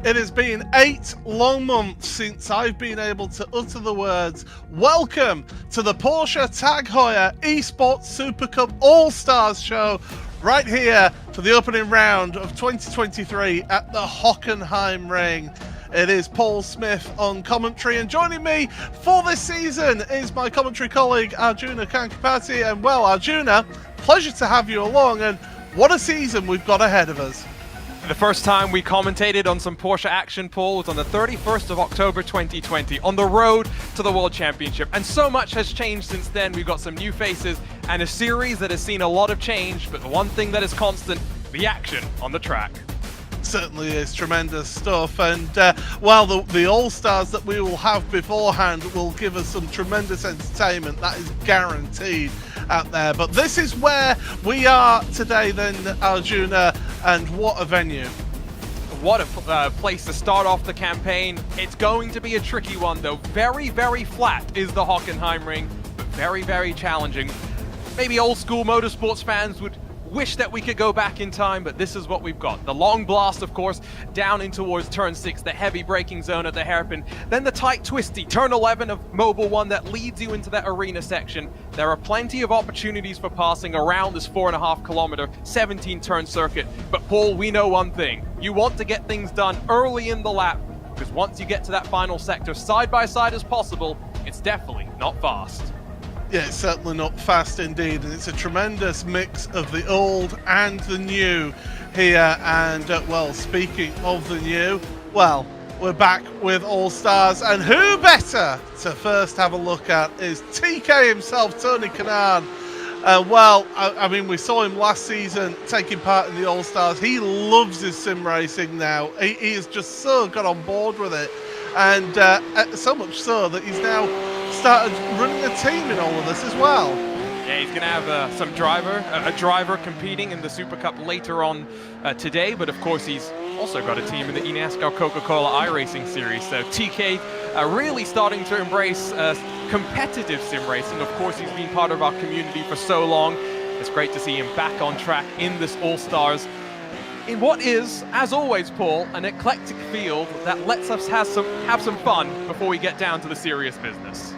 It has been 8 long months since I've been able to utter the words, welcome to the Porsche Tag Heuer Esports Supercup All-Stars show, right here for the opening round of 2023 at the Hockenheimring. It is Paul Smith on commentary, and joining me for this season is my commentary colleague Arjuna Kankapati. And well, Arjuna, pleasure to have you along, and what a season we've got ahead of us. The first time we commentated on some Porsche action, Paul, was on the 31st of October 2020 on the road to the World Championship. And so much has changed since then. We've got some new faces and a series that has seen a lot of change, but the one thing that is constant, the action on the track. Certainly is tremendous stuff, and while the All-Stars that we will have beforehand will give us some tremendous entertainment, that is guaranteed out there. But this is where we are today then, Arjuna, and what a venue. What a place to start off the campaign. It's going to be a tricky one though. Very, very flat is the Hockenheimring, but very, very challenging. Maybe old school motorsports fans would wish that we could go back in time, but this is what we've got. The long blast, of course, down in towards turn 6, the heavy braking zone at the hairpin, then the tight twisty turn 11 of Mobile 1 that leads you into that arena section. There are plenty of opportunities for passing around this 4.5 kilometer, 17 turn circuit. But Paul, we know one thing. You want to get things done early in the lap, because once you get to that final sector, side by side as possible, it's definitely not fast. Yeah, it's certainly not fast indeed, and it's a tremendous mix of the old and the new here. And well, speaking of the new, well, we're back with All-Stars, and who better to first have a look at is TK himself, Tony Kanaan. Well, I mean, we saw him last season taking part in the All-Stars. He loves his sim racing now. He has just so got on board with it, and so much so that he's now started running a team in all of this as well. Yeah, he's going to have a driver competing in the Super Cup later on today, but of course he's also got a team in the eNASCAR Coca-Cola iRacing series. So TK really starting to embrace competitive sim racing. Of course, he's been part of our community for so long. It's great to see him back on track in this All-Stars, in what is, as always, Paul, an eclectic field that lets us have some fun before we get down to the serious business.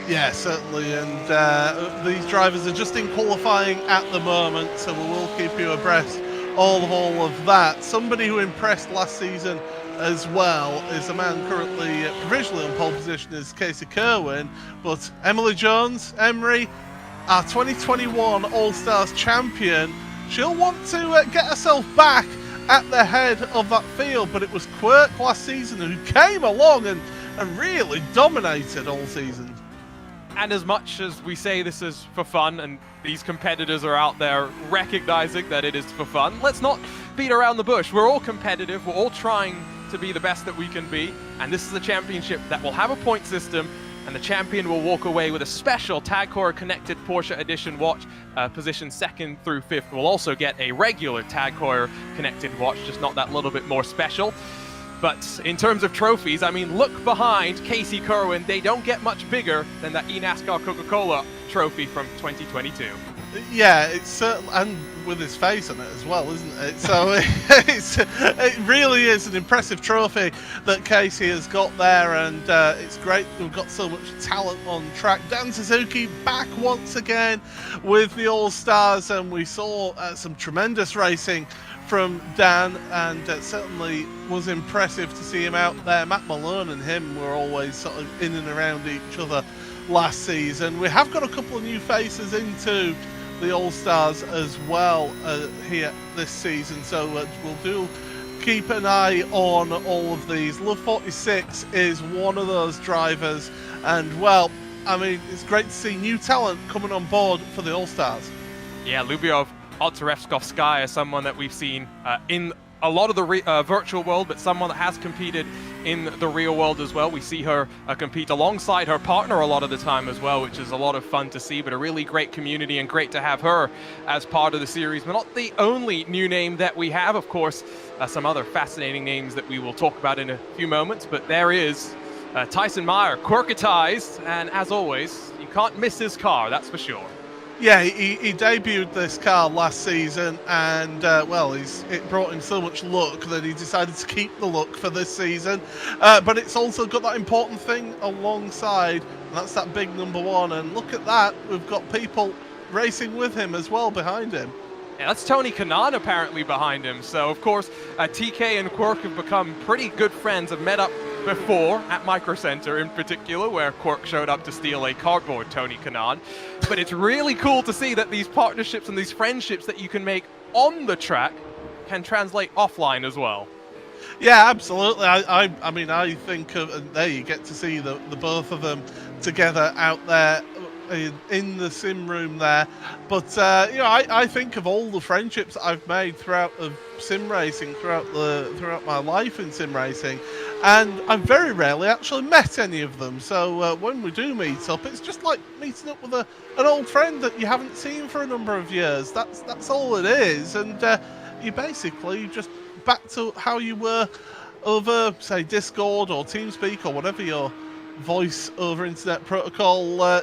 Yeah, certainly, and these drivers are just in qualifying at the moment, so we will keep you abreast of all of that. Somebody who impressed last season as well is a man currently provisionally on pole position, is Casey Kerwin, but Emily Jones, Emery, our 2021 All-Stars champion, she'll want to get herself back at the head of that field, but it was Quirk last season who came along and really dominated all season. And as much as we say this is for fun, and these competitors are out there recognizing that it is for fun, let's not beat around the bush. We're all competitive, we're all trying to be the best that we can be, and this is a championship that will have a point system, and the champion will walk away with a special Tag Heuer connected Porsche Edition watch, position 2nd through 5th. We'll also get a regular Tag Heuer connected watch, just not that little bit more special. But in terms of trophies, I mean, look behind Casey Kerwin. They don't get much bigger than that eNASCAR Coca-Cola trophy from 2022. Yeah, it's certainly, and with his face on it as well, isn't it? So it really is an impressive trophy that Casey has got there, and it's great. We've got so much talent on track. Dan Suzuki back once again with the All-Stars, and we saw some tremendous racing from Dan, and certainly was impressive to see him out there. Matt Malone and him were always sort of in and around each other last season. We have got a couple of new faces into the All-Stars as well here this season, so we'll do keep an eye on all of these. Love 46 is one of those drivers, and well, I mean, it's great to see new talent coming on board for the All-Stars. Yeah, Lubiov Otarevskovskaya is someone that we've seen in a lot of the virtual world, but someone that has competed in the real world as well. We see her compete alongside her partner a lot of the time as well, which is a lot of fun to see, but a really great community, and great to have her as part of the series. But not the only new name that we have, of course, some other fascinating names that we will talk about in a few moments, but there is Tyson Meyer, quirkatized, and as always, you can't miss his car, that's for sure. Yeah, he debuted this car last season, and well, it brought him so much luck that he decided to keep the luck for this season. But it's also got that important thing alongside, and that's that big number one. And look at that, we've got people racing with him as well behind him. Yeah, that's Tony Kanaan apparently behind him. So, of course, TK and Quirk have become pretty good friends, have met up before at Micro Center in particular, where Quirk showed up to steal a cardboard Tony Kanaan. But it's really cool to see that these partnerships and these friendships that you can make on the track can translate offline as well. Yeah, absolutely. I mean, I think of, there you get to see the both of them together out there in the sim room there. But you know, I think of all the friendships I've made throughout of sim racing, throughout my life in sim racing, and I've very rarely actually met any of them. So when we do meet up, it's just like meeting up with an old friend that you haven't seen for a number of years. That's all it is, and you basically just back to how you were over, say, Discord or TeamSpeak or whatever your voice over internet protocol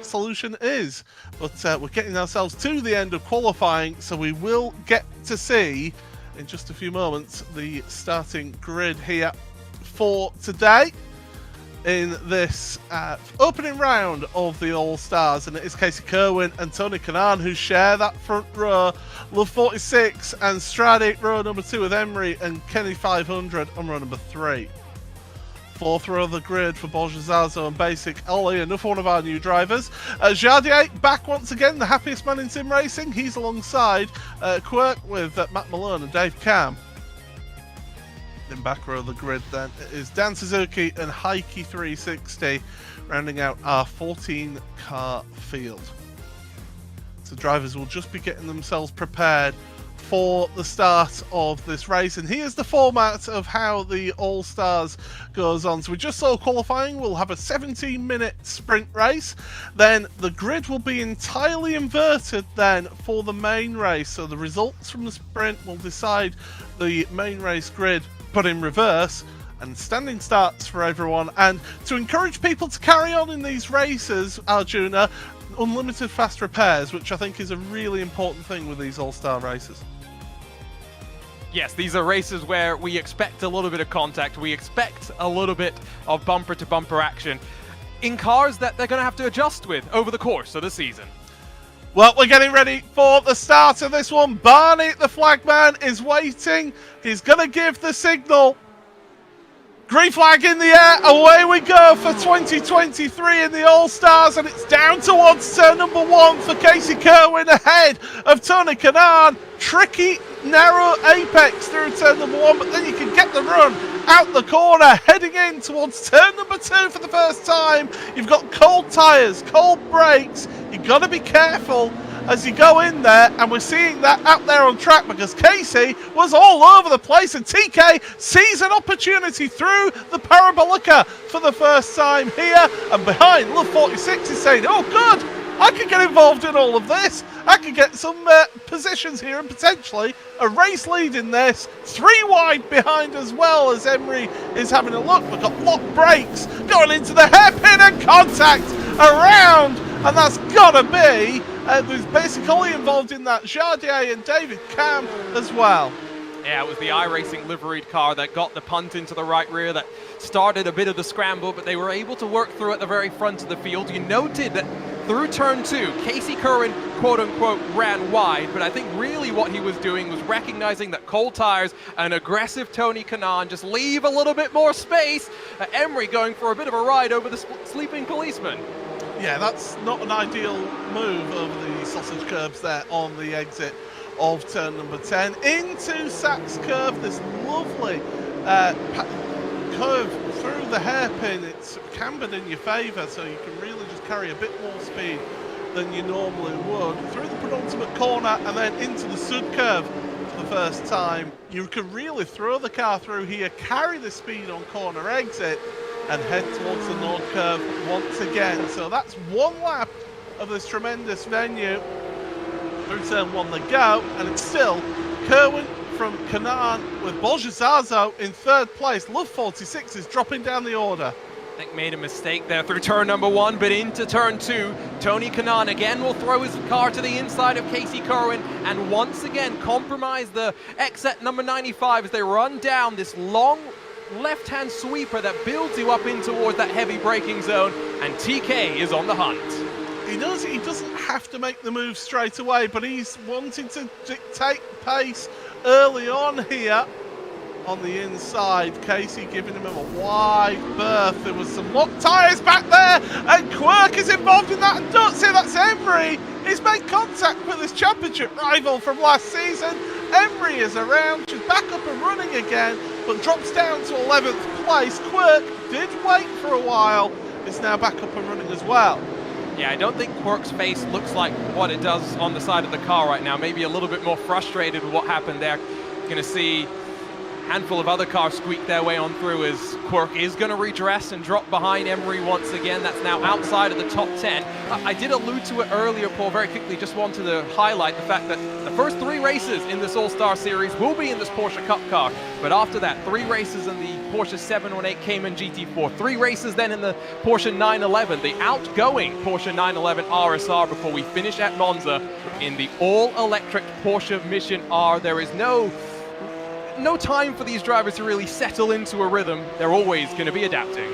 solution is. But we're getting ourselves to the end of qualifying, so we will get to see in just a few moments the starting grid here for today in this opening round of the All-Stars, and it is Casey Kerwin and Tony Kanaan who share that front row. Love 46 and Stradic row number 2 with Emery and Kenny 500 on row number 3. Fourth row of the grid for BOSE, Zazo and Basic Ollie, another one of our new drivers. Jardier back once again, the happiest man in sim racing. He's alongside Quirk with Matt Malone and Dave Cam. In back row of the grid then it is Dan Suzuki and Heike 360 rounding out our 14 car field. So drivers will just be getting themselves prepared for the start of this race, and here's the format of how the All-Stars goes on. So we just saw qualifying. We'll have a 17-minute sprint race, then the grid will be entirely inverted then for the main race. So the results from the sprint will decide the main race grid, but in reverse, and standing starts for everyone. And to encourage people to carry on in these races, Arjuna, unlimited fast repairs, which I think is a really important thing with these All-Star races. Yes, these are races where we expect a little bit of contact, we expect a little bit of bumper-to-bumper action in cars that they're going to have to adjust with over the course of the season. Well, we're getting ready for the start of this one. Barney, the flagman, is waiting. He's going to give the signal. Green flag in the air, away we go for 2023 in the All-Stars, and it's down towards turn number 1 for Casey Kerwin ahead of Tony Kanaan. Tricky, narrow apex through turn number 1, but then you can get the run out the corner, heading in towards turn number 2 for the first time. You've got cold tyres, cold brakes, you've got to be careful as you go in there, and we're seeing that out there on track because Casey was all over the place, and TK sees an opportunity through the Parabolica for the first time here, and behind Love 46 is saying, oh good, I could get involved in all of this, I could get some positions here and potentially a race lead in this. 3 wide behind as well as Emery is having a look. We've got locked brakes going into the hairpin and contact around, and that's gotta be there's basically involved in that Jardier and David Cam as well. Yeah, it was the iRacing liveried car that got the punt into the right rear that started a bit of the scramble, but they were able to work through at the very front of the field. You noted that through turn 2, Casey Kerwin, quote-unquote, ran wide, but I think really what he was doing was recognizing that cold tires and aggressive Tony Kanaan just leave a little bit more space. Emery going for a bit of a ride over the sleeping policeman. Yeah, that's not an ideal move over the sausage curbs there on the exit of turn number 10. Into Sachs curve, this lovely curve through the hairpin. It's cambered in your favour, so you can really just carry a bit more speed than you normally would. Through the penultimate corner and then into the sud curve for the first time. You can really throw the car through here, carry the speed on corner exit, and head towards the Nord curve once again. So that's 1 lap of this tremendous venue. Through turn 1 they go, and it's still Kerwin from Kanaan with BOSE Zazo in 3rd place. Love 46 is dropping down the order. I think made a mistake there through turn number 1, but into turn 2, Tony Kanaan again will throw his car to the inside of Casey Kerwin and once again compromise the exit number 95 as they run down this long left-hand sweeper that builds you up in towards that heavy braking zone, and TK is on the hunt. He doesn't have to make the move straight away, but he's wanting to dictate pace early on here. On the inside, Casey giving him a wide berth. There was some locked tyres back there, and Quirk is involved in that. And don't say that's Emery. He's made contact with his championship rival from last season. Emery is around, she's back up and running again, but drops down to 11th place. Quirk did wait for a while, is now back up and running as well. Yeah, I don't think Quirk's face looks like what it does on the side of the car right now. Maybe a little bit more frustrated with what happened there. You're going to see handful of other cars squeak their way on through as Quirk is going to redress and drop behind Emery once again. That's now outside of the top 10. I did allude to it earlier, Paul, very quickly. Just wanted to highlight the fact that the first 3 races in this All-Star Series will be in this Porsche Cup car. But after that, 3 races in the Porsche 718 Cayman GT4, 3 races then in the Porsche 911, the outgoing Porsche 911 RSR, before we finish at Monza in the all-electric Porsche Mission R. There is no time for these drivers to really settle into a rhythm. They're always going to be adapting.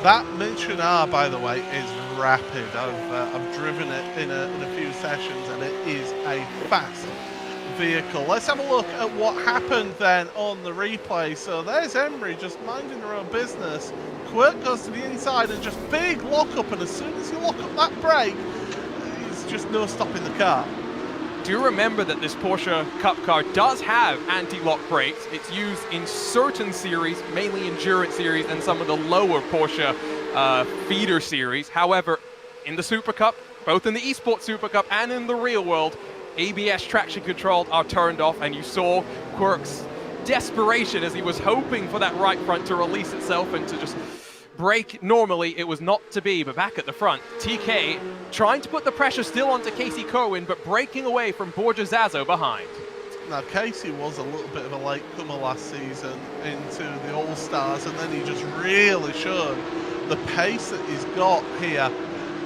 That Mission R, by the way, is rapid. I've driven it in a few sessions, and it is a fast vehicle. Let's have a look at what happened then on the replay. So there's Emery just minding her own business. Quirk goes to the inside and just big lock up, and as soon as you lock up that brake, there's just no stopping the car. Do remember that this Porsche Cup car does have anti-lock brakes. It's used in certain series, mainly Endurance series and some of the lower Porsche feeder series. However, in the Super Cup, both in the Esports Super Cup and in the real world, ABS traction control are turned off, and you saw Quirk's desperation as he was hoping for that right front to release itself and to just brake normally. It was not to be, but back at the front, TK trying to put the pressure still onto Casey Kerwin, but breaking away from Borja Zazo behind. Now, Casey was a little bit of a latecomer last season into the All-Stars, and then he just really showed the pace that he's got here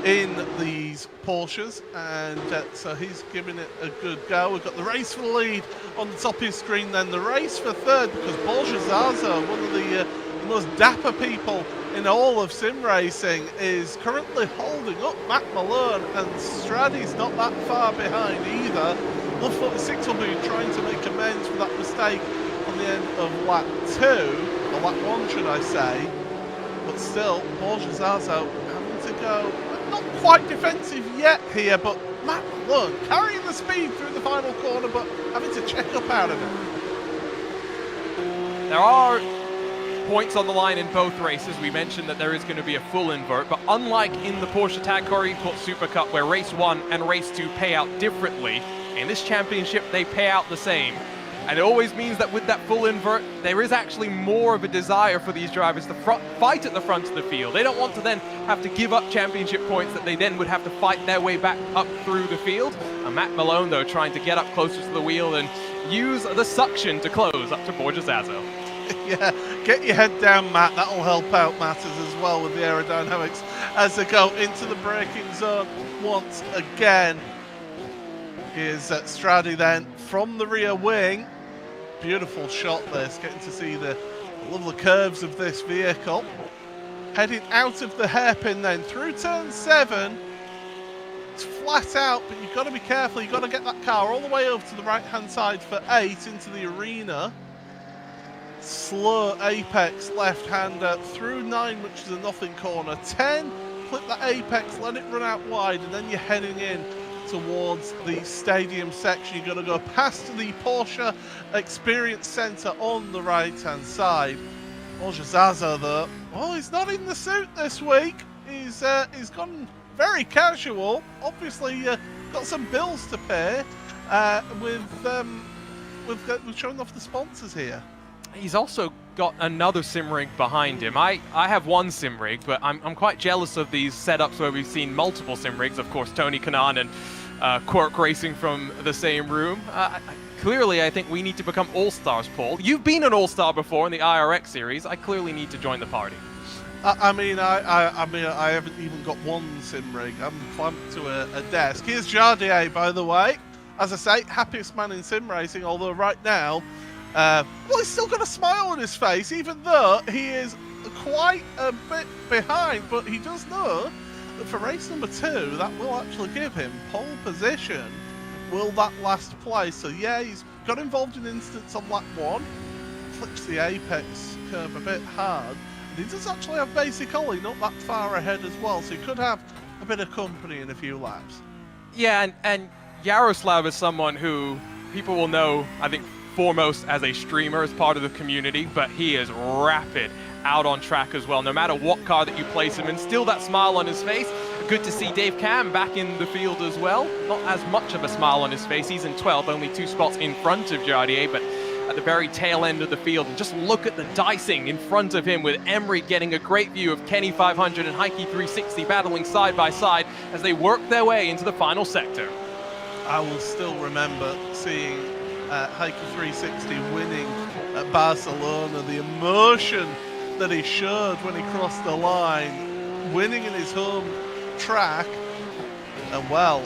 in these Porsches, and so he's giving it a good go. We've got the race for the lead on the top of his screen, then the race for third, because Borja Zazo, one of the most dapper people in all of sim racing, is currently holding up Matt Malone, and Straddy's not that far behind either. Love 46 will be trying to make amends for that mistake on the end of lap 2, or lap 1 should I say, but still Borja Zazo having to go not quite defensive yet here, but Matt Malone carrying the speed through the final corner, but having to check up out of it. There are points on the line in both races. We mentioned that there is going to be a full invert, but unlike in the Porsche Tag Car Esports Super Cup, where race 1 and race 2 pay out differently, in this championship they pay out the same. And it always means that with that full invert, there is actually more of a desire for these drivers to fight at the front of the field. They don't want to then have to give up championship points that they then would have to fight their way back up through the field. And Matt Malone, though, trying to get up closer to the wheel and use the suction to close up to Borja Zazo. Yeah, get your head down, Matt. That'll help out matters as well with the aerodynamics as they go into the braking zone once again. Here's Straddy then from the rear wing. Beautiful shot this, getting to see the lovely curves of this vehicle. Heading out of the hairpin then through turn 7. It's flat out, but you've got to be careful. You've got to get that car all the way over to the right-hand side for 8 into the arena. Slow apex left-hander through 9, which is a nothing corner. 10, clip that apex, let it run out wide, and then you're heading in towards the stadium section. You've got to go past the Porsche Experience Centre on the right-hand side. Borja Zazo, though, well, he's not in the suit this week. He's gone very casual. Obviously, got some bills to pay with showing off the sponsors here. He's also got another sim rig behind him. I have one sim rig, but I'm quite jealous of these setups where we've seen multiple sim rigs. Of course, Tony Kanaan and Quirk racing from the same room. Clearly, I think we need to become all-stars, Paul. You've been an all-star before in the IRX series. I clearly need to join the party. I mean, I haven't even got one sim rig. I'm clamped to a desk. Here's Jardier, by the way. As I say, happiest man in sim racing, although right now, well, he's still got a smile on his face, even though he is quite a bit behind. But he does know that for race number 2, that will actually give him pole position. Will that last place? So yeah, he's got involved in instance on lap 1. Flips the apex curve a bit hard. And he does actually have basic ollie not that far ahead as well, so he could have a bit of company in a few laps. Yeah, and Yaroslav is someone who people will know, I think, foremost as a streamer, as part of the community, but he is rapid out on track as well, no matter what car that you place him in. Still that smile on his face. Good to see Dave Cam back in the field as well. Not as much of a smile on his face. He's in 12th, only 2 spots in front of Jardier, but at the very tail end of the field. And just look at the dicing in front of him, with Emery getting a great view of Kenny 500 and Heike 360 battling side by side as they work their way into the final sector. I will still remember seeing Heike 360 winning at Barcelona, the emotion that he showed when he crossed the line, winning in his home track. And well,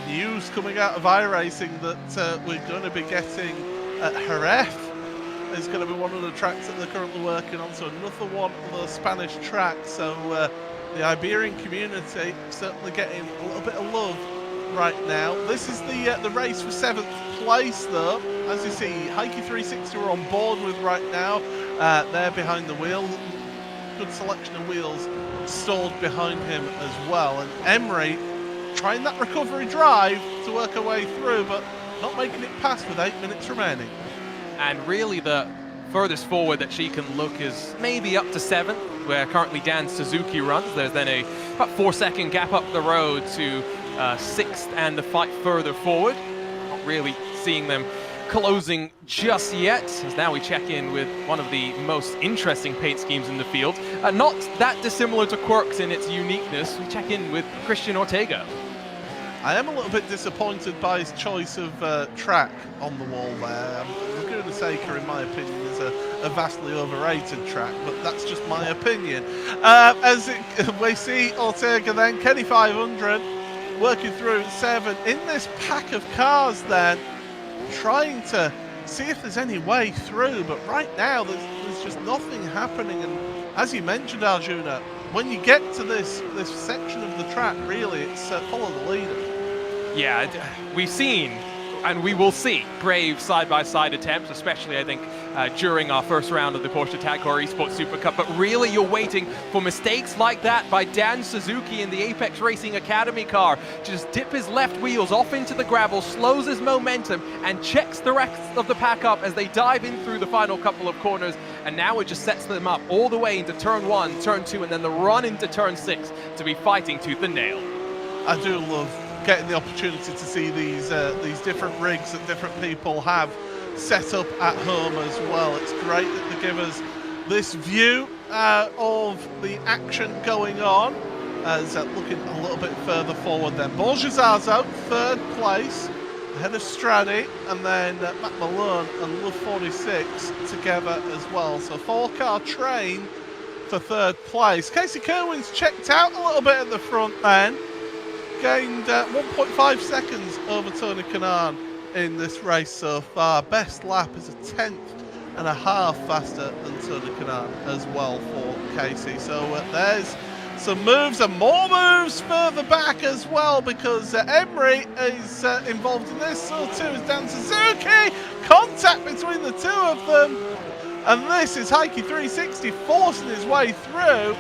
news coming out of iRacing that we're going to be getting Jerez is going to be one of the tracks that they're currently working on, so another one of those Spanish tracks. So the Iberian community certainly getting a little bit of love right now. This is the race for 7th place, though. As you see, Heike 360 we're on board with right now. They're behind the wheel. Good selection of wheels stored behind him as well. And Emery trying that recovery drive to work her way through, but not making it past with 8 minutes remaining. And really the furthest forward that she can look is maybe up to 7th, where currently Dan Suzuki runs. There's then a about 4-second gap up the road to 6th and the fight further forward. Not really seeing them closing just yet, as now we check in with one of the most interesting paint schemes in the field. Not that dissimilar to Quirk's in its uniqueness. We check in with Christian Ortega. I am a little bit disappointed by his choice of track on the wall there. Laguna Seca, in my opinion, is a vastly overrated track, but that's just my opinion. We see Ortega then, Kenny 500, working through 7 in this pack of cars then, trying to see if there's any way through, but right now there's just nothing happening. And as you mentioned, Arjuna, when you get to this section of the track, really, it's follow the leader. Yeah, we've seen, and we will see, brave side-by-side attempts, especially, I think, during our first round of the Porsche Heuer Esports Supercup. But really, you're waiting for mistakes like that by Dan Suzuki in the Apex Racing Academy car to just dip his left wheels off into the gravel, slows his momentum, and checks the rest of the pack up as they dive in through the final couple of corners. And now it just sets them up all the way into turn 1, turn 2, and then the run into turn 6 to be fighting tooth and nail. I do love getting the opportunity to see these different rigs that different people have set up at home as well. It's great that they give us this view of the action going on. As looking a little bit further forward then, Borgesar's out, 3rd place, ahead of Stradi, and then Matt Malone and Love 46 together as well. So 4-car train for 3rd place. Casey Kerwin's checked out a little bit at the front then. Gained 1.5 seconds over Tony Kanaan in this race so far. Best lap is a 10.5 faster than Tony Kanaan as well for Casey. So there's some moves and more moves further back as well, because Emery is involved in this. So too is Dan Suzuki. Contact between the two of them. And this is Heike 360 forcing his way through.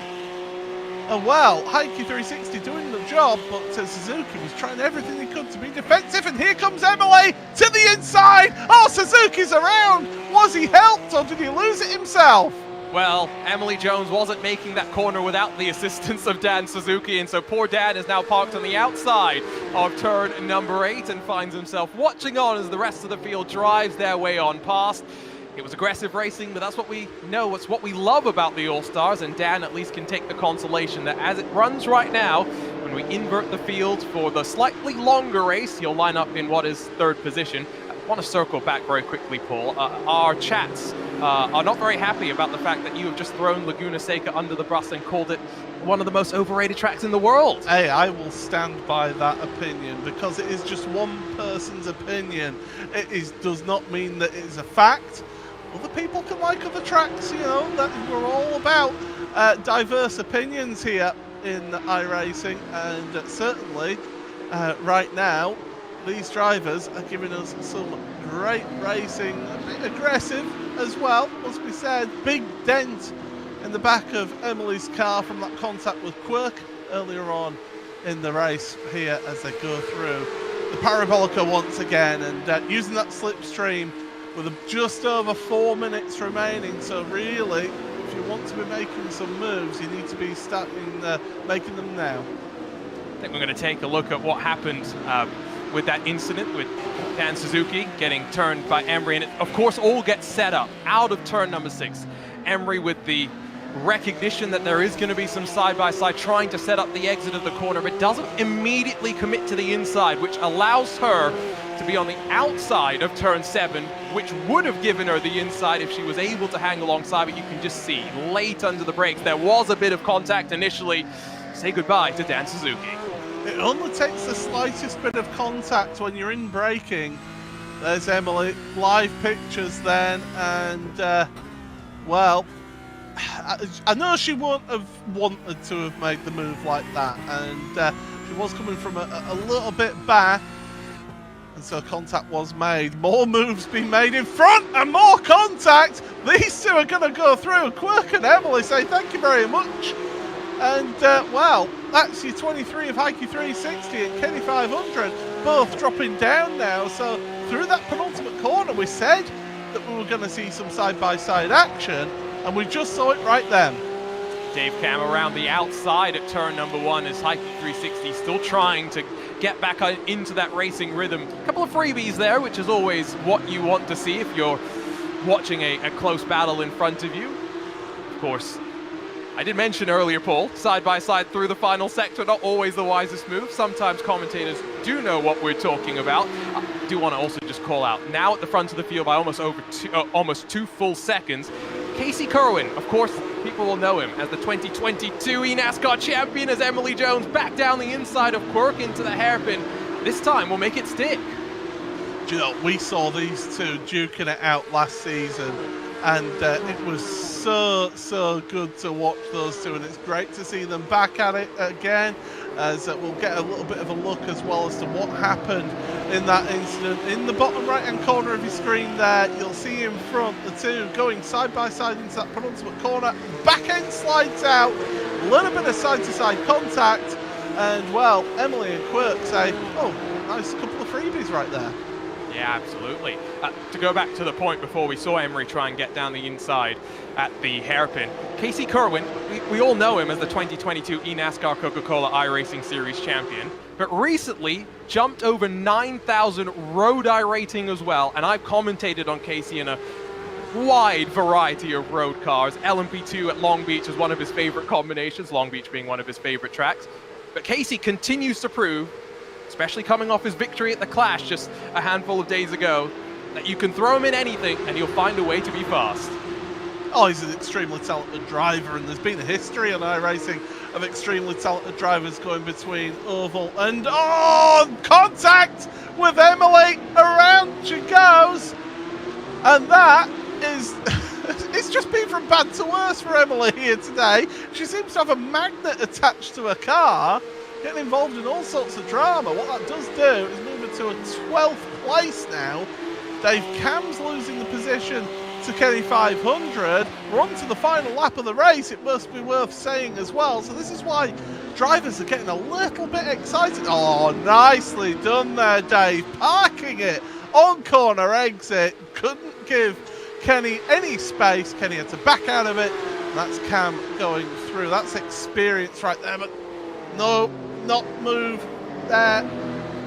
And well, Heike 360 doing the job, but Suzuki was trying everything he could to be defensive, and here comes Emily to the inside. Oh, Suzuki's around. Was he helped, or did he lose it himself? Well, Emily Jones wasn't making that corner without the assistance of Dan Suzuki, and so poor Dan is now parked on the outside of turn number 8 and finds himself watching on as the rest of the field drives their way on past. It was aggressive racing, but that's what we know. It's what we love about the All-Stars, and Dan at least can take the consolation that as it runs right now, when we invert the field for the slightly longer race, he'll line up in what is 3rd position. want to circle back very quickly, Paul. Our chats are not very happy about the fact that you have just thrown Laguna Seca under the bus and called it one of the most overrated tracks in the world. Hey, I will stand by that opinion because it is just one person's opinion. Does not mean that it is a fact. Other people can like other tracks, you know, that we're all about diverse opinions here in iRacing, and certainly right now these drivers are giving us some great racing, a bit aggressive as well, must be said. Big dent in the back of Emily's car from that contact with Quirk earlier on in the race here as they go through the Parabolica once again, and using that slipstream with just over 4 minutes remaining. So really, if you want to be making some moves, you need to be starting making them now. I think we're going to take a look at what happened with that incident with Dan Suzuki getting turned by Emery, and it of course all gets set up out of turn number 6. Emery with the recognition that there is going to be some side-by-side trying to set up the exit of the corner, but doesn't immediately commit to the inside, which allows her to be on the outside of turn 7, which would have given her the inside if she was able to hang alongside. But you can just see late under the brakes there was a bit of contact initially. Say goodbye to Dan Suzuki. It only takes the slightest bit of contact when you're in braking. There's Emily, live pictures then, and well, I know she wouldn't have wanted to have made the move like that, and she was coming from a little bit back, and so contact was made. More moves being made in front and more contact. These two are going to go through. Quirk and Emily say thank you very much. And well, that's your 23 of Heike 360 and Kenny 500 both dropping down now. So through that penultimate corner, we said that we were going to see some side-by-side action, and we just saw it right then. Dave Cam around the outside at turn number 1 as Heike 360 still trying to get back into that racing rhythm. A couple of freebies there, which is always what you want to see if you're watching a close battle in front of you. Of course, I did mention earlier, Paul, side-by-side through the final sector, not always the wisest move. Sometimes commentators do know what we're talking about. I do want to also just call out, now at the front of the field by almost 2 full seconds, Casey Kerwin. Of course, people will know him as the 2022 eNASCAR champion, as Emily Jones back down the inside of Quirk into the hairpin. This time we'll make it stick. Do you know, we saw these two duking it out last season, and it was so good to watch those two, and it's great to see them back at it again, as we'll get a little bit of a look as well as to what happened in that incident. In the bottom right hand corner of your screen there, you'll see in front the two going side by side into that penultimate corner. Back end slides out, a little bit of side to side contact, and well, Emily and Quirk say, oh, nice couple of freebies right there. Yeah, absolutely. To go back to the point before we saw Emery try and get down the inside at the hairpin, Casey Kerwin, we all know him as the 2022 eNASCAR Coca-Cola iRacing Series champion, but recently jumped over 9,000 road iRating as well, and I've commentated on Casey in a wide variety of road cars. LMP2 at Long Beach is one of his favorite combinations, Long Beach being one of his favorite tracks. But Casey continues to prove, especially coming off his victory at the Clash just a handful of days ago, that you can throw him in anything and he'll find a way to be fast. Oh, he's an extremely talented driver, and there's been a history on iRacing of extremely talented drivers going between oval and contact with Emily. Around she goes, and that is it's just been from bad to worse for Emily here today. She seems to have a magnet attached to her car, getting involved in all sorts of drama. What that does do is move her to a 12th place now. Dave Cam's losing the position to Kenny 500. We're on to the final lap of the race, it must be worth saying as well. So this is why drivers are getting a little bit excited. Oh, nicely done there, Dave. Parking it on corner exit. Couldn't give Kenny any space. Kenny had to back out of it. That's Cam going through. That's experience right there, but no, not move there.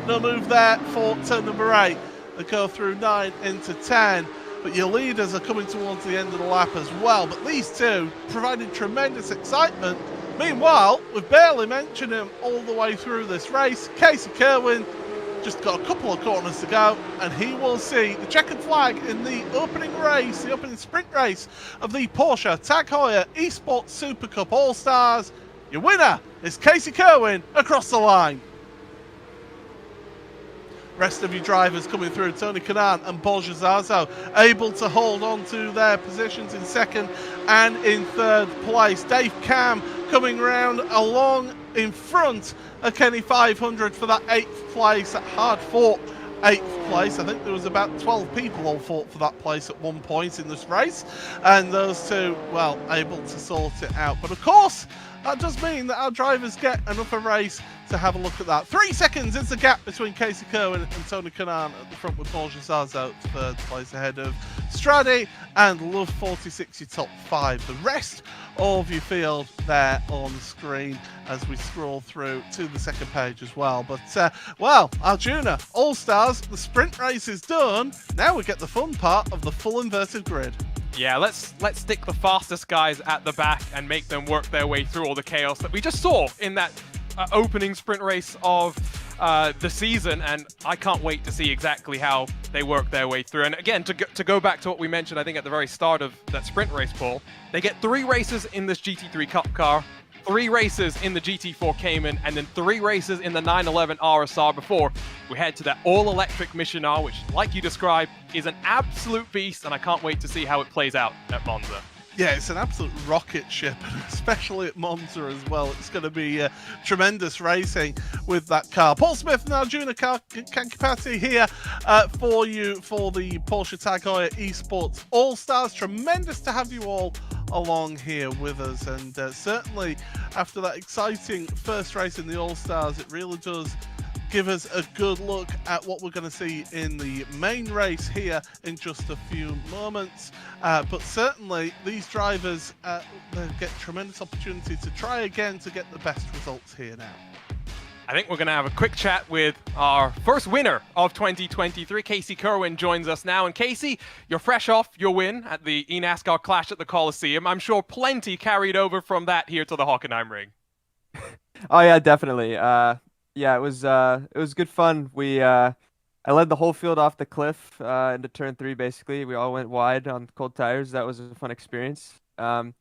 No move there for turn number 8. They go through 9 into 10. But your leaders are coming towards the end of the lap as well. But these two provided tremendous excitement. Meanwhile, we've barely mentioned him all the way through this race. Casey Kerwin Just got a couple of corners to go, and he will see the checkered flag in the opening race, the opening sprint race of the Porsche Tag Heuer Esports Supercup All-Stars. Your winner is Casey Kerwin across the line. Rest of your drivers coming through, Tony Kanaan and Paul Zazo, able to hold on to their positions in second and in third place. Dave Cam coming round along in front of Kenny 500 for that 8th place, that hard-fought 8th place. I think there was about 12 people all fought for that place at one point in this race, and those two, well, able to sort it out. But of course, that does mean that our drivers get another race to have a look at that. 3 seconds is the gap between Casey Kerwin and Tony Kanaan at the front, with Paul Zazo third place ahead of Stradi and Love 46, your top 5. The rest of your field there on the screen as we scroll through to the second page as well. But, well, Arjuna, All-Stars, the sprint race is done. Now we get the fun part of the full inverted grid. Yeah, let's stick the fastest guys at the back and make them work their way through all the chaos that we just saw in that opening sprint race of the season, and I can't wait to see exactly how they work their way through. And again, to go back to what we mentioned, I think at the very start of that sprint race, Paul, they get 3 races in this GT3 Cup car, 3 races in the GT4 Cayman, and then 3 races in the 911 RSR before we head to that all-electric Mission R, which, like you described, is an absolute beast, and I can't wait to see how it plays out at Monza. Yeah, it's an absolute rocket ship, especially at Monza as well. It's going to be tremendous racing with that car. Paul Smith and Arjuna Kankipati here for you for the Porsche Tag Heuer Esports All-Stars. Tremendous to have you all along here with us, and certainly after that exciting first race in the All-Stars, it really does give us a good look at what we're going to see in the main race here in just a few moments. But certainly these drivers they get tremendous opportunity to try again to get the best results here now. I think we're going to have a quick chat with our first winner of 2023. Casey Kerwin joins us now. And Casey, you're fresh off your win at the eNASCAR Clash at the Coliseum. I'm sure plenty carried over from that here to the Hockenheimring. Oh yeah, definitely. Yeah, it was good fun. I led the whole field off the cliff into turn 3. Basically, we all went wide on cold tires. That was a fun experience. But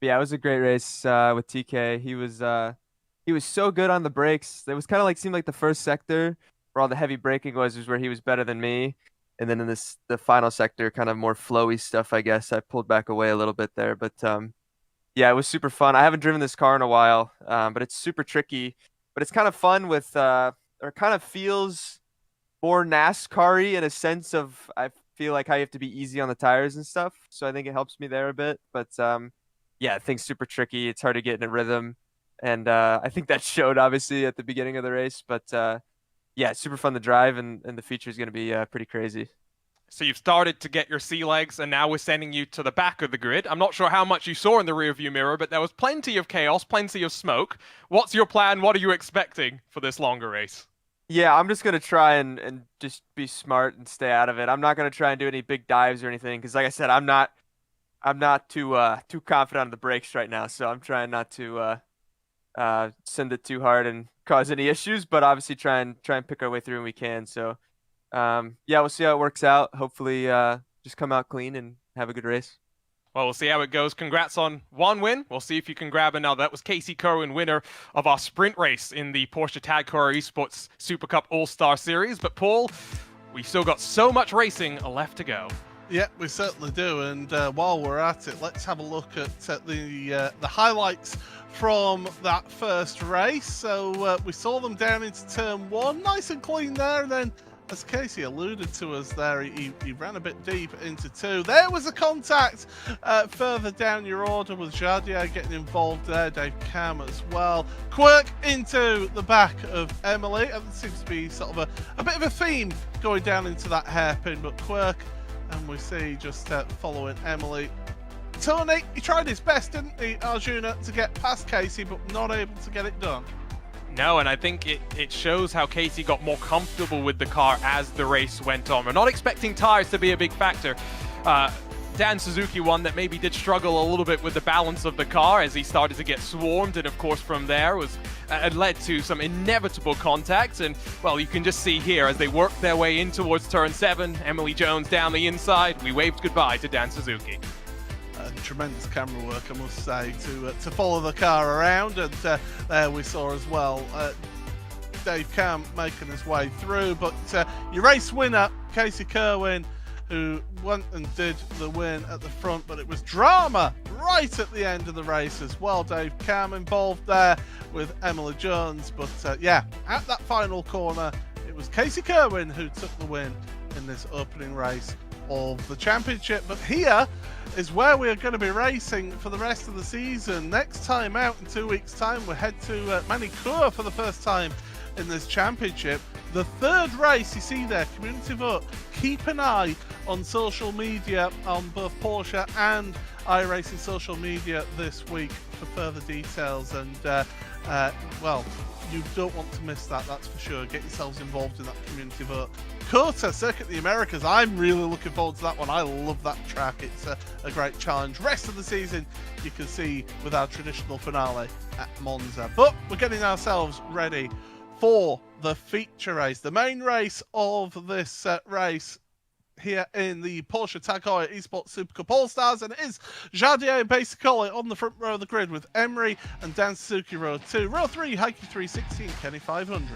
yeah, it was a great race with TK. He was so good on the brakes. It was kind of like seemed like the first sector where all the heavy braking was where he was better than me, and then in the final sector, kind of more flowy stuff, I guess. I pulled back away a little bit there, but yeah, it was super fun. I haven't driven this car in a while, but it's super tricky. But it's kind of fun with, or kind of feels more NASCAR-y in a sense of, I feel like how you have to be easy on the tires and stuff. So I think it helps me there a bit. But yeah, things super tricky. It's hard to get in a rhythm. And I think that showed obviously at the beginning of the race. But yeah, it's super fun to drive, and the feature is going to be pretty crazy. So you've started to get your sea legs, and now we're sending you to the back of the grid. I'm not sure how much you saw in the rearview mirror, but there was plenty of chaos, plenty of smoke. What's your plan? What are you expecting for this longer race? Yeah, I'm just going to try and just be smart and stay out of it. I'm not going to try and do any big dives or anything, because like I said, I'm not too confident on the brakes right now, so I'm trying not to send it too hard and cause any issues, but obviously try and pick our way through when we can. So yeah, we'll see how it works out. Hopefully just come out clean and have a good race. Well, we'll see how it goes. Congrats on one win. We'll see if you can grab another. That was Casey Kerwin, winner of our sprint race in the Porsche Tag Heuer Esports Supercup All-Star Series. But Paul, we've still got so much racing left to go. Yeah, we certainly do. And while we're at it, let's have a look at the highlights from that first race. So we saw them down into turn 1, nice and clean there, and then, as Casey alluded to us there, he ran a bit deep into 2. There was a contact further down your order with Jardier getting involved there, Dave Cam as well. Quirk into the back of Emily. There seems to be sort of a bit of a theme going down into that hairpin, but Quirk, and we see just following Emily. Tony, he tried his best, didn't he, Arjuna, to get past Casey, but not able to get it done. No, and I think it shows how Casey got more comfortable with the car as the race went on. We're not expecting tires to be a big factor. Dan Suzuki one that maybe did struggle a little bit with the balance of the car as he started to get swarmed, and of course from there was it led to some inevitable contacts. And well, you can just see here as they work their way in towards turn 7, Emily Jones down the inside. We waved goodbye to Dan Suzuki. Tremendous camera work, I must say, to follow the car around, and there we saw as well Dave Cam making his way through. But your race winner, Casey Kerwin, who went and did the win at the front, but it was drama right at the end of the race as well. Dave Cam involved there with Emily Jones, but yeah, at that final corner, it was Casey Kerwin who took the win in this opening race of the championship. But here is where we are going to be racing for the rest of the season. Next time out, in 2 weeks' time, we'll head to Manicourt for the first time in this championship. The third race you see there, community vote. Keep an eye on social media on both Porsche and iRacing social media this week for further details. And well, you don't want to miss that, that's for sure. Get yourselves involved in that community vote. COTA, Circuit of the Americas, I'm really looking forward to that one. I love that track. It's a great challenge. Rest of the season you can see with our traditional finale at Monza. But we're getting ourselves ready for the feature race, the main race of this race here in the Porsche Tag Heuer Esports Supercup All-Stars, and it is Jardier and PESC on the front row of the grid with Emery and Dan Suzuki row 2. Row 3, Heike 316, Kenny 500.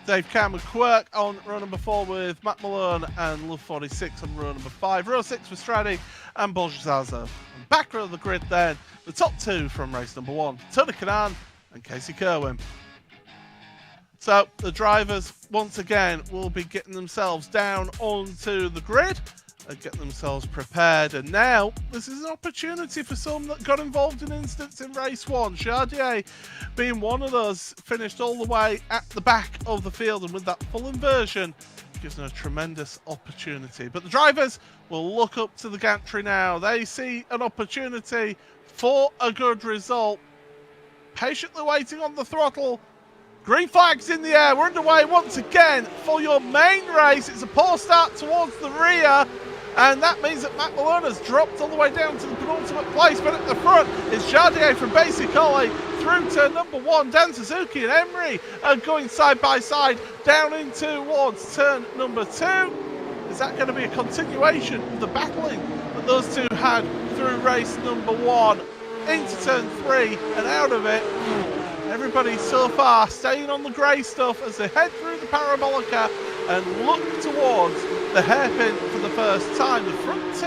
Dave Cam and Quirk on row number 4 with Matt Malone and Love 46 on row number 5. Row 6 for Stradi and Bolzazo. And back row of the grid then, the top 2 from race number 1, Tony Kanaan and Casey Kerwin. So the drivers, once again, will be getting themselves down onto the grid and getting themselves prepared. And now, this is an opportunity for some that got involved in incidents in race 1. Chardier being one of those, finished all the way at the back of the field, and with that full inversion, gives them a tremendous opportunity. But the drivers will look up to the gantry now. They see an opportunity for a good result. Patiently waiting on the throttle. Green flags in the air. We're underway once again for your main race. It's a poor start towards the rear, and that means that Matt Malone has dropped all the way down to the penultimate place. But at the front is Jardier from Basic Ollie through to number 1. Dan Suzuki and Emery are going side by side down in towards turn number 2. Is that going to be a continuation of the battling that those two had through race number 1 into turn 3 and out of it? Everybody so far staying on the grey stuff as they head through the Parabolica and look towards the hairpin for the first time. The front 2,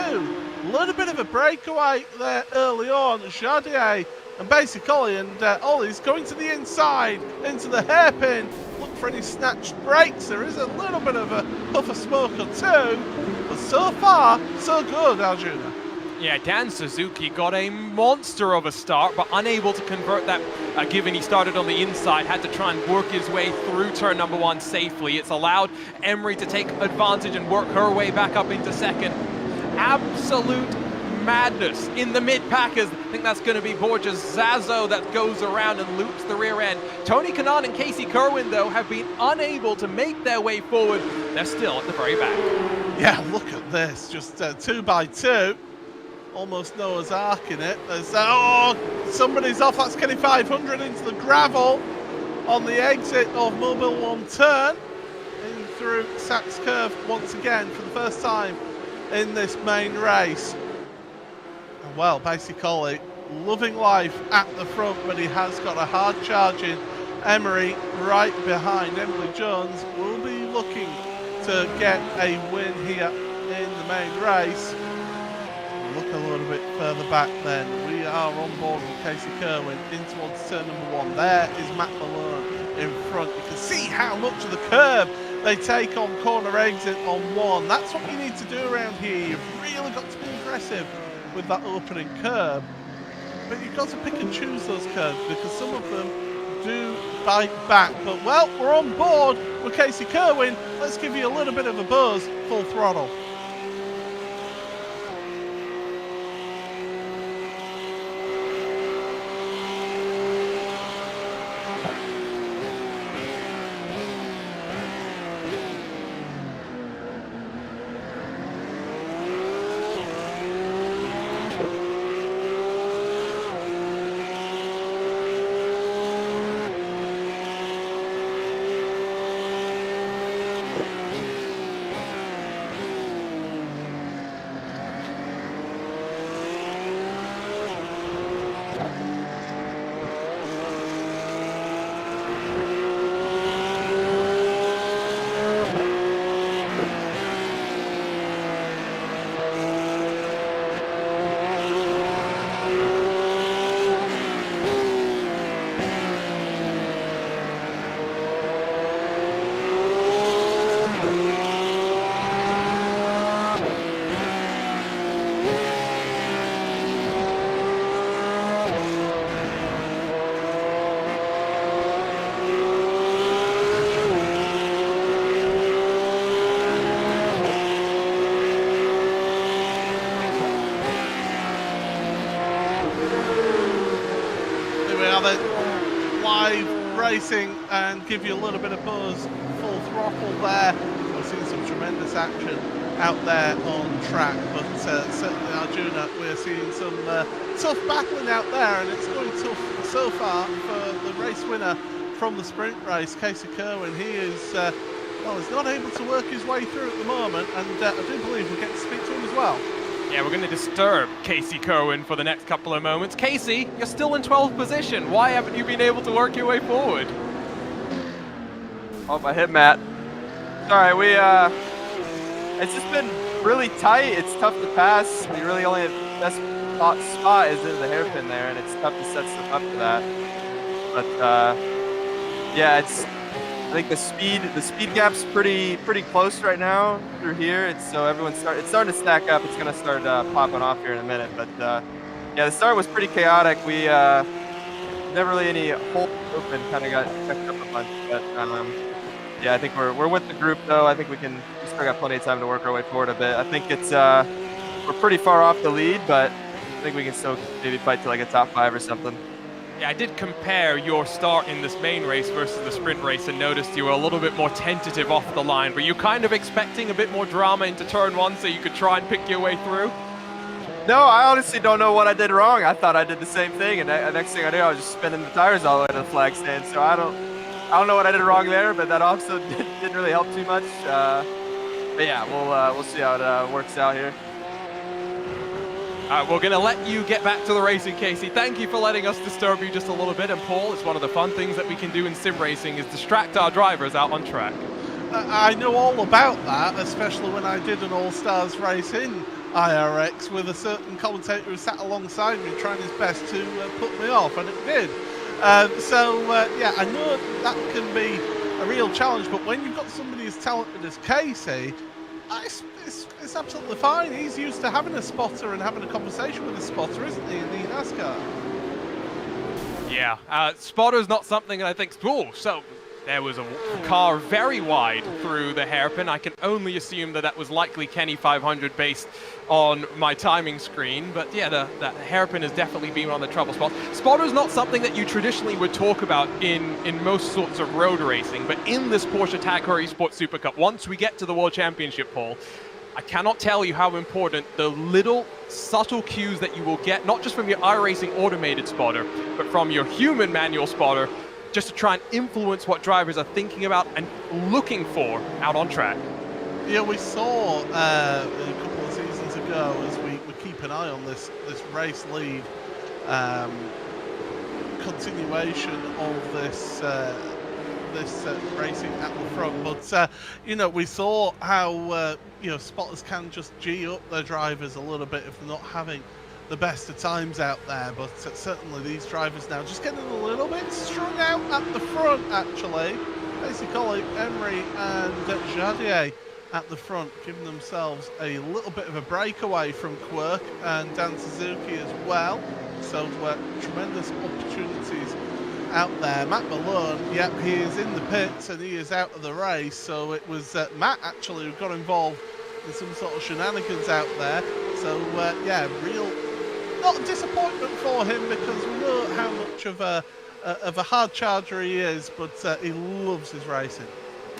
a little bit of a breakaway there early on. Jardier and Basic Ollie, and Ollie's going to the inside into the hairpin. Look for any snatched brakes. There is a little bit of a puff of smoke or two, but so far, so good, Arjuna. Yeah, Dan Suzuki got a monster of a start, but unable to convert that, given he started on the inside, had to try and work his way through turn number 1 safely. It's allowed Emery to take advantage and work her way back up into second. Absolute madness in the mid-packers. I think that's going to be Bolzazo that goes around and loops the rear end. Tony Kanaan and Casey Kerwin, though, have been unable to make their way forward. They're still at the very back. Yeah, look at this, just 2 by 2. Almost Noah's Ark in it. There's, oh, somebody's off. That's Kenny 500 into the gravel on the exit of Mobile 1 turn. In through Sachs Curve once again for the first time in this main race. And well, Basic Ollie loving life at the front, but he has got a hard charging Emery right behind. Emily Jones will be looking to get a win here in the main race. Look a little bit further back then. We are on board with Casey Kerwin in towards turn number 1. There is Matt Malone in front. You can see how much of the curb they take on corner exit on 1. That's what you need to do around here. You've really got to be aggressive with that opening curb. But you've got to pick and choose those curbs because some of them do bite back. But well, we're on board with Casey Kerwin. Let's give you a little bit of a buzz, full throttle. now then, live racing and give you a little bit of buzz, full throttle there. We've seen some tremendous action out there on track, but certainly Arjuna, we're seeing some tough battling out there, and it's going tough so far for the race winner from the sprint race, Casey Kerwin. He is, well, he's not able to work his way through at the moment, and I do believe we'll get to speak to him as well. Yeah, we're going to disturb Casey Kerwin for the next couple of moments. Casey, you're still in 12th position. Why haven't you been able to work your way forward? Oh, I hit Matt. Sorry, it's just been really tight. It's tough to pass. We really only have best spot is in the hairpin there, and it's tough to set stuff up for that. But yeah, I think the speed gap's pretty close right now through here. It's so it's starting to stack up. It's gonna start popping off here in a minute. But yeah, the start was pretty chaotic. We never really any hole open. Kind of got checked up a bunch. But yeah, I think we're with the group though. I think we still got plenty of time to work our way forward a bit. I think it's we're pretty far off the lead, but I think we can still maybe fight to like a top 5 or something. Yeah, I did compare your start in this main race versus the sprint race and noticed you were a little bit more tentative off the line. Were you kind of expecting a bit more drama into turn 1 so you could try and pick your way through? No, I honestly don't know what I did wrong. I thought I did the same thing, and next thing I knew, I was just spinning the tires all the way to the flag stand. So I don't know what I did wrong there, but that also didn't really help too much. But yeah, we'll see how it works out here. We're going to let you get back to the racing, Casey. Thank you for letting us disturb you just a little bit. And Paul, it's one of the fun things that we can do in sim racing is distract our drivers out on track. I know all about that, especially when I did an All-Stars race in IRX with a certain commentator who sat alongside me trying his best to put me off, and it did. Yeah, I know that can be a real challenge, but when you've got somebody as talented as Casey, it's absolutely fine. He's used to having a spotter and having a conversation with a spotter, isn't he, in the NASCAR? Yeah, spotter's not something that I think... Oh, so there was a car very wide through the hairpin. I can only assume that was likely Kenny 500 based on my timing screen. But yeah, that hairpin has definitely been on the trouble spot. Spotter's not something that you traditionally would talk about in most sorts of road racing. But in this Porsche Heuer Esports Supercup, once we get to the World Championship, Paul, I cannot tell you how important the little subtle cues that you will get, not just from your iRacing automated spotter, but from your human manual spotter, just to try and influence what drivers are thinking about and looking for out on track. Yeah, we saw a couple of seasons ago, as we keep an eye on this race lead continuation of this racing at the front, but you know, we saw how you know, spotters can just G up their drivers a little bit if they're not having the best of times out there. But certainly these drivers now just getting a little bit strung out at the front, actually. Basically, Emery and Jadier at the front, giving themselves a little bit of a breakaway from Quirk and Dan Suzuki as well. So tremendous opportunities out there. Matt Malone, yep, he is in the pits and he is out of the race. So it was Matt actually who got involved in some sort of shenanigans out there. So yeah, real not a disappointment for him, because we know how much of a hard charger he is, but he loves his racing.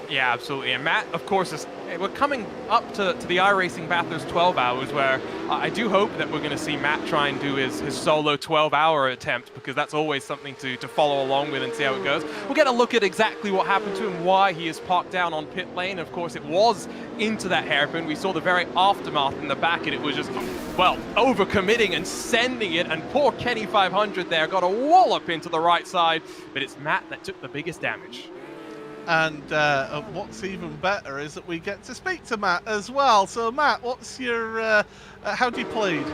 Yeah, absolutely. And Matt, of course, we're coming up to the iRacing Bathurst 12 hours, where I do hope that we're going to see Matt try and do his solo 12-hour attempt, because that's always something to follow along with and see how it goes. We'll get a look at exactly what happened to him, why he is parked down on pit lane. Of course, it was into that hairpin. We saw the very aftermath in the back, and it was just, well, overcommitting and sending it, and poor Kenny 500 there got a wallop into the right side, but it's Matt that took the biggest damage. And what's even better is that we get to speak to Matt as well. So Matt, what's your, how do you plead?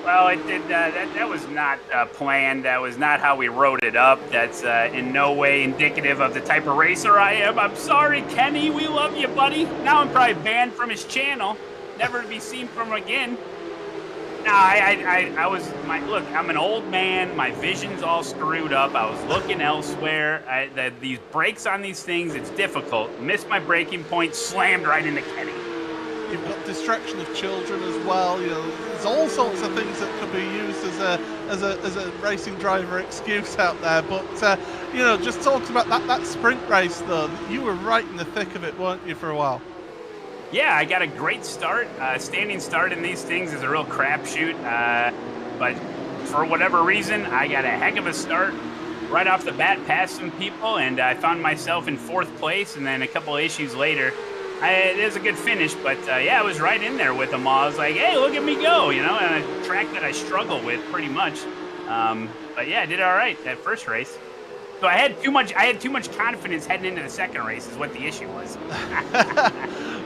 Well, that was not planned. That was not how we wrote it up. That's in no way indicative of the type of racer I am. I'm sorry, Kenny. We love you, buddy. Now I'm probably banned from his channel, never to be seen from again. No, look, I'm an old man. My vision's all screwed up. I was looking elsewhere. These brakes on these things, it's difficult. Missed my braking point, slammed right into Kenny. You've got distraction of children as well. You know, there's all sorts of things that could be used as as a racing driver excuse out there. But you know, just talking about that sprint race though, you were right in the thick of it, weren't you, for a while? Yeah, I got a great start. Standing start in these things is a real crapshoot, but for whatever reason, I got a heck of a start right off the bat, past some people, and I found myself in 4th place. And then a couple of issues later, it was a good finish, but yeah, I was right in there with them all. I was like, hey, look at me go, you know, and a track that I struggle with pretty much. But yeah, I did all right that first race. So I had too much confidence heading into the second race is what the issue was.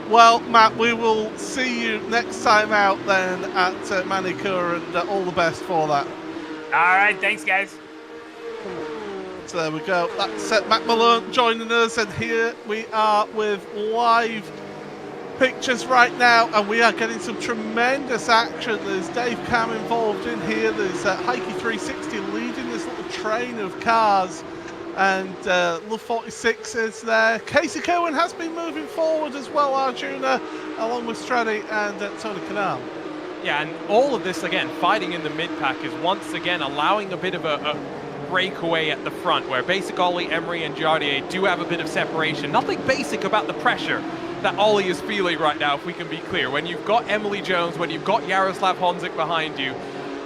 Well, Matt, we will see you next time out then at Manicure, and all the best for that. All right, thanks, guys. So there we go. That's Matt Malone joining us, and here we are with live pictures right now, and we are getting some tremendous action. There's Dave Cam involved in here. There's Heike 360 leading this little train of cars, and Love 46 is there. Casey Kerwin has been moving forward as well, Arjuna, along with Stradi and Tony Canal. Yeah, and all of this, again, fighting in the mid-pack is once again allowing a bit of a breakaway at the front, where basic Ollie, Emery, and Jardier do have a bit of separation. Nothing basic about the pressure that Ollie is feeling right now, if we can be clear. When you've got Emily Jones, when you've got Jaroslav Honzik behind you,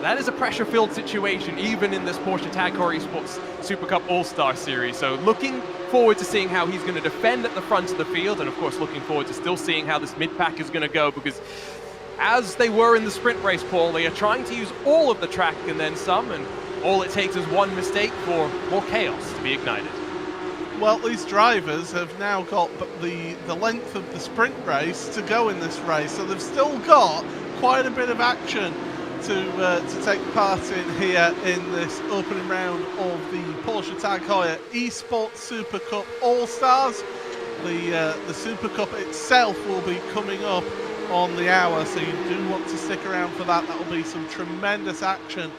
that is a pressure-filled situation, even in this Porsche Tag Heuer Esports Supercup All-Star Series. So looking forward to seeing how he's going to defend at the front of the field, and of course looking forward to still seeing how this mid-pack is going to go, because as they were in the sprint race, Paul, they are trying to use all of the track and then some, and all it takes is one mistake for more chaos to be ignited. Well, these drivers have now got the length of the sprint race to go in this race, so they've still got quite a bit of action to take part in here in this opening round of the Porsche Tag Heuer Esports Supercup All-Stars. The Super Cup itself will be coming up on the hour, so you do want to stick around for that. That will be some tremendous action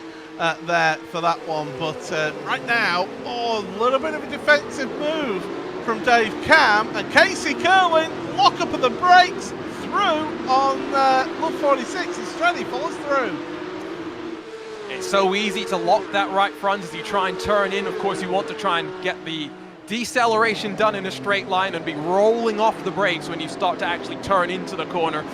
there for that one. But right now, a little bit of a defensive move from Dave Cam, and Casey Kerwin lock up of the brakes through on Love 46, and Stradi follows through. It's so easy to lock that right front as you try and turn in. Of course, you want to try and get the deceleration done in a straight line and be rolling off the brakes when you start to actually turn into the corner.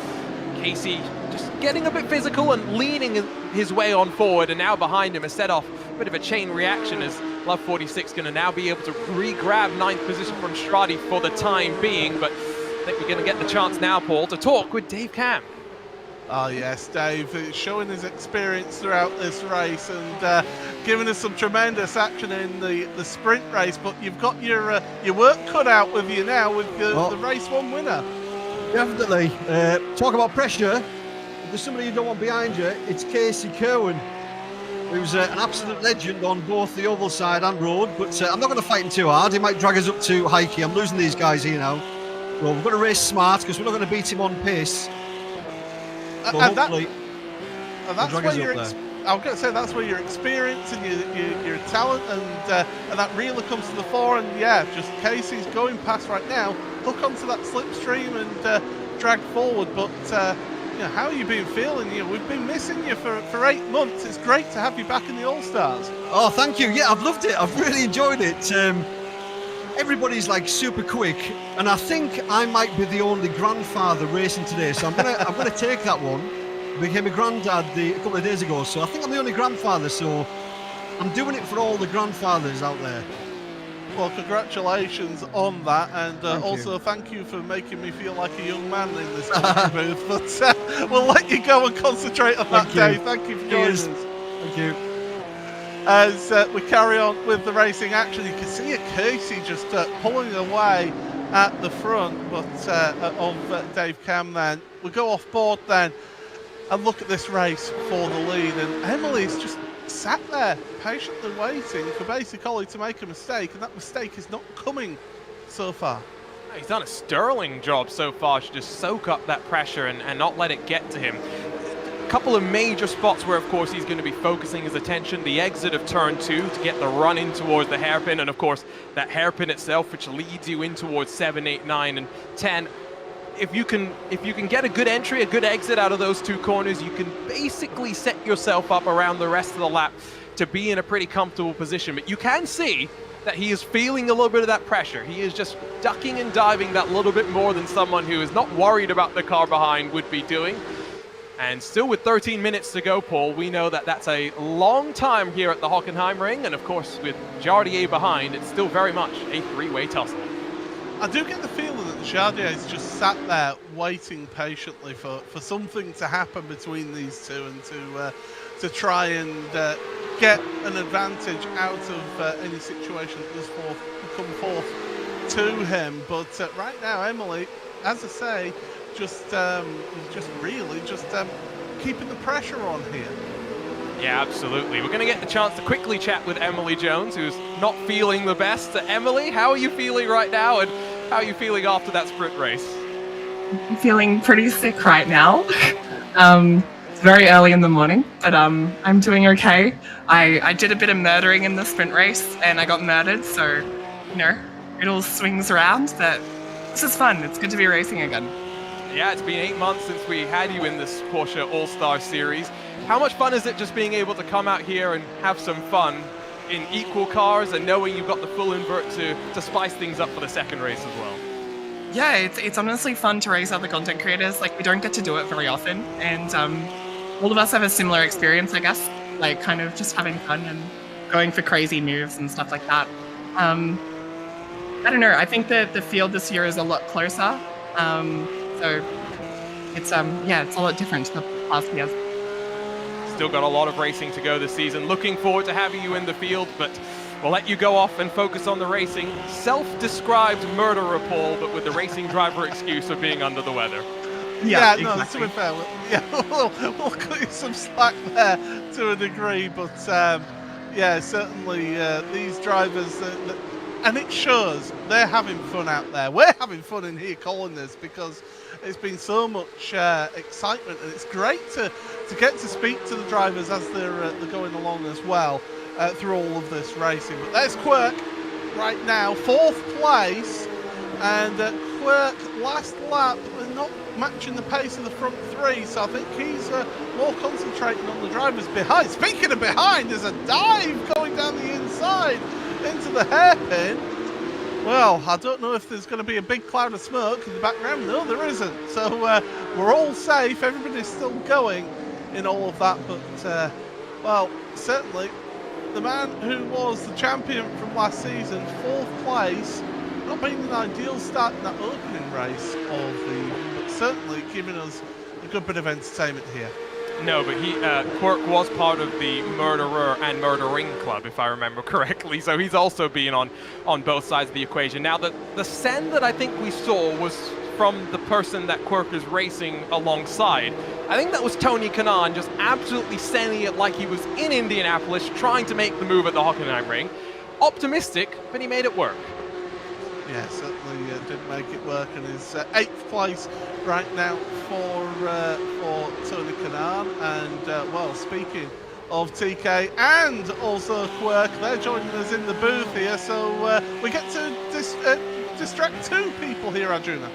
Casey just getting a bit physical and leaning his way on forward, and now behind him has set off a bit of a chain reaction as Love 46 going to now be able to re-grab 9th position from Stradi for the time being. But I think we're going to get the chance now, Paul, to talk with Dave Cam. Oh yes, Dave, showing his experience throughout this race and giving us some tremendous action in the sprint race. But you've got your work cut out with you now with the race 1 winner. Definitely. Talk about pressure. If there's somebody you don't want behind you, it's Casey Kerwin, who's an absolute legend on both the oval side and road. But I'm not going to fight him too hard. He might drag us up to Heike. I'm losing these guys here now. Well, we've got to race smart because we're not going to beat him on pace. So and hopefully, that's where I was going to say that's where your experience and your talent and that really comes to the fore. And yeah, just Casey's going past right now. Hook onto that slipstream and drag forward. But you know, how are you been feeling? We've been missing you for 8 months. It's great to have you back in the All-Stars. Oh, thank you. Yeah, I've loved it. I've really enjoyed it. Everybody's like super quick, and I think I might be the only grandfather racing today, so I'm gonna take that one. Became a granddad a couple of days ago, so I think I'm the only grandfather, so I'm doing it for all the grandfathers out there. Well, congratulations on that, and also thank you for making me feel like a young man in this booth. But we'll let you go and concentrate on that day. Thank you for joining us. Thank you. As we carry on with the racing action, you can see Casey just pulling away at the front of Dave Cam. Then we go off board then and look at this race for the lead, and Emily's just sat there patiently waiting for Basic Ollie to make a mistake, and that mistake is not coming so far. He's done a sterling job so far to just soak up that pressure and not let it get to him. Couple of major spots where, of course, he's going to be focusing his attention. The exit of turn 2 to get the run in towards the hairpin, and of course that hairpin itself, which leads you in towards 7, 8, 9, and 10. if you can get a good entry, a good exit out of those two corners, you can basically set yourself up around the rest of the lap to be in a pretty comfortable position. But you can see that he is feeling a little bit of that pressure. He is just ducking and diving that little bit more than someone who is not worried about the car behind would be doing. And still with 13 minutes to go, Paul, we know that that's a long time here at the Hockenheimring, and of course with Jardier behind, it's still very much a three-way tussle. I do get the feeling that Jardier's just sat there waiting patiently for something to happen between these two and to try and get an advantage out of any situation that does come forth to him. But right now, Emily, as I say, just really keeping the pressure on here. Yeah, absolutely. We're going to get the chance to quickly chat with Emily Jones, who's not feeling the best. Emily, how are you feeling right now, and how are you feeling after that sprint race? I'm feeling pretty sick right now. It's very early in the morning, but I'm doing okay. I did a bit of murdering in the sprint race, and I got murdered, so, you know, it all swings around, but this is fun. It's good to be racing again. Yeah, it's been 8 months since we had you in this Porsche All-Star Series. How much fun is it just being able to come out here and have some fun in equal cars and knowing you've got the full invert to spice things up for the second race as well? Yeah, it's honestly fun to race other content creators. Like, we don't get to do it very often, and all of us have a similar experience, I guess, like kind of just having fun and going for crazy moves and stuff like that. I don't know, I think that the field this year is a lot closer, so it's it's a lot different to the past years. Still got a lot of racing to go this season. Looking forward to having you in the field, but we'll let you go off and focus on the racing. Self-described murderer, Paul, but with the racing driver excuse of being under the weather. Yeah, exactly. No, to be fair, we'll cut you some slack there to a degree, but yeah, certainly these drivers, and it shows they're having fun out there. We're having fun in here calling this because it's been so much excitement, and it's great to get to speak to the drivers as they're going along as well through all of this racing. But there's Quirk right now, 4th place, and Quirk last lap was not matching the pace of the front three, so I think he's more concentrating on the drivers behind. Speaking of behind, there's a dive going down the inside into the hairpin. Well, I don't know if there's going to be a big cloud of smoke in the background. No, there isn't. So we're all safe. Everybody's still going in all of that. But, well, certainly the man who was the champion from last season, 4th place, not being an ideal start in that opening race but certainly giving us a good bit of entertainment here. No, but Quirk was part of the murderer and murdering club, if I remember correctly. So he's also been on both sides of the equation. Now, the send that I think we saw was from the person that Quirk is racing alongside. I think that was Tony Kanaan just absolutely sending it like he was in Indianapolis, trying to make the move at the Hockenheimring. Optimistic, but he made it work. Yeah, certainly did make it work, and is 8th place right now for Tony Kanaan. And well, speaking of TK and also Quirk, they're joining us in the booth here, so we get to distract 2 people here, Arjuna.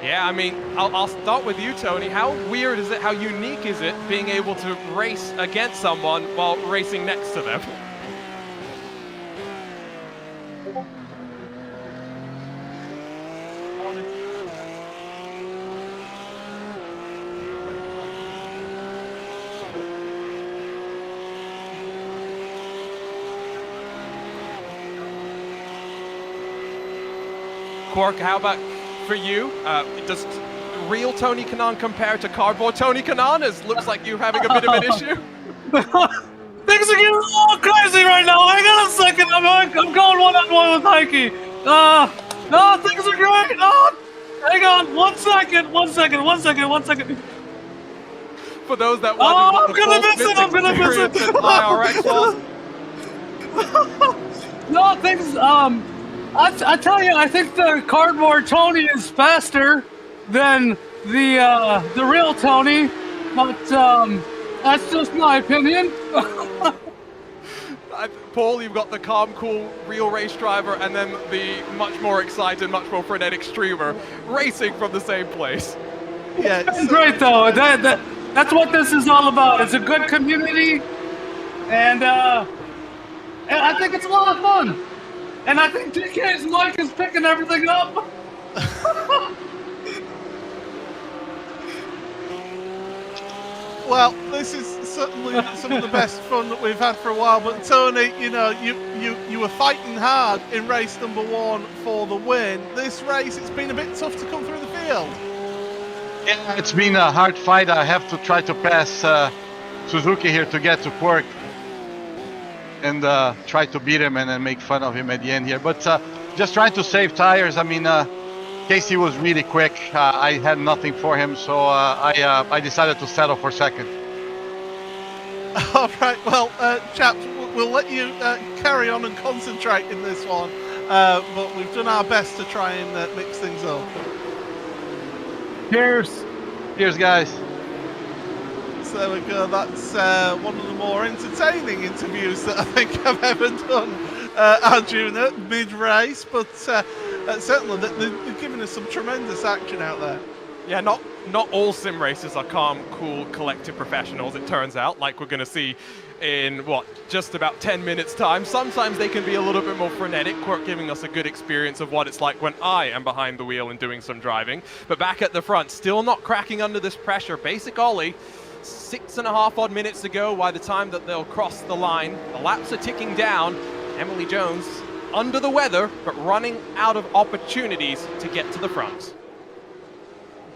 Yeah, I mean, I'll start with you, Tony. How weird is it, how unique is it being able to race against someone while racing next to them? Quirk, how about for you? Does real Tony Kanaan compare to cardboard Tony Kanaan? It looks like you're having a bit of an issue. Things are getting a little crazy right now. Hang on a second. I'm going one-on-one with Heike. No, things are great. Hang on. One second. For those that want I'm gonna miss it. IRX was. No, things, I tell you, I think the cardboard Tony is faster than the real Tony, but that's just my opinion. Paul, you've got the calm, cool, real race driver, and then the much more excited, much more frenetic streamer racing from the same place. Yeah, It's great though. That's what this is all about. It's a good community, and I think it's a lot of fun. And I think DK's mic is picking everything up. Well, this is certainly some of the best fun that we've had for a while. But Tony, you know, you were fighting hard in race number 1 for the win. This race, it's been a bit tough to come through the field. Yeah, it's been a hard fight. I have to try to pass Suzuki here to get to Quirk and try to beat him and then make fun of him at the end here. But just trying to save tires. I mean, Casey was really quick. I had nothing for him, so I decided to settle for second. All right, well, chaps, we'll let you carry on and concentrate in this one. But we've done our best to try and mix things up. Cheers. Cheers, guys. So there we go. That's one of the more entertaining interviews that I think I've ever done, Arjuna, mid-race. But certainly they're giving us some tremendous action out there. Yeah, not all sim racers are calm, cool, collected professionals, it turns out, like we're going to see in, just about 10 minutes time. Sometimes they can be a little bit more frenetic, Quirk giving us a good experience of what it's like when I am behind the wheel and doing some driving. But back at the front, still not cracking under this pressure. Basic Ollie, 6.5 odd minutes to go by the time that they'll cross the line. The laps are ticking down. Emily Jones under the weather, but running out of opportunities to get to the front.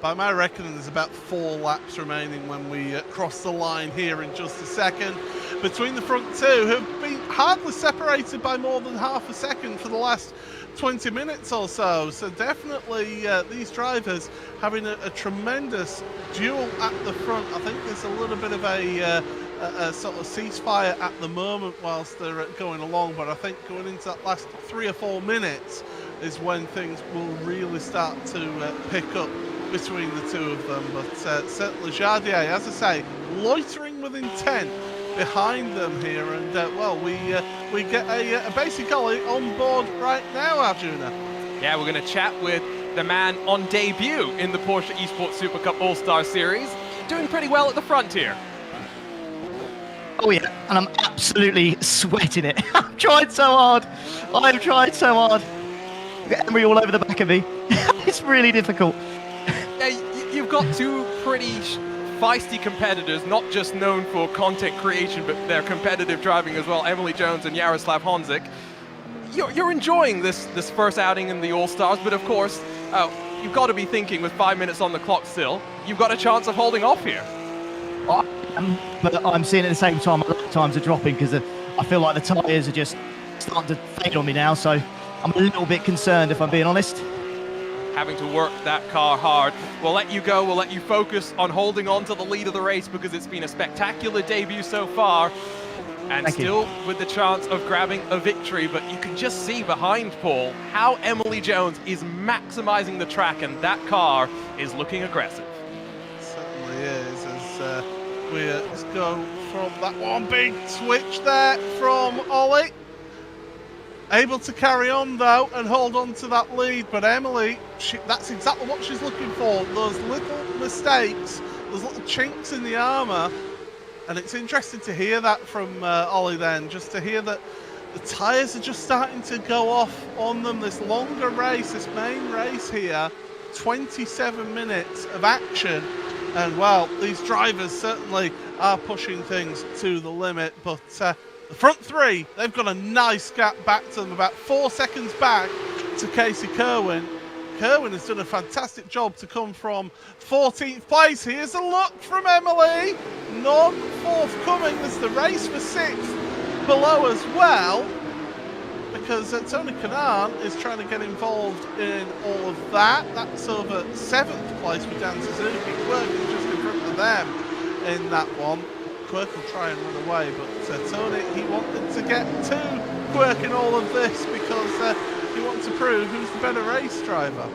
By my reckoning, there's about 4 laps remaining when we cross the line here in just a second. Between the front two, who've been hardly separated by more than half a second for the last 20 minutes or so. So definitely these drivers having a tremendous duel at the front. I think there's a little bit of a sort of ceasefire at the moment whilst they're going along, but I think going into that last 3 or 4 minutes is when things will really start to pick up between the two of them. But certainly Jardier, as I say, loitering with intent behind them here, and well, we get a basic Ollie on board right now, Arjuna. Yeah, we're going to chat with the man on debut in the Porsche Esports Supercup All-Star Series, doing pretty well at the front here. Oh yeah, and I'm absolutely sweating it. I've tried so hard. I've tried so hard. Get Emery all over the back of me. It's really difficult. Yeah, you've got two pretty feisty competitors, not just known for content creation, but their competitive driving as well, Emily Jones and Jaroslav Honzik. You're enjoying this first outing in the All-Stars, but of course, you've got to be thinking with 5 minutes on the clock still, you've got a chance of holding off here. But I'm seeing at the same time, my lap times are dropping because I feel like the tyres are just starting to fade on me now, so I'm a little bit concerned, if I'm being honest. Having to work that car hard. We'll let you go, we'll let you focus on holding on to the lead of the race because it's been a spectacular debut so far, and Thank still you. with the chance of grabbing a victory. But you can just see behind Paul how Emily Jones is maximizing the track, and that car is looking aggressive. It certainly is, as we just go from that one big switch there from Ollie. Able to carry on though and hold on to that lead, but Emily, that's exactly what she's looking for. Those little mistakes, those little chinks in the armour. And it's interesting to hear that from Ollie then, just to hear that the tyres are just starting to go off on them. This longer race, this main race here, 27 minutes of action. And well, these drivers certainly are pushing things to the limit, but the front three, they've got a nice gap back to them, about 4 seconds back to Casey Kerwin. Kerwin has done a fantastic job to come from 14th place. Here's a look from Emily. None forthcoming. There's the race for 6th below as well, because Tony Kanaan is trying to get involved in all of that. That's over 7th place with Dan Suzuki. Quirk is just in front of them in that one. Quirk will try and run away, but Tony, he wanted to get to Quirk in all of this because he wants to prove who's the better race driver.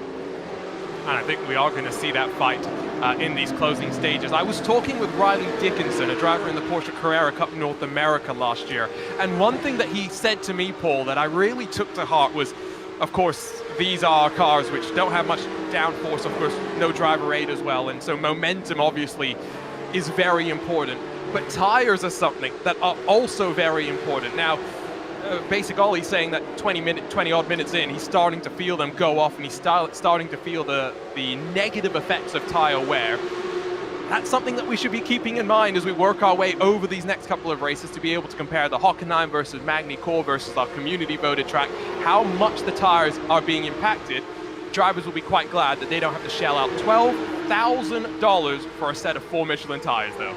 And I think we are going to see that fight in these closing stages. I was talking with Riley Dickinson, a driver in the Porsche Carrera Cup North America last year, and one thing that he said to me, Paul, that I really took to heart was, of course, these are cars which don't have much downforce, of course, no driver aid as well, and so momentum obviously is very important. But tires are something that are also very important. Now, Basic Ollie's saying that 20 odd minutes in, he's starting to feel them go off, and he's starting to feel the negative effects of tire wear. That's something that we should be keeping in mind as we work our way over these next couple of races to be able to compare the Hockenheim versus Magny Core versus our community voted track, how much the tires are being impacted. Drivers will be quite glad that they don't have to shell out $12,000 for a set of 4 Michelin tires, though.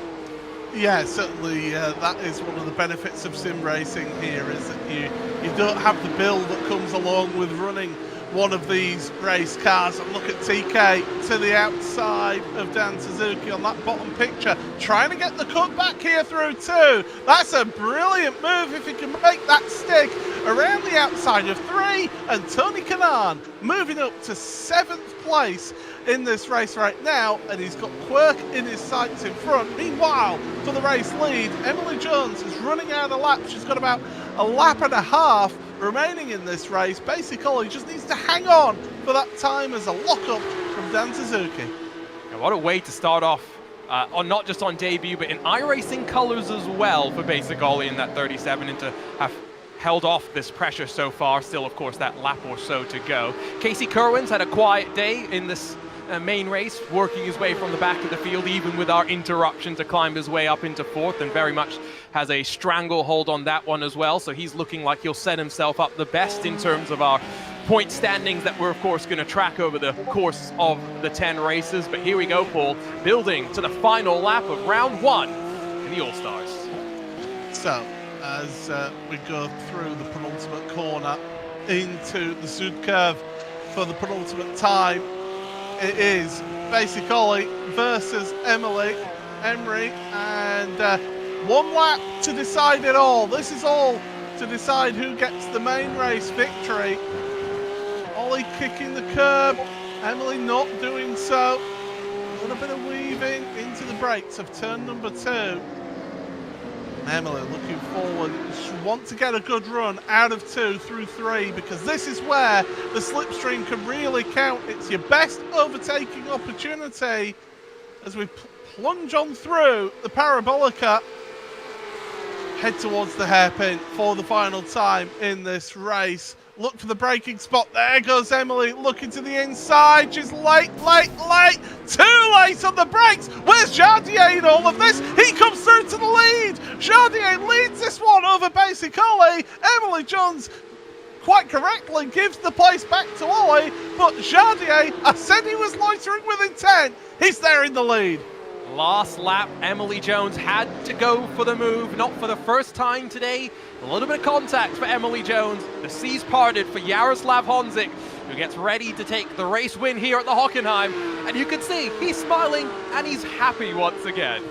Yeah, certainly that is one of the benefits of sim racing here, is that you don't have the bill that comes along with running one of these race cars. And look at TK to the outside of Dan Suzuki on that bottom picture, trying to get the cut back here through 2. That's a brilliant move if he can make that stick around the outside of 3, and Tony Kanaan moving up to 7th place in this race right now, and he's got Quirk in his sights in front. Meanwhile, for the race lead, Emily Jones is running out of laps. She's got about a lap and a half remaining in this race. Basically, he just needs to hang on for that time as a lock-up from Dan Suzuki. Now, what a way to start off, on not just on debut, but in iRacing colours as well for Basic Ollie in that 37, and to have held off this pressure so far. Still, of course, that lap or so to go. Casey Kerwin's had a quiet day in this main race, working his way from the back of the field, even with our interruption, to climb his way up into 4th, and very much has a stranglehold on that one as well. So he's looking like he'll set himself up the best in terms of our point standings that we're, of course, going to track over the course of the 10 races. But here we go, Paul, building to the final lap of round 1 in the All-Stars. So, as we go through the penultimate corner into the Sud curve for the penultimate time, it is Basic Ollie versus Emily Emery, and 1 lap to decide it all. This is all to decide who gets the main race victory. Ollie kicking the curb, Emily not doing so. A little bit of weaving into the brakes of turn number 2. Emily looking forward. She wants to get a good run out of 2 through 3, because this is where the slipstream can really count. It's your best overtaking opportunity as we plunge on through the Parabolica. Head towards the hairpin for the final time in this race. Look for the braking spot. There goes Emily looking to the inside. She's late. Too late on the brakes. Where's Jardier in all of this? He comes through to the lead. Jardier leads this one over Basic Ollie. Emily Jones quite correctly gives the place back to Ollie, but Jardier, I said he was loitering with intent. He's there in the lead. Last lap, Emily Jones had to go for the move, not for the first time today. A little bit of contact for Emily Jones. The seas parted for Jaroslav Honzik, who gets ready to take the race win here at the Hockenheim. And you can see he's smiling and he's happy once again.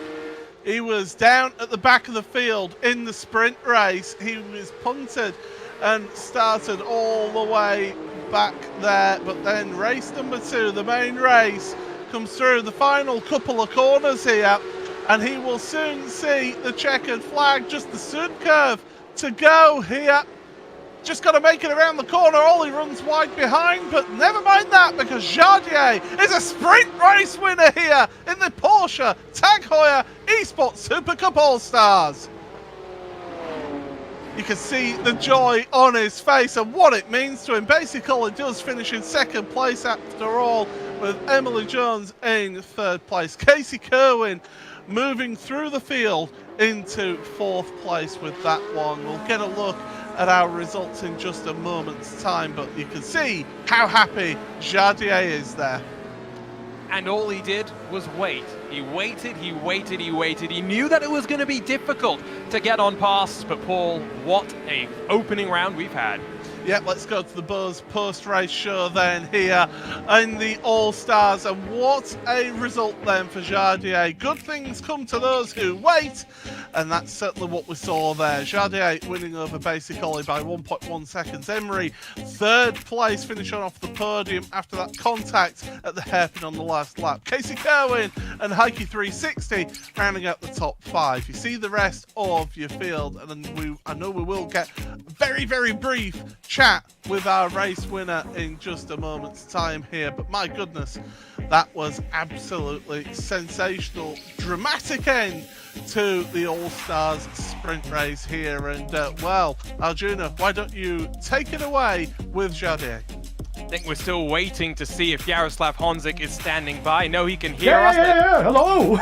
He was down at the back of the field in the sprint race. He was punted and started all the way back there. But then race number 2, the main race, comes through the final couple of corners here, and he will soon see the checkered flag. Just the Sud curve to go here. Just got to make it around the corner. Ollie runs wide behind, but never mind that, because Jardier is a sprint race winner here in the Porsche Tag Heuer Esports Supercup All-Stars. You can see the joy on his face and what it means to him. Basically, does finish in 2nd place after all, with Emily Jones in 3rd place. Casey Kerwin moving through the field into 4th place with that one. We'll get a look at our results in just a moment's time, but you can see how happy Jardier is there. And all he did was wait. He waited. He knew that it was going to be difficult to get on past, but Paul, what a opening round we've had. Yeah, let's go to the BOSE post-race show then here in the All-Stars. And what a result then for Jardier. Good things come to those who wait. And that's certainly what we saw there. Jardier winning over PESC Quali by 1.1 seconds. Emery, third place, finishing off the podium after that contact at the hairpin on the last lap. Casey Kerwin and Heike 360 rounding out the top 5. You see the rest of your field, and I know we will get a very, very brief chat with our race winner in just a moment's time here. But my goodness, that was absolutely sensational. Dramatic end to the All-Stars sprint race here. And well, Arjuna, why don't you take it away with Jardier? I think we're still waiting to see if Yaroslav Honzik is standing by. I know he can hear us. Yeah, hello!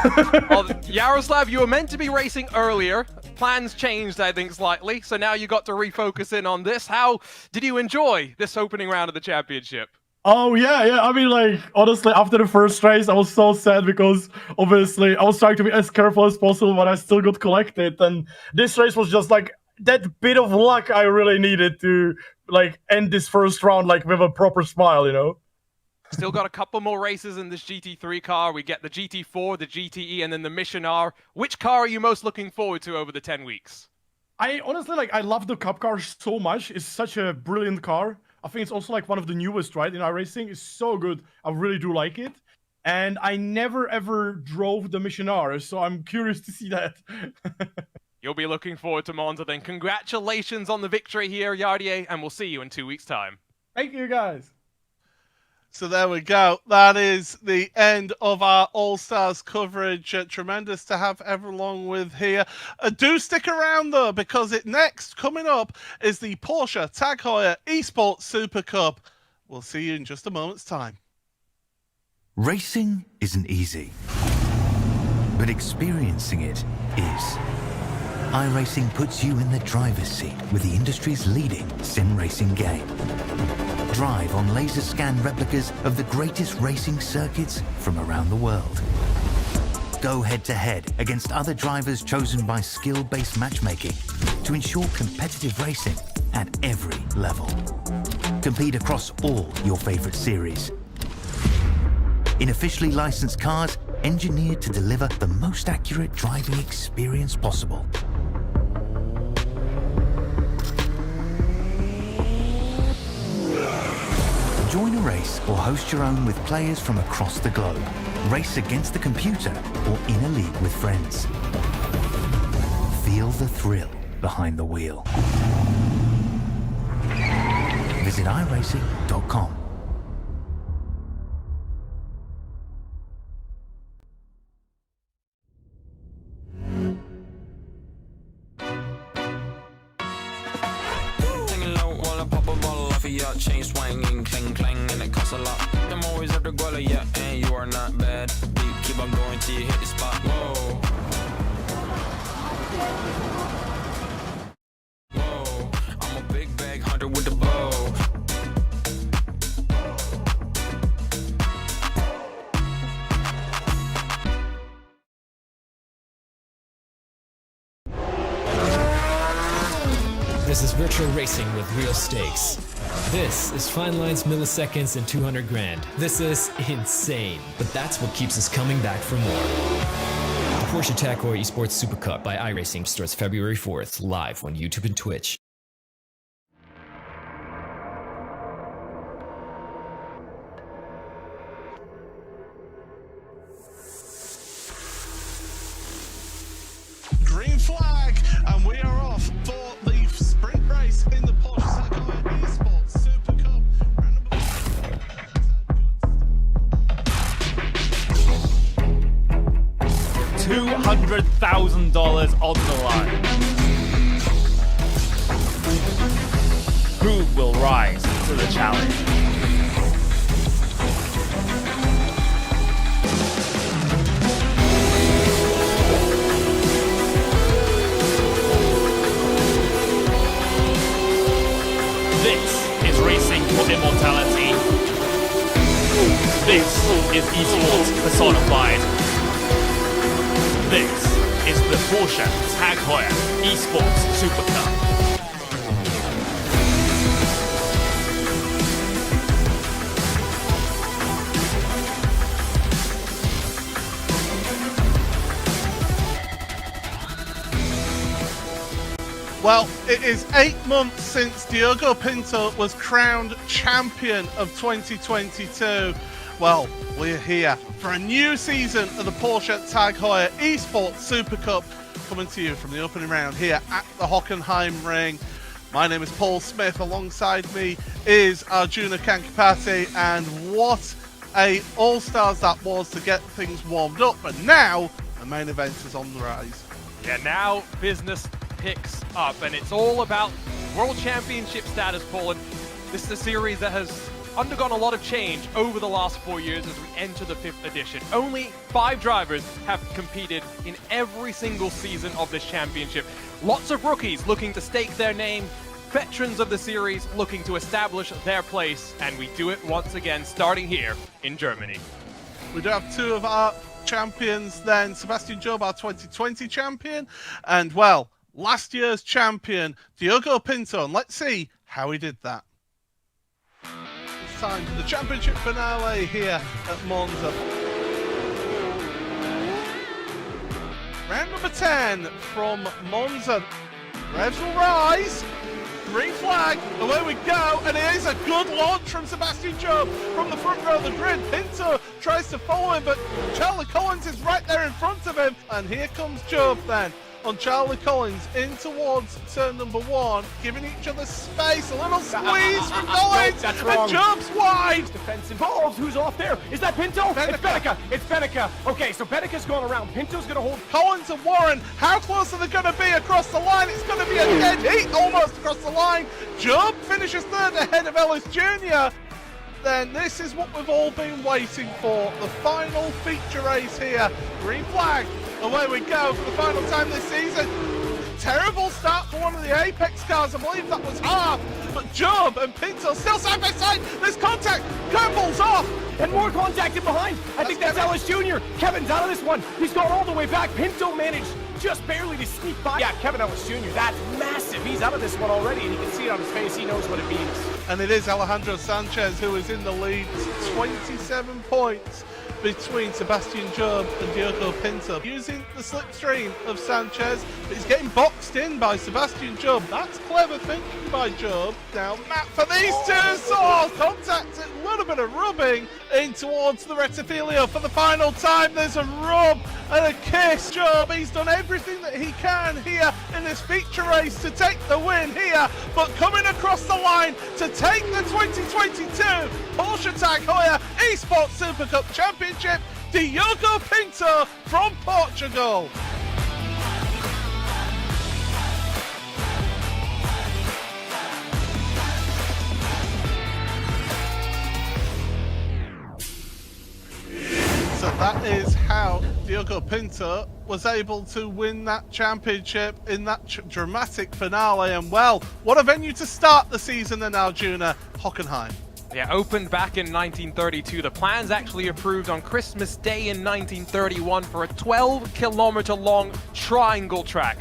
Well, Yaroslav, you were meant to be racing earlier. Plans changed, I think, slightly. So now you got to refocus in on this. How did you enjoy this opening round of the championship? Oh, yeah. I mean, like, honestly, after the first race, I was so sad because, obviously, I was trying to be as careful as possible, but I still got collected. And this race was just, like, that bit of luck I really needed to, like, end this first round, like, with a proper smile, you know? Still got a couple more races in this GT3 car. We get the GT4, the GTE, and then the Mission R. Which car are you most looking forward to over the 10 weeks? I honestly, like, I love the Cup car so much. It's such a brilliant car. I think it's also, like, one of the newest, right, in iRacing. It's so good. I really do like it. And I never, ever drove the Mission R, so I'm curious to see that. You'll be looking forward to Monza then. Congratulations on the victory here, Jardier, and we'll see you in 2 weeks' time. Thank you, guys. So there we go. That is the end of our All-Stars coverage. Tremendous to have everyone with here. Do stick around, though, because next, coming up, is the Porsche Tag Heuer Esports Supercup. We'll see you in just a moment's time. Racing isn't easy, but experiencing it is. iRacing puts you in the driver's seat with the industry's leading sim racing game. Drive on laser scan replicas of the greatest racing circuits from around the world. Go head-to-head against other drivers chosen by skill-based matchmaking to ensure competitive racing at every level. Compete across all your favorite series. In officially licensed cars, engineered to deliver the most accurate driving experience possible. Join a race or host your own with players from across the globe. Race against the computer or in a league with friends. Feel the thrill behind the wheel. Visit iRacing.com. Chain swinging, clang clang, and it costs a lot. I'm always after Guala, yeah, and you are not bad. Keep on going till you hit the spot. Whoa. Whoa, I'm a big bag hunter with the bow. This is virtual racing with real stakes. This is fine lines, milliseconds, and 200 grand. This is insane, but that's what keeps us coming back for more. The Porsche Heuer Esports Supercup by iRacing starts February 4th, live on YouTube and Twitch. Green flag, and we are off for the sprint race in the Porsche Heuer Esports Supercup. $200,000 on the line. Who will rise to the challenge? This is racing for immortality. This is esports personified. This is the Porsche Tag Heuer Esports Supercup. Well, it is 8 months since Diogo Pinto was crowned champion of 2022. Well, we're here for a new season of the Porsche Heuer Esports Supercup, coming to you from the opening round here at the Hockenheimring. My name is Paul Smith. Alongside me is Arjuna Kankapati, and what a all-stars that was to get things warmed up. But now the main event is on the rise. Yeah, now business picks up, and it's all about World Championship status, Paul. And this is a series that has undergone a lot of change over the last 4 years as we enter the 5th edition. Only 5 drivers have competed in every single season of this championship. Lots of rookies looking to stake their name, veterans of the series looking to establish their place, and we do it once again starting here in Germany. We do have 2 of our champions then. Sebastian Job, our 2020 champion, and well, last year's champion, Diogo Pinto, and let's see how he did that. It's time for the championship finale here at Monza. Round number 10 from Monza. Revs will rise. Green flag, away we go, and it is a good launch from Sebastian Job from the front row of the grid. Pinto tries to follow him, but Charlie Collins is right there in front of him, and here comes Job then on Charlie Collins in towards turn number 1, giving each other space, a little squeeze from Collins, that's wrong. and Job's wide. Defense involved. Who's off there? Is that Pinto? Benica. It's Benica. It's Benica. Okay, so Benica's going around. Pinto's going to hold. Collins and Warren, how close are they going to be across the line? It's going to be a dead heat almost across the line. Job finishes 3rd ahead of Ellis Jr. Then this is what we've all been waiting for, the final feature race here. Green flag, away we go for the final time this season. Terrible start for one of the Apex cars, I believe that was half, but Job and Pinto still side by side. There's contact, Campbell's off. And more contact in behind. I think that's Ellis Jr. Kevin's out of this one. He's gone all the way back. Pinto managed just barely to sneak by. Yeah, Kevin Ellis Jr., that's massive. He's out of this one already, and you can see it on his face. He knows what it means. And it is Alejandro Sanchez who is in the lead, 27 points between Sebastian Job and Diogo Pinto. Using the slipstream of Sanchez, but he's getting boxed in by Sebastian Job. That's clever thinking by Job. Now, Matt for these two, so contact, a little bit of rubbing in towards the Retifilio for the final time. There's a rub and a kiss. Job, he's done everything that he can here in this feature race to take the win here, but coming across the line to take the 2022 Porsche Heuer Esports Supercup Championship, Diogo Pinto from Portugal. So that is how Diogo Pinto was able to win that championship in that dramatic finale. And well, what a venue to start the season in Arjuna, Hockenheim. Yeah, opened back in 1932. The plans actually approved on Christmas Day in 1931 for a 12-kilometer long triangle track.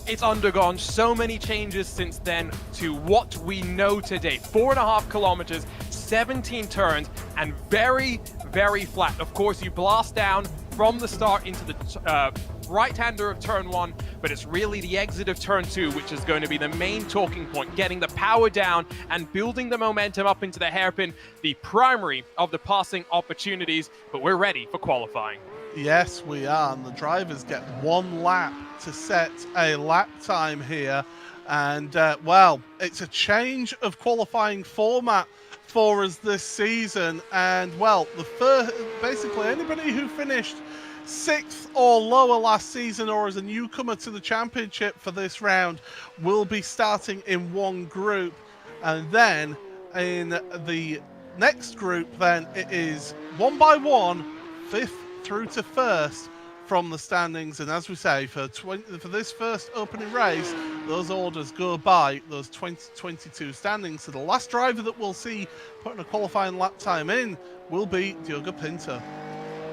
It's undergone so many changes since then to what we know today. 4.5 kilometers, 17 turns, and very, very flat. Of course, you blast down from the start into the right-hander of turn 1, but it's really the exit of turn 2 which is going to be the main talking point, getting the power down and building the momentum up into the hairpin, the primary of the passing opportunities, but we're ready for qualifying. Yes, we are, and the drivers get 1 lap to set a lap time here, and well, it's a change of qualifying format for us this season, and well, the first, basically anybody who finished 6th or lower last season or as a newcomer to the championship for this round will be starting in 1 group, and then in the next group then it is 1 by 1, 5th through to 1st from the standings. And as we say, for this first opening race, those orders go by those 2022 standings. So the last driver that we'll see putting a qualifying lap time in will be Diogo Pinto.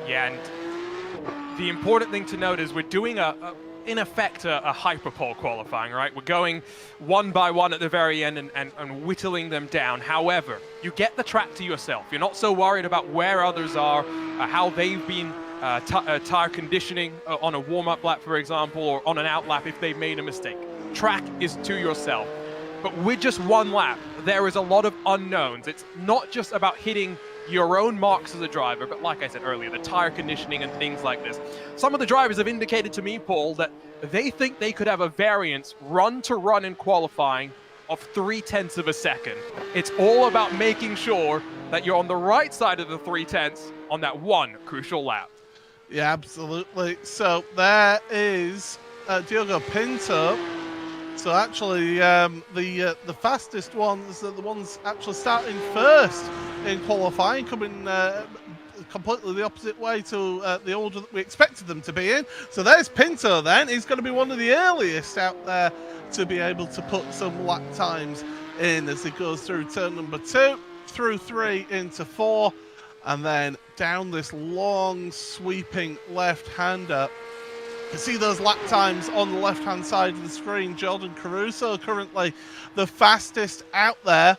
Yeah, and the important thing to note is we're doing in effect a hyperpole qualifying, right? We're going 1 by 1 at the very end and whittling them down. However, you get the track to yourself. You're not so worried about where others are, how they've been tire conditioning on a warm-up lap, for example, or on an out lap if they've made a mistake. track is to yourself. But with just one lap, there is a lot of unknowns. It's not just about hitting your own marks as a driver, but like I said earlier, the tire conditioning and things like this. Some of the drivers have indicated to me, Paul, that they think they could have a variance run to run in qualifying of 0.3 of a second. It's all about making sure that you're on the right side of the 0.3 on that one crucial lap. Yeah, absolutely. So there is Diogo Pinto. So actually, the fastest ones are the ones actually starting first in qualifying, coming completely the opposite way to the order that we expected them to be in. So there's Pinto then. He's going to be one of the earliest out there to be able to put some lap times in as he goes through turn number 2, through 3 into 4, and then down this long sweeping left-hander. You can see those lap times on the left-hand side of the screen. Jordan Caruso currently the fastest out there.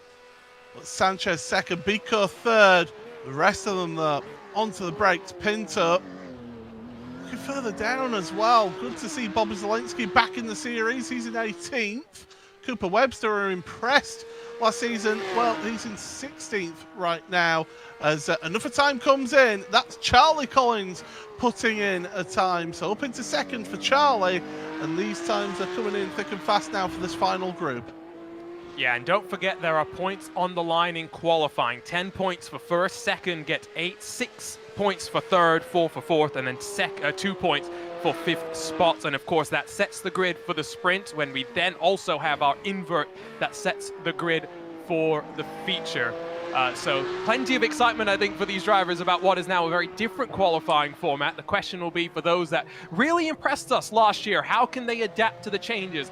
But Sanchez second, Bico third. The rest of them though, onto the brakes. Pinto looking further down as well. Good to see Bobby Zelensky back in the series. He's in 18th. Cooper Webster are impressed last season. Well, he's in 16th right now. As another time comes in, that's Charlie Collins putting in a time. So up into second for Charlie, and these times are coming in thick and fast now for this final group. Yeah, and don't forget there are points on the line in qualifying. 10 points for first, second get 8, 6 points for third, 4 for fourth, and then 2 points for fifth spots. And of course that sets the grid for the sprint, when we then also have our invert that sets the grid for the feature. So plenty of excitement, I think, for these drivers about what is now a very different qualifying format. The question will be for those that really impressed us last year, how can they adapt to the changes?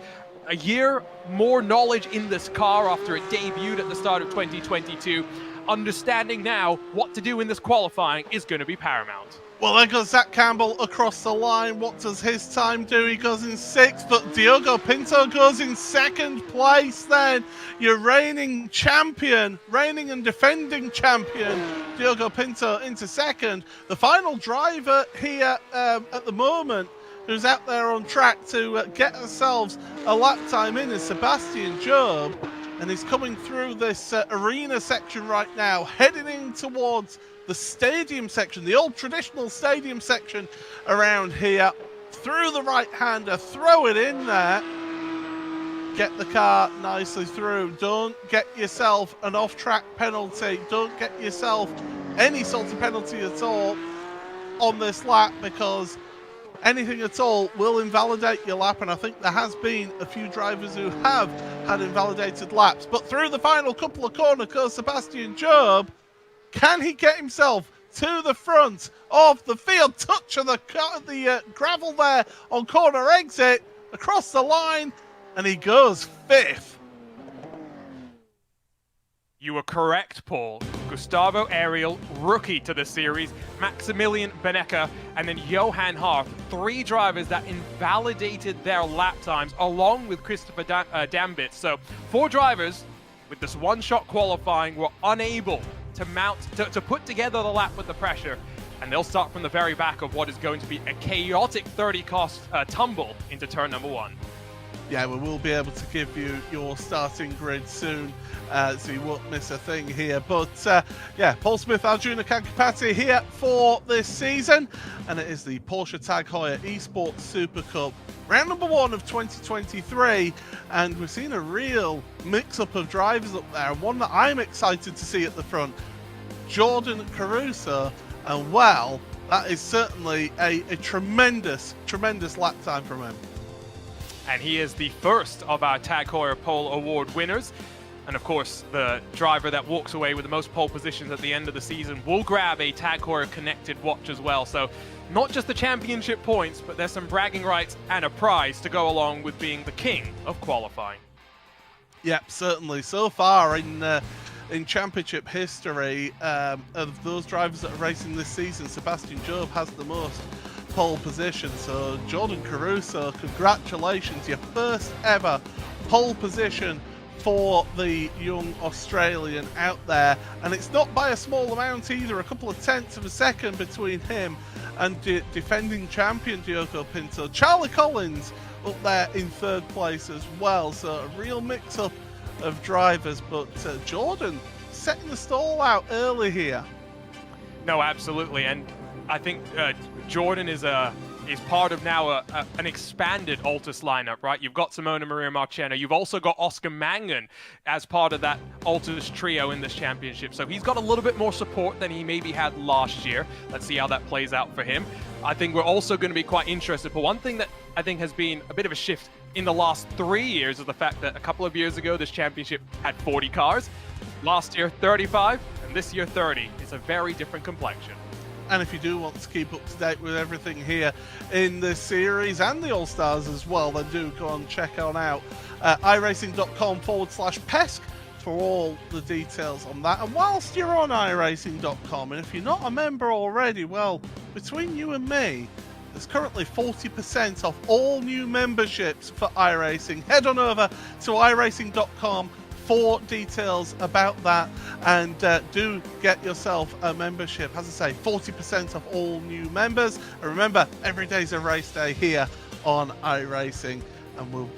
A year more knowledge in this car after it debuted at the start of 2022. Understanding now what to do in this qualifying is going to be paramount. Well, there goes Zach Campbell across the line. What does his time do? He goes in 6th, but Diogo Pinto goes in 2nd place then. Your reigning champion, reigning and defending champion, Diogo Pinto into 2nd. The final driver here at the moment who's out there on track to get ourselves a lap time in is Sebastian Job. And he's coming through this arena section right now, heading in towards the stadium section, the old traditional stadium section around here. Through the right-hander, throw it in there. Get the car nicely through. Don't get yourself an off-track penalty. Don't get yourself any sort of penalty at all on this lap, because anything at all will invalidate your lap, and I think there has been a few drivers who have had invalidated laps. But through the final couple of corners goes Sebastian Job. Can he get himself to the front of the field? Touch of the gravel there on corner exit, across the line, and he goes 5th. You were correct, Paul. Gustavo Ariel, rookie to the series, Maximilian Benecca, and then Johan Harf, 3 drivers that invalidated their lap times, along with Christopher Dambit. So 4 drivers with this one-shot qualifying were unable to mount, to put together the lap with the pressure, and they'll start from the very back of what is going to be a chaotic 30-cost tumble into turn number 1. Yeah, we will be able to give you your starting grid soon, so you won't miss a thing here. But yeah, Paul Smith, Arjuna Kankapati here for this season, and it is the Porsche Tag Heuer Esports Supercup, round number 1 of 2023, and we've seen a real mix-up of drivers up there, and one that I'm excited to see at the front, Jordan Caruso, and well, that is certainly a tremendous lap time from him. And he is the first of our Tag Heuer Pole Award winners. And of course, the driver that walks away with the most pole positions at the end of the season will grab a Tag Heuer connected watch as well. So not just the championship points, but there's some bragging rights and a prize to go along with being the king of qualifying. Yep, certainly. So far in championship history, of those drivers that are racing this season, Sebastian Job has the most pole position. So Jordan Caruso, congratulations, your first ever pole position for the young Australian out there, and it's not by a small amount either, a couple of tenths of a second between him and defending champion Diogo Pinto. Charlie Collins up there in 3rd place as well. So a real mix-up of drivers, but Jordan setting the stall out early here. No, absolutely, and I think Jordan is part of now an expanded Altus lineup, right? You've got Simona Maria Marchena. You've also got Oscar Mangan as part of that Altus trio in this championship. So he's got a little bit more support than he maybe had last year. Let's see how that plays out for him. I think we're also going to be quite interested. But one thing that I think has been a bit of a shift in the last 3 years is the fact that a couple of years ago, this championship had 40 cars. Last year, 35, and this year, 30. It's a very different complexion. And if you do want to keep up to date with everything here in the series and the All-Stars as well, then do go and check on out iRacing.com/PESC for all the details on that. And whilst you're on iRacing.com, and if you're not a member already, well, between you and me, there's currently 40% off all new memberships for iRacing. Head on over to iRacing.com for details about that, and do get yourself a membership. As I say, 40% off all new members. And remember, every day's a race day here on iRacing, and we'll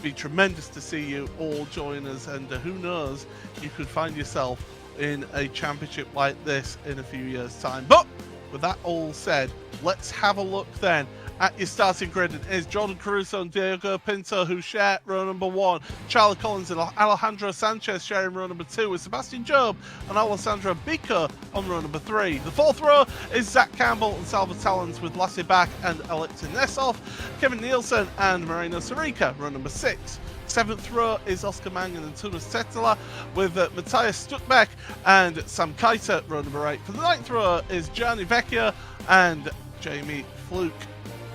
be tremendous to see you all join us. And who knows, you could find yourself in a championship like this in a few years' time. But with that all said, let's have a look then at your starting grid. It is Jordan Caruso and Diego Pinto who share row number 1. Charlie Collins and Alejandro Sanchez sharing row number 2, with Sebastian Job and Alessandro Bico on row number 3. The 4th row is Zach Campbell and Salva Talens, with Lassie Bach and Alexei Nesov, Kevin Nielsen and Moreno Sarica, row number 6. 7th row is Oscar Mangan and Tunas Tetela, with Matthias Stuckbeck and Sam Keiter, row number 8. For the 9th row is Gianni Vecchia and Jamie Fluke.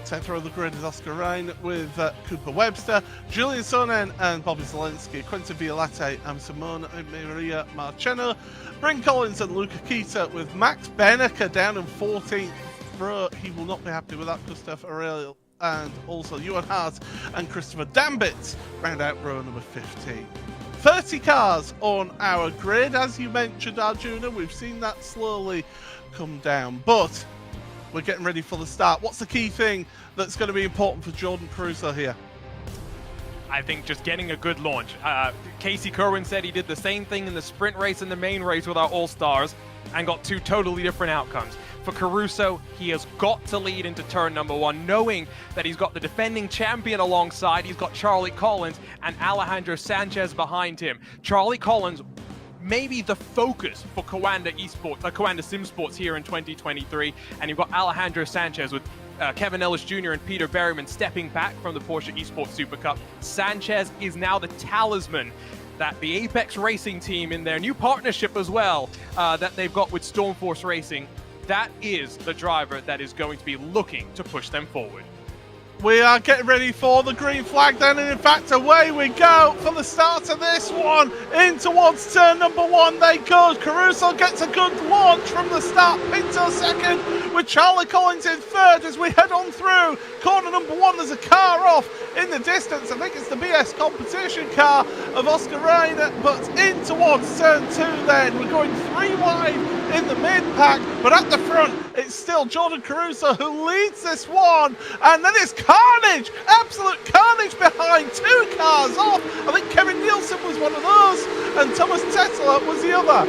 10th row of the grid is Oscar Ryan, with Cooper Webster, Julian Sonnen and Bobby Zelensky, Quentin Violette and Simone Maria Marchena, Bryn Collins and Luca Kita, with Max Benneker down in 14th row. He will not be happy with that, Gustav Aurelio, and also Johan Hart and Christopher Dambitz round out row number 15. 30 cars on our grid, as you mentioned, Arjuna. We've seen that slowly come down, but we're getting ready for the start. What's the key thing that's going to be important for Jordan Caruso here? I think just getting a good launch. Casey Kerwin said he did the same thing in the sprint race and the main race with our All-Stars and got 2 totally different outcomes. For Caruso, he has got to lead into turn number 1, knowing that he's got the defending champion alongside. He's got Charlie Collins and Alejandro Sanchez behind him. Charlie Collins, maybe the focus for Coanda Esports, Coanda Sim Sports here in 2023, and you've got Alejandro Sanchez with Kevin Ellis Jr. and Peter Berryman stepping back from the Porsche Esports Supercup. Sanchez is now the talisman that the Apex Racing team, in their new partnership as well, that they've got with Stormforce Racing, that is the driver that is going to be looking to push them forward. We are getting ready for the green flag then, and in fact away we go for the start of this one. In towards turn number 1 they go. Caruso gets a good launch from the start. Pinto second, with Charlie Collins in 3rd as we head on through. Corner number 1, there's a car off in the distance. I think it's the BS competition car of Oscar Reiner, but in towards turn 2 then. We're going 3 wide in the mid-pack, but at the front it's still Jordan Caruso who leads this one, and then it's carnage, absolute carnage behind, 2 cars off. I think Kevin Nielsen was one of those, and Thomas Tetela was the other.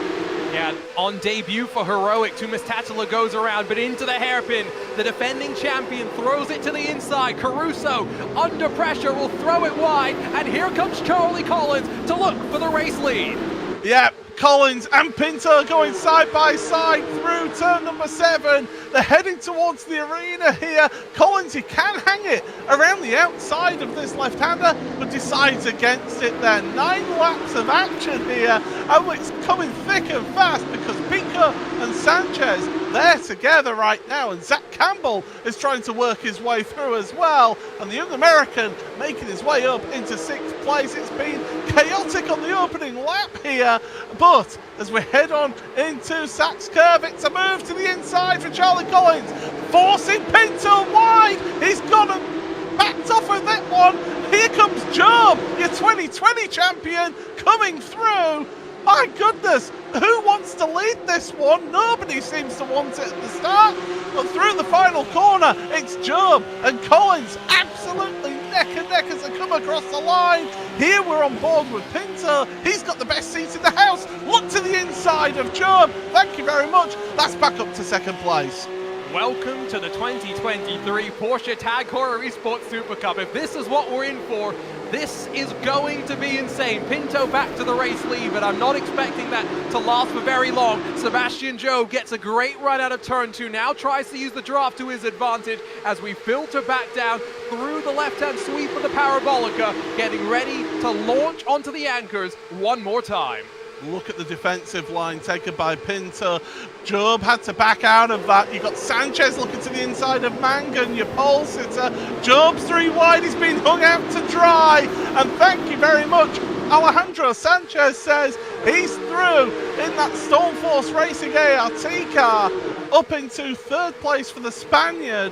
Yeah, on debut for Heroic, Tumas Tatela goes around, but into the hairpin. The defending champion throws it to the inside. Caruso, under pressure, will throw it wide, and here comes Charlie Collins to look for the race lead. Yeah, Collins and Pinto going side by side through turn number 7. They're heading towards the arena here. Collins, he can hang it around the outside of this left-hander, but decides against it there. 9 laps of action here, and it's coming thick and fast because Pico and Sanchez, they're together right now, and Zach Campbell is trying to work his way through as well, and the young American making his way up into 6th place. It's been chaotic on the opening lap here, but as we head on into Sachs Curve, it's a move to the inside for Charlie Collins, forcing Pinto wide. He's gone and backed off with that one. Here comes Job, your 2020 champion, coming through. My goodness, who wants to lead this one? Nobody seems to want it at the start, but through the final corner, it's Job and Collins absolutely neck and Benecker to come across the line. Here we're on board with Pinto. He's got the best seat in the house. Look to the inside of Job. Thank you very much. That's back up to second place. Welcome to the 2023 Porsche Tag Heuer Esports Supercup. If this is what we're in for, this is going to be insane. Pinto back to the race lead, but I'm not expecting that to last for very long. Sebastian Job gets a great run out of turn 2, now tries to use the draft to his advantage as we filter back down through the left-hand sweep of the Parabolica, getting ready to launch onto the anchors one more time. Look at the defensive line taken by Pinto. Job had to back out of that. You've got Sanchez looking to the inside of Mangan, your pole sitter. Job's 3 wide, he's been hung out to dry. And thank you very much. Alejandro Sanchez says he's through in that Stormforce Racing ART car, up into 3rd place for the Spaniard.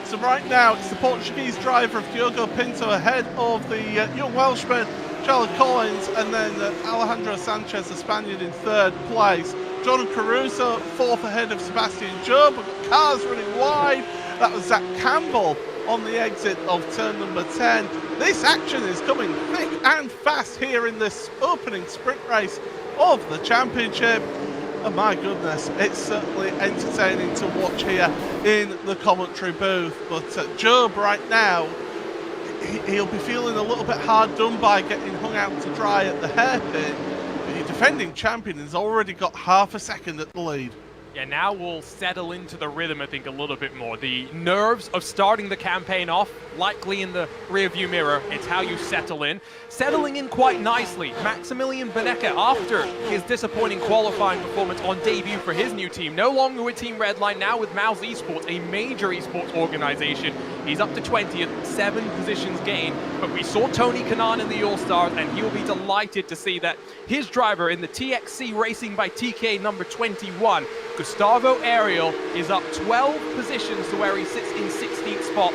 So right now it's the Portuguese driver of Diogo Pinto ahead of the young Welshman Charlie Collins, and then Alejandro Sanchez, the Spaniard, in 3rd place. Jordan Caruso 4th ahead of Sebastian Job. We've got cars running wide. That was Zach Campbell on the exit of turn number 10. This action is coming thick and fast here in this opening sprint race of the championship. Oh my goodness, it's certainly entertaining to watch here in the commentary booth. But Job right now, he'll be feeling a little bit hard done by getting hung out to dry at the hairpin. But your defending champion has already got half a second at the lead. Yeah, now we'll settle into the rhythm, I think, a little bit more. The nerves of starting the campaign off, likely in the rearview mirror, it's how you settle in. Settling in quite nicely, Maximilian Benecker, after his disappointing qualifying performance on debut for his new team, no longer with Team Redline, now with Mouse Esports, a major esports organization. He's up to 20th, 7 positions gained, but we saw Tony Kanaan in the All-Stars, and he'll be delighted to see that his driver in the TXC Racing by TK number 21, Gustavo Ariel, is up 12 positions to where he sits in 16th spot.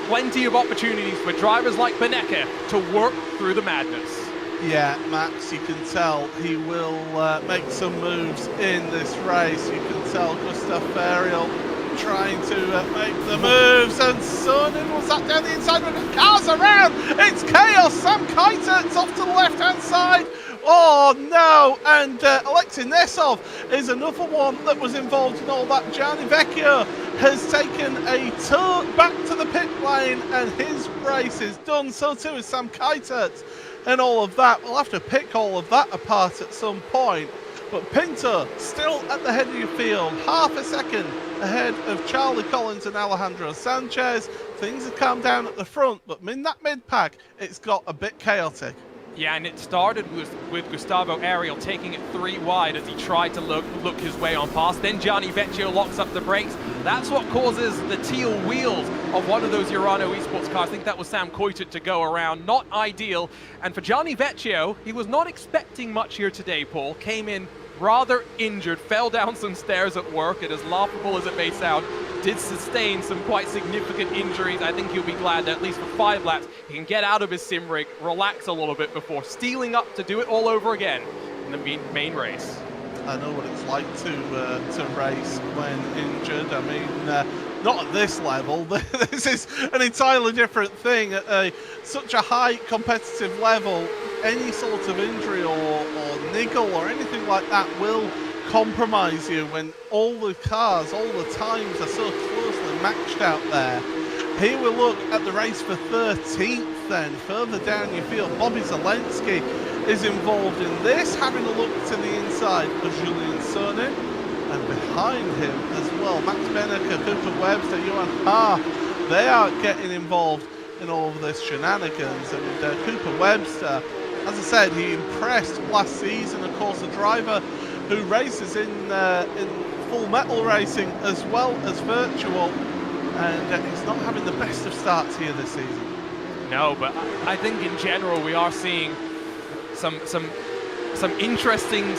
Plenty of opportunities for drivers like Benecker to work through the madness. Yeah, Max, you can tell he will make some moves in this race. You can tell Gustavo Ariel trying to make the moves, and Sonnen was that down the inside with the cars around. It's chaos. Sam Keitet's off to the left-hand side. Oh no, and Alexei Nesov is another one that was involved in all that. Gianni Vecchio has taken a turn back to the pit lane, and his race is done. So too is Sam Keitet and all of that. We'll have to pick all of that apart at some point. But Pinto still at the head of your field, half a second ahead of Charlie Collins and Alejandro Sanchez. Things have calmed down at the front, but in that mid-pack, it's got a bit chaotic. Yeah, and it started with Gustavo Ariel taking it 3 wide as he tried to look his way on past. Then Gianni Vecchio locks up the brakes. That's what causes the teal wheels of one of those Urano Esports cars. I think that was Sam Keitet to go around. Not ideal. And for Gianni Vecchio, he was not expecting much here today, Paul. Came in rather injured, fell down some stairs at work, and as laughable as it may sound, did sustain some quite significant injuries. I think he'll be glad that at least for 5 laps, he can get out of his sim rig, relax a little bit before stealing up to do it all over again in the main race. I know what it's like to race when injured. I mean, not at this level. This is an entirely different thing. At such a high competitive level, any sort of injury or niggle or anything like that will compromise you when all the cars, all the times are so closely matched out there. Here we look at the race for 13th then, further down your field. Bobby Zelensky is involved in this, having a look to the inside of Julian Sonnen, and behind him as well, Max Benecker, Cooper Webster, Johan Ha, they are getting involved in all of this shenanigans. And Cooper Webster, as I said, he impressed last season, of course, a driver who races in full metal racing as well as virtual, and he's not having the best of starts here this season. No, but I think in general we are seeing some interesting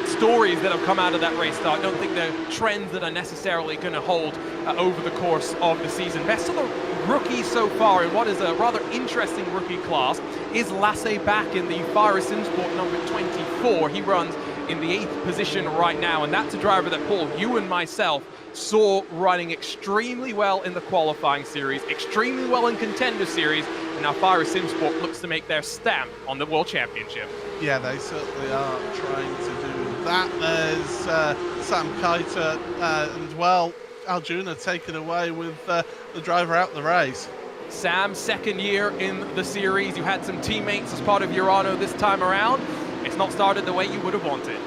stories that have come out of that race start. I don't think they're trends that are necessarily going to hold over the course of the season. Best of the rookies so far in what is a rather interesting rookie class is Lasse Back in the Fire Simsport number 24. He runs in the 8th position right now, and that's a driver that, Paul, you and myself saw running extremely well in the qualifying series, extremely well in contender series, And now Fire Simsport looks to make their stamp on the World Championship. Yeah, they certainly are trying to do that. There's Sam Keiter and, well, Aljuna taken away with the driver out the race. Sam, second year in the series. You had some teammates as part of Urano this time around. It's not started the way you would have wanted.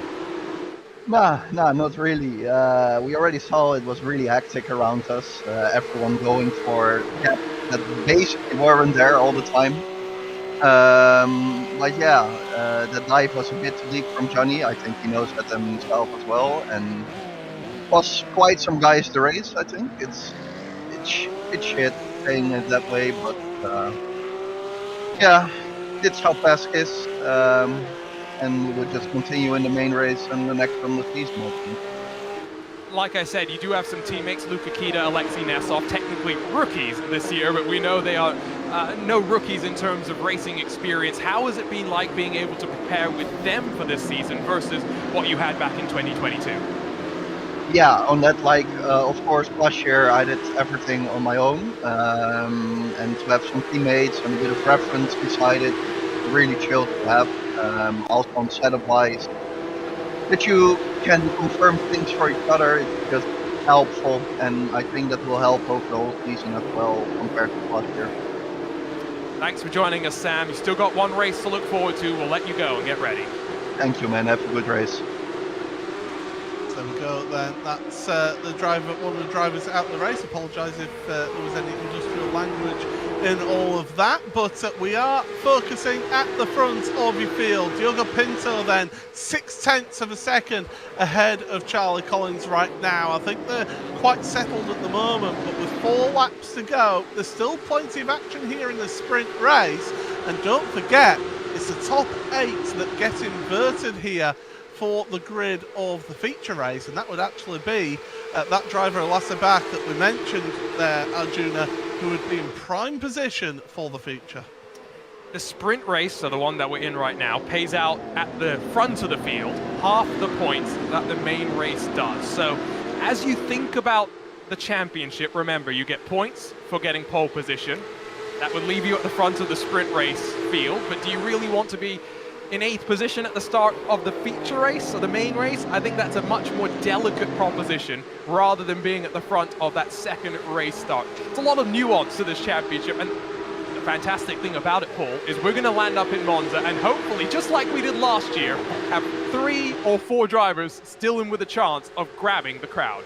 Nah, not really. We already saw it was really hectic around us. Everyone going for gaps that basically weren't there all the time. But yeah, the dive was a bit too deep from Johnny. I think he knows that himself as well, and was quite some guys to race. I think it's shit saying it that way, but yeah, it's how PESC is. And we will just continue in the main race and the next one with season. Like I said, you do have some teammates, Luka Kita, Alexei Nesov, technically rookies this year, but we know they are no rookies in terms of racing experience. How has it been like being able to prepare with them for this season versus what you had back in 2022? Yeah, on that, like, of course, last year I did everything on my own, and to have some teammates and a bit of reference beside it, really chill to have. Also on setup wise, that you can confirm things for each other, it's just helpful, and I think that will help over the whole season as well compared to last year. Thanks for joining us, Sam. You still got one race to look forward to. We'll let you go and get ready. Thank you, man. Have a good race. There we go then. That's the driver, one of the drivers out of the race. Apologise if there was any industrial language in all of that, but we are focusing at the front of your field. Diogo Pinto then 0.6 of a second ahead of Charlie Collins right now. I think they're quite settled at the moment, but with 4 laps to go, there's still plenty of action here in the sprint race. And don't forget, it's the top 8 that get inverted here for the grid of the feature race, and that would actually be that driver Lasse Bach that we mentioned there, Arjuna, who would be in prime position for the feature. The sprint race, so the one that we're in right now, pays out at the front of the field half the points that the main race does. So as you think about the championship, remember, you get points for getting pole position. That would leave you at the front of the sprint race field, but do you really want to be in 8th position at the start of the feature race or the main race? I think that's a much more delicate proposition rather than being at the front of that second race start. It's a lot of nuance to this championship, and the fantastic thing about it, Paul, is we're going to land up in Monza and hopefully, just like we did last year, have 3 or 4 drivers still in with a chance of grabbing the crowd.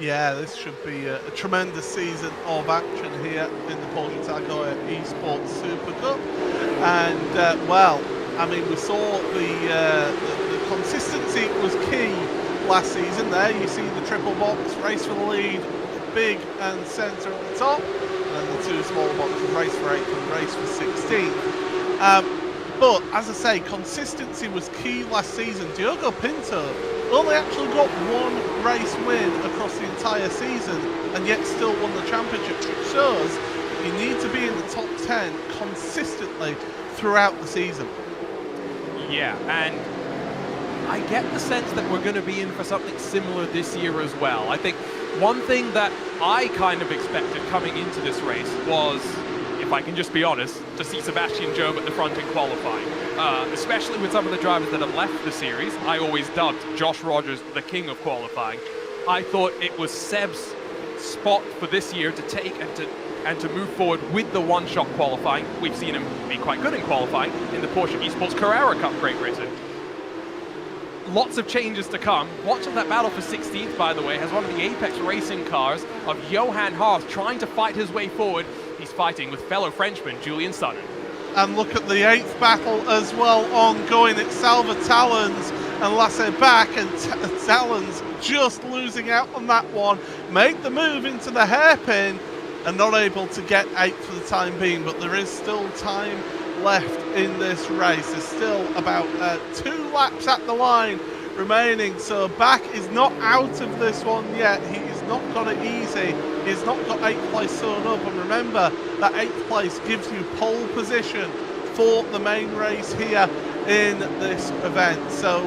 Yeah, this should be a tremendous season of action here in the Porsche Heuer Esports Supercup. And, well, I mean, we saw the consistency was key last season there. You see the triple box, race for the lead, big and centre at the top, and then the 2 small boxes, race for 8th and race for 16th. But, as I say, consistency was key last season. Diogo Pinto only actually got 1 race win across the entire season, and yet still won the championship, which shows you need to be in the top 10 consistently throughout the season. Yeah, and I get the sense that we're going to be in for something similar this year as well. I think one thing that I kind of expected coming into this race was, if I can just be honest, to see Sebastian Job at the front in qualifying. Especially with some of the drivers that have left the series. I always dubbed Josh Rogers the king of qualifying. I thought it was Seb's spot for this year to take and to move forward with the one-shot qualifying. We've seen him be quite good in qualifying in the Porsche Esports Carrera Cup Great Britain. Lots of changes to come. Watch that battle for 16th, by the way, has one of the Apex Racing cars of Johan Haas trying to fight his way forward. He's fighting with fellow Frenchman Julian Sutton. And look at the 8th battle as well ongoing. It's Salva Talons and Lasse Bach, and Talons just losing out on that one. Made the move into the hairpin and not able to get 8th for the time being, but there is still time left in this race. There's still about 2 laps at the line remaining, so Bach is not out of this one yet. He's not got it easy. He's not got 8th place sewn up, and remember that 8th place gives you pole position for the main race here in this event. So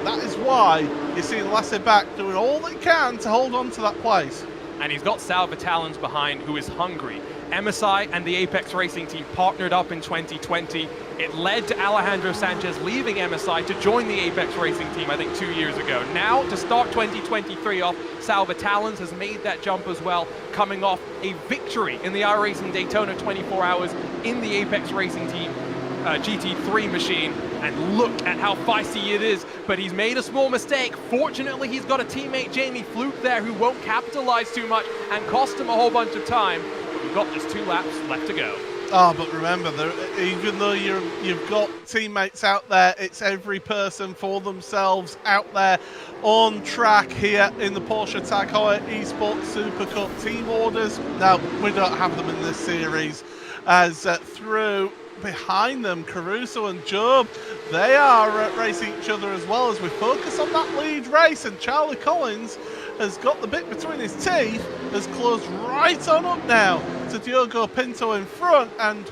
that is why you're seeing Lasse Bach doing all they can to hold on to that place. And he's got Salva Talons behind, who is hungry. MSI and the Apex Racing team partnered up in 2020. It led to Alejandro Sanchez leaving MSI to join the Apex Racing team, I think 2 years ago. Now, to start 2023 off, Salva Talons has made that jump as well, coming off a victory in the iRacing Daytona 24 Hours in the Apex Racing team GT3 machine. And look at how feisty it is, but he's made a small mistake. Fortunately, he's got a teammate, Jamie Fluke, there who won't capitalize too much and cost him a whole bunch of time. We've got just 2 laps left to go. Oh, but remember, even though you've got teammates out there, it's every person for themselves out there on track here in the Porsche Tag Heuer Esports Supercup team orders. Now, we don't have them in this series, as through behind them, Caruso and Job, they are racing each other as well as we focus on that lead race, and Charlie Collins has got the bit between his teeth, has closed right on up now to Diogo Pinto in front, and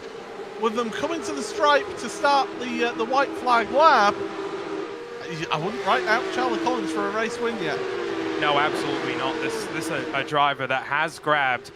with them coming to the stripe to start the white flag lap, I wouldn't write out Charlie Collins for a race win yet. No, absolutely not. This is a driver that has grabbed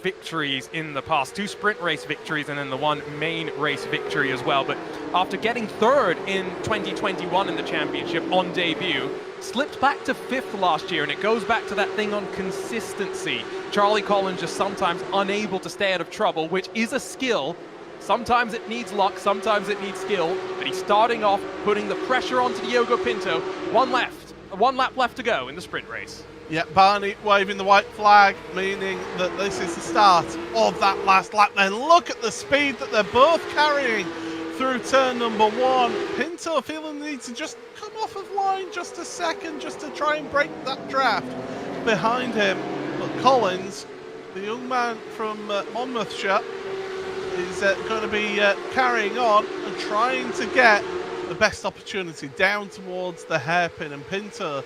victories in the past. 2 sprint race victories and then the 1 main race victory as well. But after getting 3rd in 2021 in the championship on debut, slipped back to 5th last year, and it goes back to that thing on consistency. Charlie Collins just sometimes unable to stay out of trouble, which is a skill. Sometimes it needs luck, sometimes it needs skill, but he's starting off putting the pressure onto Diogo Pinto. 1 lap left to go in the sprint race. Yeah, Barney waving the white flag, meaning that this is the start of that last lap. Then look at the speed that they're both carrying through turn number 1. Pinto feeling the need to just come off of line just a second, just to try and break that draft behind him. But Collins, the young man from Monmouthshire, is going to be carrying on and trying to get the best opportunity down towards the hairpin, and Pinto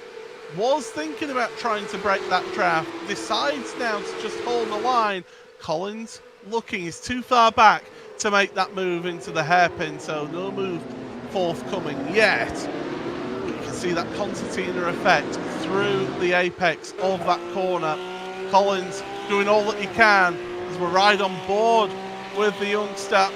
was thinking about trying to break that draft, decides now to just hold the line. Collins looking, is too far back to make that move into the hairpin, so no move forthcoming yet. But you can see that concertina effect through the apex of that corner. Collins doing all that he can as we're right on board with the youngster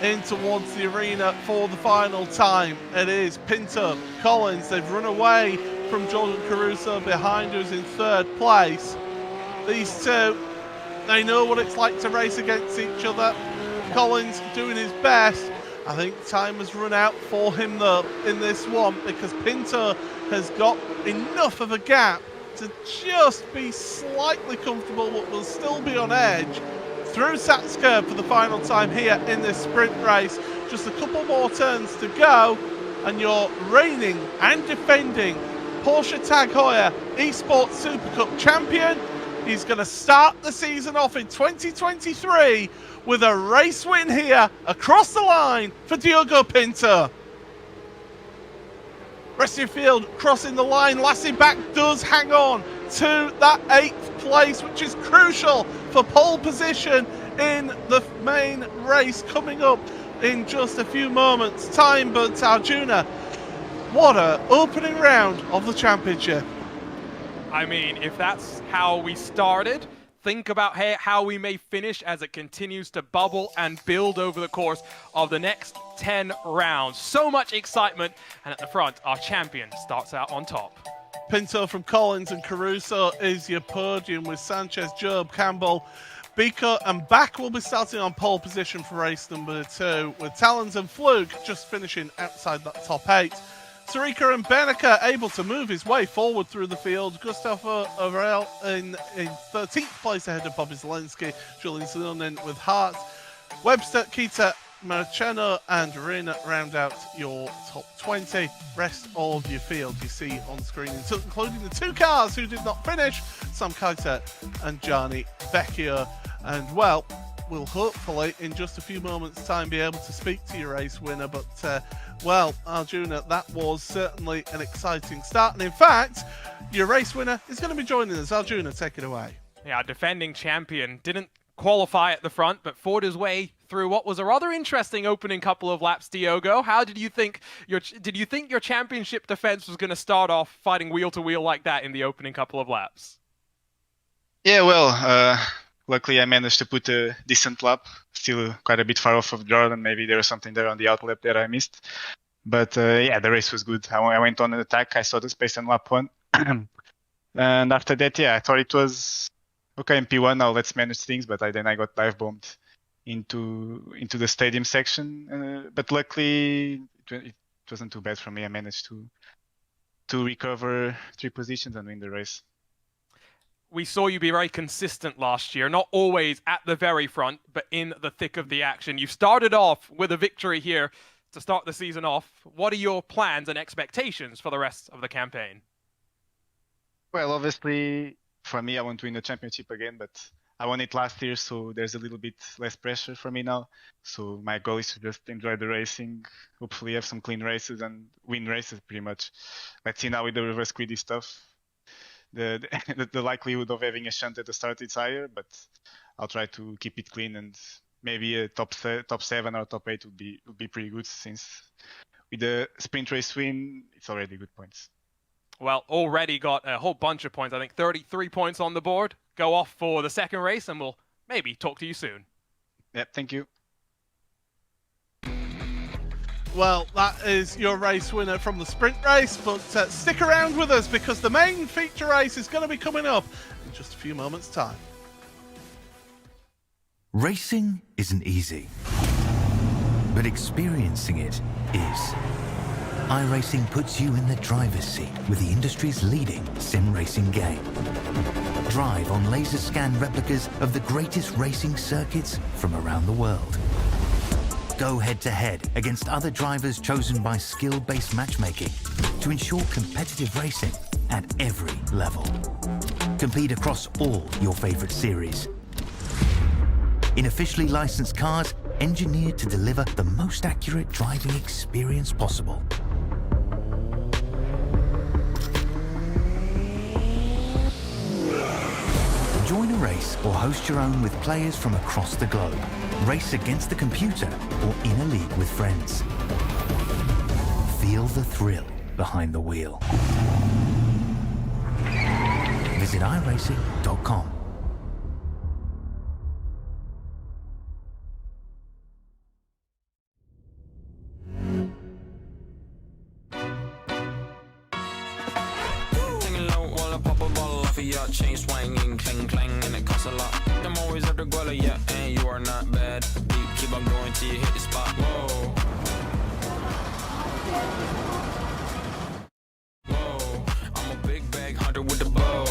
in towards the arena for the final time. It is Pinto, Collins. They've run away from Jordan Caruso behind, who's in 3rd place. These two, they know what it's like to race against each other. Collins doing his best. I think time has run out for him though in this one, because Pinto has got enough of a gap to just be slightly comfortable, but will still be on edge through Sats Curve for the final time here in this sprint race. Just a couple more turns to go, and your reigning and defending Porsche Tag Heuer Esports Supercup champion, he's going to start the season off in 2023 with a race win here across the line for Diogo Pinto. Rest of your field crossing the line. Lassie back does hang on to that 8th place, which is crucial for pole position in the main race coming up in just a few moments' time. But Arjuna, what a opening round of the championship. I mean, if that's how we started, think about how we may finish as it continues to bubble and build over the course of the next 10 rounds. So much excitement, and at the front, our champion starts out on top. Pinto from Collins and Caruso is your podium, with Sanchez, Job, Campbell, Biko and Back will be starting on pole position for race number 2, with Talons and Fluke just finishing outside that top 8. Sarika and Benica able to move his way forward through the field. Gustavo Aurel in 13th place ahead of Bobby Zelensky. Julian Zilnin with Hart. Webster, Kita, Marcheno and Rina round out your top 20. Rest of your field you see on screen, including the 2 cars who did not finish, Sam Kaita and Gianni Vecchio. And well, we'll hopefully in just a few moments time be able to speak to your race winner, but well, Arjuna, that was certainly an exciting start, and in fact your race winner is going to be joining us. Arjuna, take it away. Yeah, defending champion didn't qualify at the front, but fought his way through what was a rather interesting opening couple of laps. Diogo, how did you think your championship defense was going to start off fighting wheel to wheel like that in the opening couple of laps? Yeah, well, luckily I managed to put a decent lap, still quite a bit far off of Jordan. Maybe there was something there on the outlap that I missed. But yeah, the race was good. I went on an attack. I saw the space in lap 1. And after that, yeah, I thought it was okay in P1. Now let's manage things. But then I got dive bombed into the stadium section. But luckily, it wasn't too bad for me. I managed to recover 3 positions and win the race. We saw you be very consistent last year, not always at the very front, but in the thick of the action. You started off with a victory here to start the season off. What are your plans and expectations for the rest of the campaign? Well, obviously, for me, I want to win the championship again, but I won it last year, so there's a little bit less pressure for me now. So my goal is to just enjoy the racing, hopefully have some clean races and win races pretty much. Let's see now with the reverse greedy stuff. The likelihood of having a shunt at the start is higher, but I'll try to keep it clean, and maybe a top 7 or top 8 would be pretty good, since with the sprint race win, it's already good points. Well, already got a whole bunch of points. I think 33 points on the board. Go off for the second race, and we'll maybe talk to you soon. Yep, thank you. Well, that is your race winner from the sprint race, but stick around with us because the main feature race is going to be coming up in just a few moments' time. Racing isn't easy, but experiencing it is. iRacing puts you in the driver's seat with the industry's leading sim racing game. Drive on laser scan replicas of the greatest racing circuits from around the world. Go head-to-head against other drivers chosen by skill-based matchmaking to ensure competitive racing at every level. Compete across all your favorite series. In officially licensed cars, engineered to deliver the most accurate driving experience possible. Join a race or host your own with players from across the globe. Race against the computer or in a league with friends. Feel the thrill behind the wheel. Visit iRacing.com. Chain swinging, clang clang, and it costs a lot. I'm always at the guala, yeah, and you are not bad. Deep, keep on going till you hit the spot. Whoa. Whoa, I'm a big bag hunter with the bow.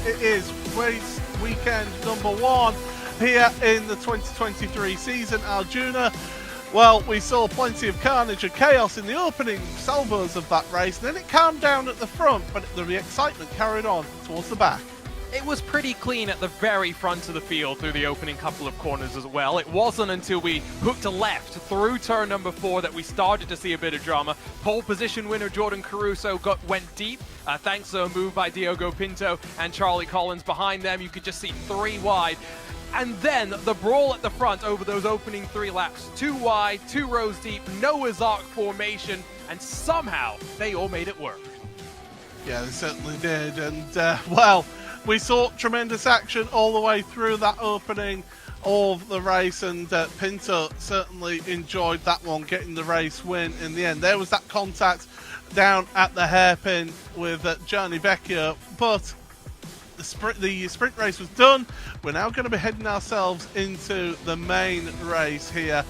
It is race weekend number 1 here in the 2023 season, Arjuna. Well, we saw plenty of carnage and chaos in the opening salvos of that race, and then it calmed down at the front, but the excitement carried on towards the back. It was pretty clean at the very front of the field through the opening couple of corners as well. It wasn't until we hooked a left through turn number 4 that we started to see a bit of drama. Pole position winner Jordan Caruso went deep, thanks to a move by Diogo Pinto and Charlie Collins behind them. You could just see 3 wide. And then the brawl at the front over those opening 3 laps. 2 wide, 2 rows deep, Noah's Ark formation, and somehow they all made it work. Yeah, they certainly did, and well, we saw tremendous action all the way through that opening of the race, and Pinto certainly enjoyed that one, getting the race win in the end. There was that contact down at the hairpin with Gianni Vecchio, but the sprint race was done. We're now going to be heading ourselves into the main race here,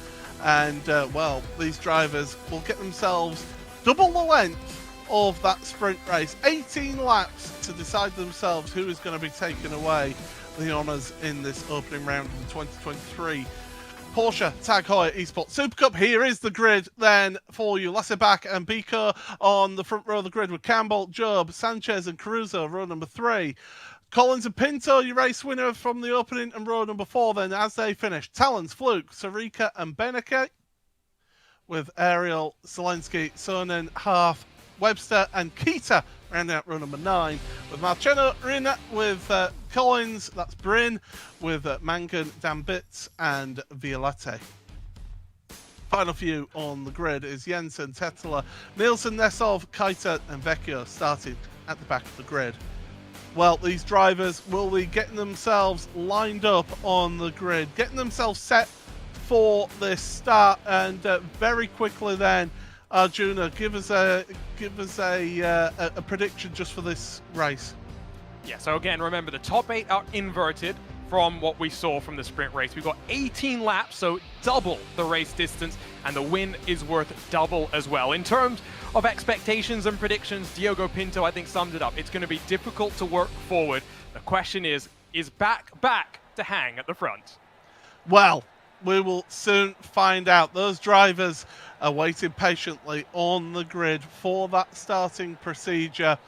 and well, these drivers will get themselves double the length of that sprint race. 18 laps to decide themselves who is going to be taking away the honours in this opening round in 2023 Porsche Tag Heuer Esports Supercup. Here is the grid then for you. Lasserbach and Bico on the front row of the grid with Campbell, Job, Sanchez and Caruso, row number 3. Collins and Pinto, your race winner from the opening, and row number 4 then as they finish. Talons, Fluke, Sarika and Beneke, with Ariel, Zelensky, Sonnen, Half, Webster and Keita Rounding out row number 9 with Marciano, Rina, with Collins, that's Bryn, with Mangan, Dan Bitts, and Violette. Final few on the grid is Jensen, Tetela, Nielsen, Nesov, Kaita, and Vecchio starting at the back of the grid. Well, these drivers will be getting themselves lined up on the grid, getting themselves set for this start, and very quickly then, Arjuna, give us a prediction just for this race. Yeah, so again, remember the top 8 are inverted from what we saw from the sprint race. We've got 18 laps, so double the race distance, and the win is worth double as well. In terms of expectations and predictions, Diogo Pinto, I think, summed it up. It's going to be difficult to work forward. The question is back to hang at the front? Well, we will soon find out. Those drivers are waiting patiently on the grid for that starting procedure.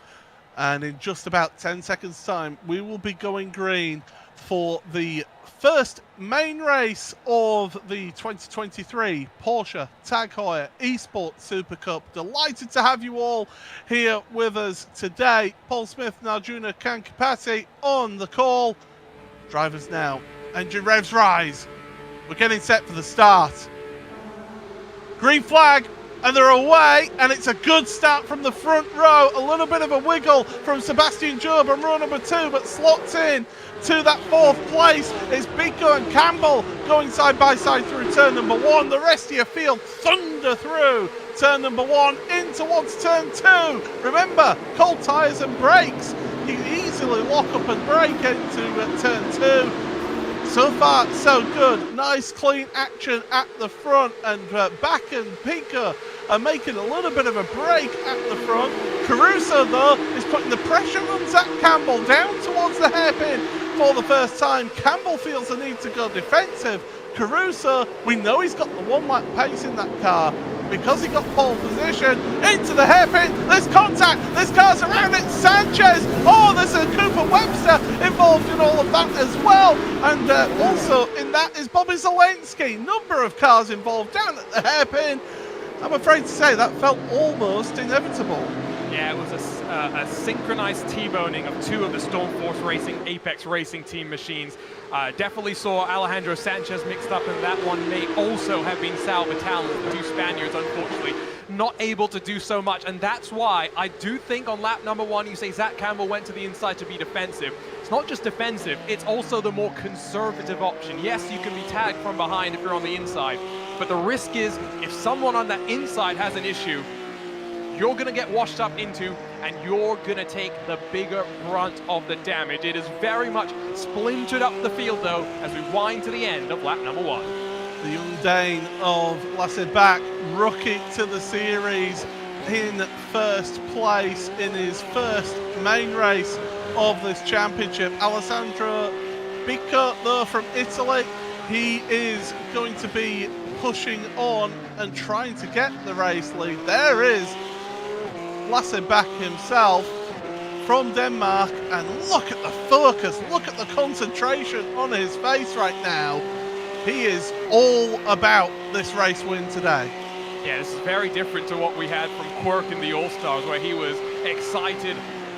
And in just about 10 seconds' time, we will be going green for the first main race of the 2023 Porsche Tag Heuer Esports Supercup. Delighted to have you all here with us today. Paul Smith and Arjuna Kankapati on the call. Drivers now. Engine revs rise. We're getting set for the start. Green flag, and they're away, and it's a good start from the front row. A little bit of a wiggle from Sebastian Job on row number 2, but slots in to that 4th place. It's Biko and Campbell going side by side through turn number 1. The rest of your field thunder through turn number 1 in towards turn 2. Remember, cold tyres and brakes. You can easily lock up and brake into turn 2. So far, so good. Nice, clean action at the front, and Back and Pinker are making a little bit of a break at the front. Caruso, though, is putting the pressure on Zach Campbell down towards the hairpin for the first time. Campbell feels the need to go defensive. Caruso, we know he's got the 1-lap pace in that car because he got pole position into the hairpin. There's contact. There's cars around it. Sanchez. Oh, there's a Cooper Webster involved in all of that as well. And also in that is Bobby Zelensky. Number of cars involved down at the hairpin. I'm afraid to say that felt almost inevitable. Yeah, it was a synchronized T-boning of 2 of the Stormforce Racing Apex Racing Team machines. Definitely saw Alejandro Sanchez mixed up in that one. May also have been Sal Vitalis, the 2 Spaniards, unfortunately, not able to do so much. And that's why I do think on lap number 1, you say Zach Campbell went to the inside to be defensive. It's not just defensive, it's also the more conservative option. Yes, you can be tagged from behind if you're on the inside, but the risk is if someone on that inside has an issue, you're going to get washed up into, and you're going to take the bigger brunt of the damage. It is very much splintered up the field, though, as we wind to the end of lap number 1. The young Dane of Lasse Bak, rookie to the series, in first place in his first main race of this championship. Alessandro Bicco, though, from Italy, he is going to be pushing on and trying to get the race lead. There is Lasse Bak himself from Denmark, and look at the focus, look at the concentration on his face right now. He is all about this race win today. Yeah, this is very different to what we had from Quirk in the All-Stars, where he was excited.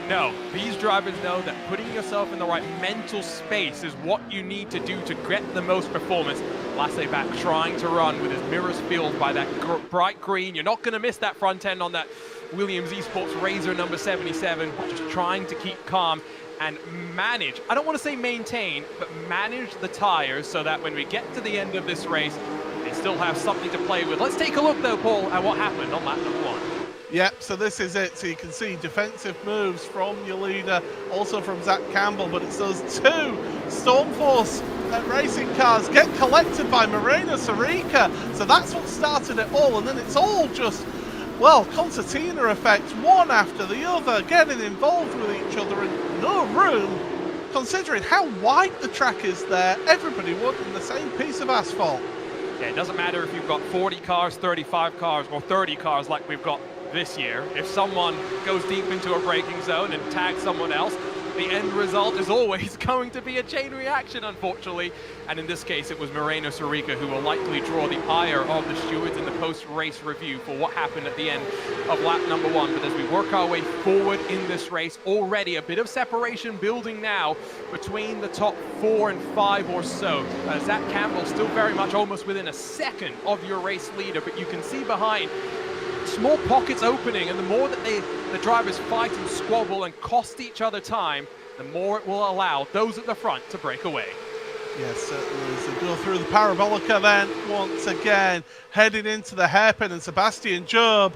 No, these drivers know that putting yourself in the right mental space is what you need to do to get the most performance. Lasse Bak trying to run with his mirrors filled by that bright green. You're not going to miss that front end on that Williams Esports Razor number 77, just trying to keep calm and manage, I don't want to say maintain, but manage the tires so that when we get to the end of this race, they still have something to play with. Let's take a look though, Paul, at what happened on lap number 1. Yep, so this is it. So you can see defensive moves from your leader, also from Zach Campbell, but it's those 2 Stormforce racing cars get collected by Moreno Sarica. So that's what started it all, and then it's all just, well, concertina effect, one after the other, getting involved with each other, and no room, considering how wide the track is there. Everybody wanting the same piece of asphalt. Yeah, it doesn't matter if you've got 40 cars, 35 cars, or 30 cars like we've got this year. If someone goes deep into a braking zone and tags someone else, the end result is always going to be a chain reaction, unfortunately. And in this case, it was Moreno Sorica who will likely draw the ire of the stewards in the post-race review for what happened at the end of lap number 1. But as we work our way forward in this race, already a bit of separation building now between the top 4 and 5 or so. Zach Campbell still very much almost within a second of your race leader, but you can see behind small pockets opening, and the more that the drivers fight and squabble and cost each other time, the more it will allow those at the front to break away. Yes, certainly. So go through the parabolica then, once again, heading into the hairpin, and Sebastian Job,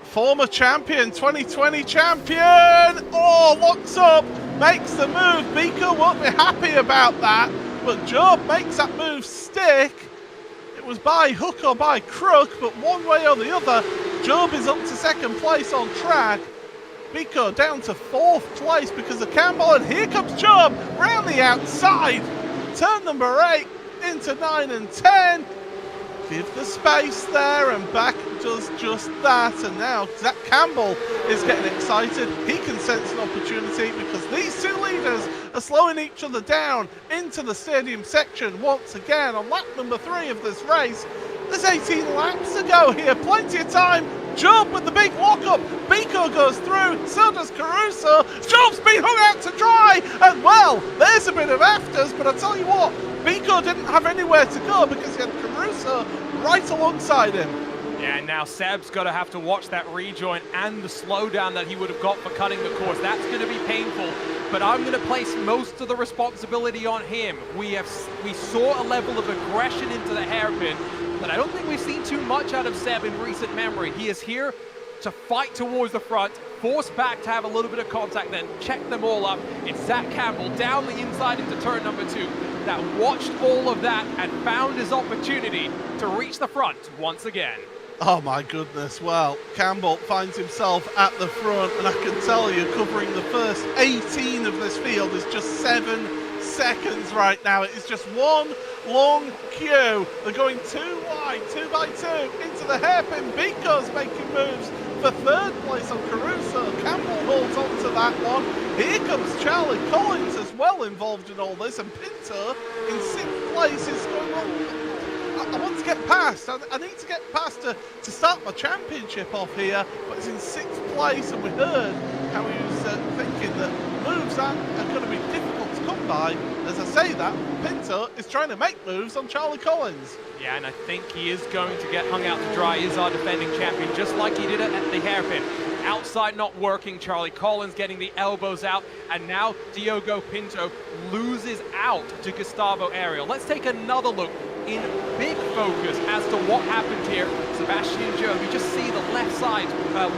former champion, 2020 champion, locks up, makes the move. Biko won't be happy about that, but Job makes that move stick. It was by hook or by crook, but one way or the other, Job is up to second place on track. Biko down to 4th place because of Campbell, and here comes Job round the outside. Turn number 8 into 9 and 10. Give the space there, and back does just that. And now Zach Campbell is getting excited. He can sense an opportunity because these two leaders are slowing each other down into the stadium section once again on lap number 3 of this race. There's 18 laps to go here, plenty of time. Job with the big lock-up. Biko goes through, so does Caruso. Job's been hung out to dry, and well, there's a bit of afters, but I tell you what, Biko didn't have anywhere to go because he had Caruso right alongside him. Yeah, and now Seb's got to have to watch that rejoin and the slowdown that he would have got for cutting the course. That's going to be painful, but I'm going to place most of the responsibility on him. We saw a level of aggression into the hairpin that I don't think we've seen too much out of Seb in recent memory. He is here to fight towards the front, force back to have a little bit of contact, then check them all up. It's Zach Campbell down the inside into turn number 2 that watched all of that and found his opportunity to reach the front once again. Oh my goodness, well, Campbell finds himself at the front, and I can tell you, covering the first 18 of this field is just 7 seconds right now. It is just one long queue. They're going 2 wide, 2 by 2 into the hairpin. Biko's making moves for 3rd place on Caruso. Campbell holds on to that one. Here comes Charlie Collins as well involved in all this, and Pinto in 6th place is going on. I want to get past. I need to get past to start my championship off here, but it's in 6th place, and we heard how he was thinking that moves are going to be difficult to come by. As I say that, Pinto is trying to make moves on Charlie Collins. Yeah, and I think he is going to get hung out to dry. He is our defending champion, just like he did it at the hairpin. Outside not working, Charlie Collins getting the elbows out, and now Diogo Pinto loses out to Gustavo Ariel. Let's take another look in big focus as to what happened here. Sebastian Job, you just see the left side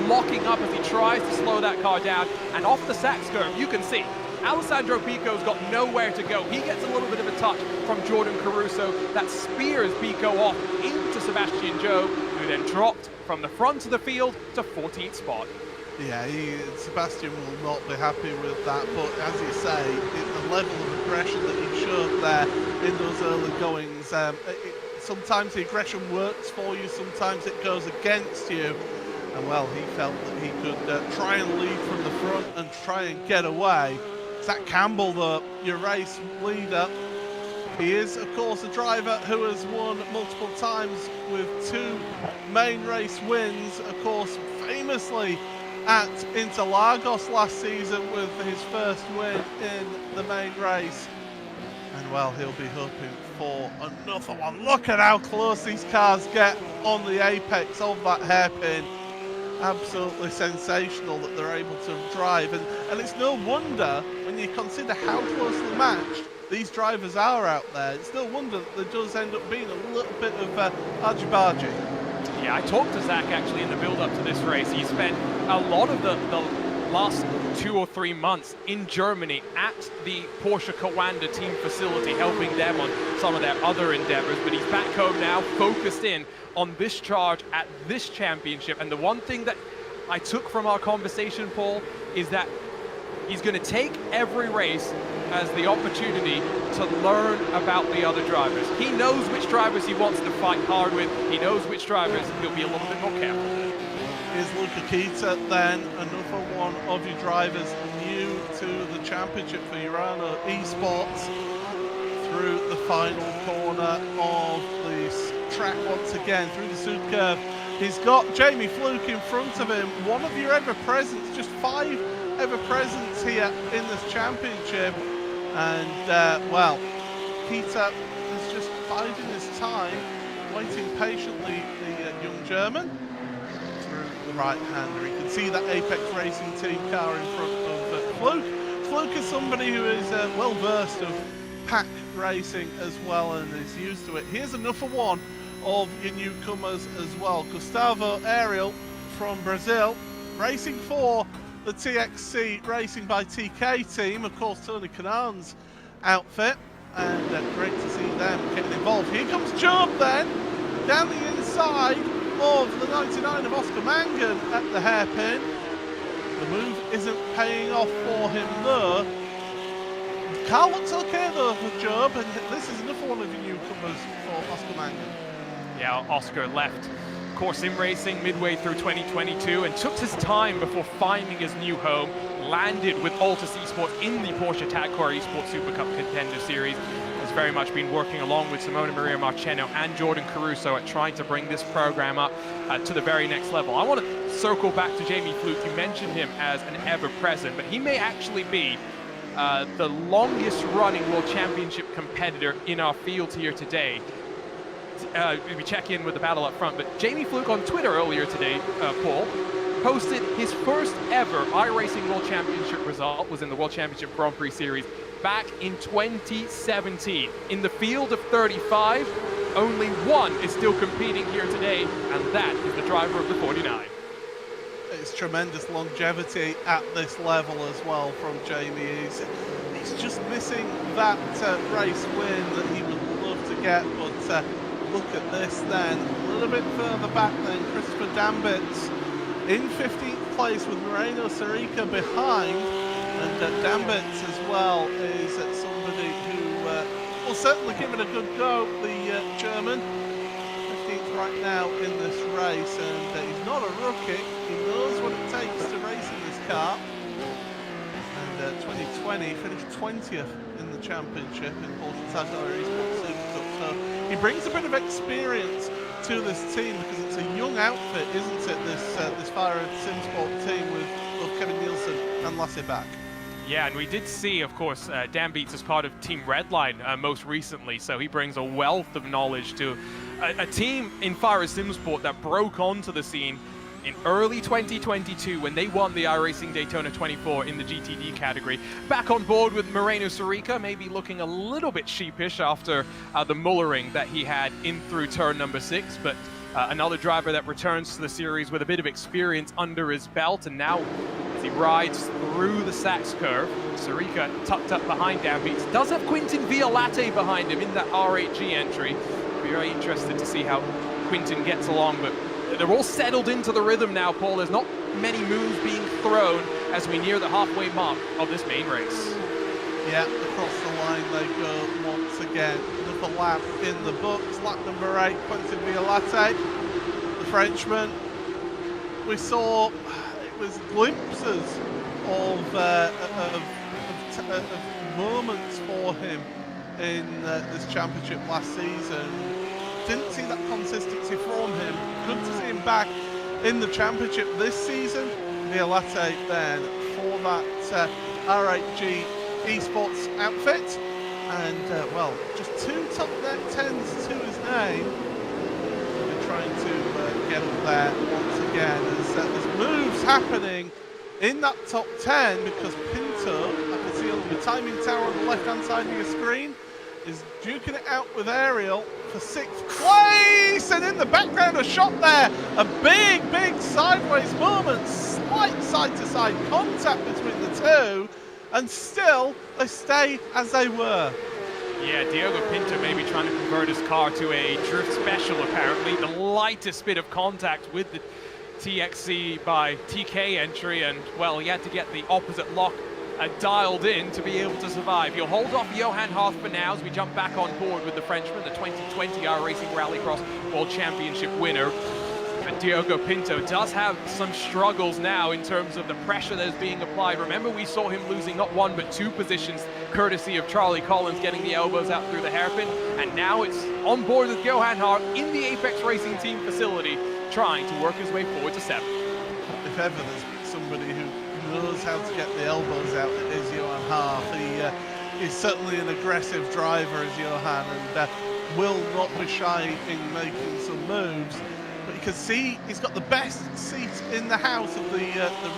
locking up as he tries to slow that car down, and off the Sachs curve, you can see Alessandro Biko's got nowhere to go. He gets a little bit of a touch from Jordan Caruso that spears Biko off into Sebastian Job, who then dropped from the front of the field to 14th spot. Yeah, Sebastian will not be happy with that, but as you say, the level of aggression that he showed there in those early goings, sometimes the aggression works for you, sometimes it goes against you, and well, he felt that he could try and lead from the front and try and get away. Zach Campbell, though, your race leader, he is, of course, a driver who has won multiple times with 2 main race wins, of course, famously at Interlagos last season with his first win in the main race. And well, he'll be hoping for another one. Look at how close these cars get on the apex of that hairpin. Absolutely sensational that they're able to drive. And it's no wonder, when you consider how closely matched these drivers are out there, it's no wonder that there does end up being a little bit of argy-bargy. Yeah, I talked to Zach actually in the build-up to this race. He spent a lot of the last 2 or 3 months in Germany at the Porsche Coanda team facility, helping them on some of their other endeavors. But he's back home now, focused in on this charge at this championship. And the one thing that I took from our conversation, Paul, is that he's going to take every race as the opportunity to learn about the other drivers. He knows which drivers he wants to fight hard with. He knows which drivers he'll be a little bit more careful with. Here's Luca Kita then, another one of your drivers you to the championship for Heuer Esports through the final corner of this track once again, through the super curve. He's got Jamie Fluke in front of him, one of your ever-presents, just 5 ever-presents here in this championship. And, well, Peter is just biding his time, waiting patiently, the young German, through the right-hander. You can see that Apex Racing team car in front of Fluke. Fluke is somebody who is well-versed of pack racing as well and is used to it. Here's another one of your newcomers as well. Gustavo Ariel from Brazil, racing for the TXC Racing by TK team, of course Tony Kanan's outfit, and great to see them getting involved. Here comes Job then, down the inside of the 99 of Oscar Mangan at the hairpin. The move isn't paying off for him there. Car looks okay though for Job, and this is another one of the newcomers for Oscar Mangan. Yeah, Oscar left Core Sim Racing midway through 2022 and took his time before finding his new home, landed with Altus Esports in the Porsche Heuer Esports Supercup Contender Series. Has very much been working along with Simona Maria Marcheno and Jordan Caruso at trying to bring this program up to the very next level. I want to circle back to Jamie Fluke. You mentioned him as an ever-present, but he may actually be the longest running World Championship competitor in our field here today. We check in with the battle up front, but Jamie Fluke on Twitter earlier today, Paul, posted his first ever iRacing World Championship result was in the World Championship Grand Prix Series back in 2017. In the field of 35, only one is still competing here today, and that is the driver of the 49. It's tremendous longevity at this level as well from Jamie. He's just missing that race win that he would love to get, but look at this then, a little bit further back then, Christopher Dambitz in 15th place with Moreno Sarica behind, and Dambitz as well is somebody who will certainly give it a good go, the German. 15th right now in this race, and he's not a rookie, he knows what it takes to race in this car. And 2020 finished 20th in the championship in Porsche Heuer Esports Supercup. So he brings a bit of experience to this team because it's a young outfit, isn't it? This Fire Simsport team with both Kevin Nielsen and Lasse Bach. Yeah, and we did see, of course, Dan Beats as part of Team Redline most recently, so he brings a wealth of knowledge to a team in Fire Simsport that broke onto the scene in early 2022 when they won the iRacing Daytona 24 in the GTD category. Back on board with Moreno Sarica, maybe looking a little bit sheepish after the mullering that he had in through turn number 6, but another driver that returns to the series with a bit of experience under his belt, and now as he rides through the Sachs curve, Sarica tucked up behind Dan Beats, does have Quintin Violate behind him in that R8G entry. Be very interested to see how Quintin gets along, but they're all settled into the rhythm now, Paul. There's not many moves being thrown as we near the halfway mark of this main race. Yeah, across the line they go once again. Another lap in the books. Lap number 8, Quentin Violate, the Frenchman. We saw it was glimpses of moments for him in this championship last season. Didn't see that consistency from him. Good to see him back in the championship this season. Violate then for that R8G Esports outfit, and well, just 2 top 10s to his name. We're trying to get up there once again as there's moves happening in that top 10 because Pinto, I can see on the timing tower on the left hand side of your screen, is duking it out with Ariel for 6th place, and in the background a shot there, a big sideways moment, slight side-to-side contact between the two, and still they stay as they were. Yeah, Diogo Pinto may be trying to convert his car to a drift special apparently, the lightest bit of contact with the TXC by TK entry, and well, he had to get the opposite lock dialed in to be able to survive. He'll hold off Johan Harth for now as we jump back on board with the Frenchman, the 2020 iRacing Rallycross World Championship winner. But Diogo Pinto does have some struggles now in terms of the pressure that is being applied. Remember, we saw him losing not 1 but 2 positions, courtesy of Charlie Collins getting the elbows out through the hairpin. And now it's on board with Johan Hart in the Apex Racing Team facility, trying to work his way forward to 7th. If ever there's somebody who knows how to get the elbows out, it is Johan Hart. He is certainly an aggressive driver as Johan, and will not be shy in making some moves. But you can see he's got the best seat in the house of the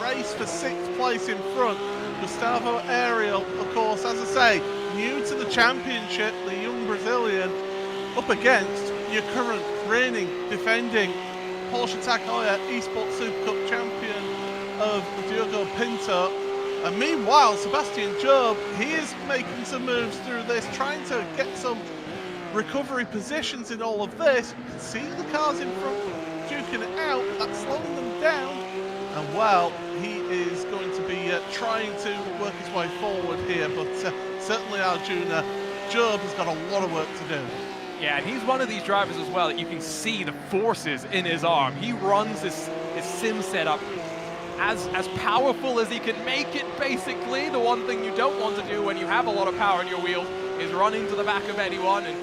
race for 6th place in front. Gustavo Ariel, of course, as I say, new to the championship, the young Brazilian, up against your current reigning, defending Porsche TAG Heuer Esports Supercup champion of Diogo Pinto. And meanwhile, Sebastian Job, he is making some moves through this, trying to get some recovery positions in all of this. You can see the cars in front duking it out, that's slowing them down. And well, he is going to be trying to work his way forward here, but certainly Arjuna Job has got a lot of work to do. Yeah, and he's one of these drivers as well that you can see the forces in his arm. He runs his sim setup as powerful as he can make it, basically. The one thing you don't want to do when you have a lot of power in your wheels is run into the back of anyone, and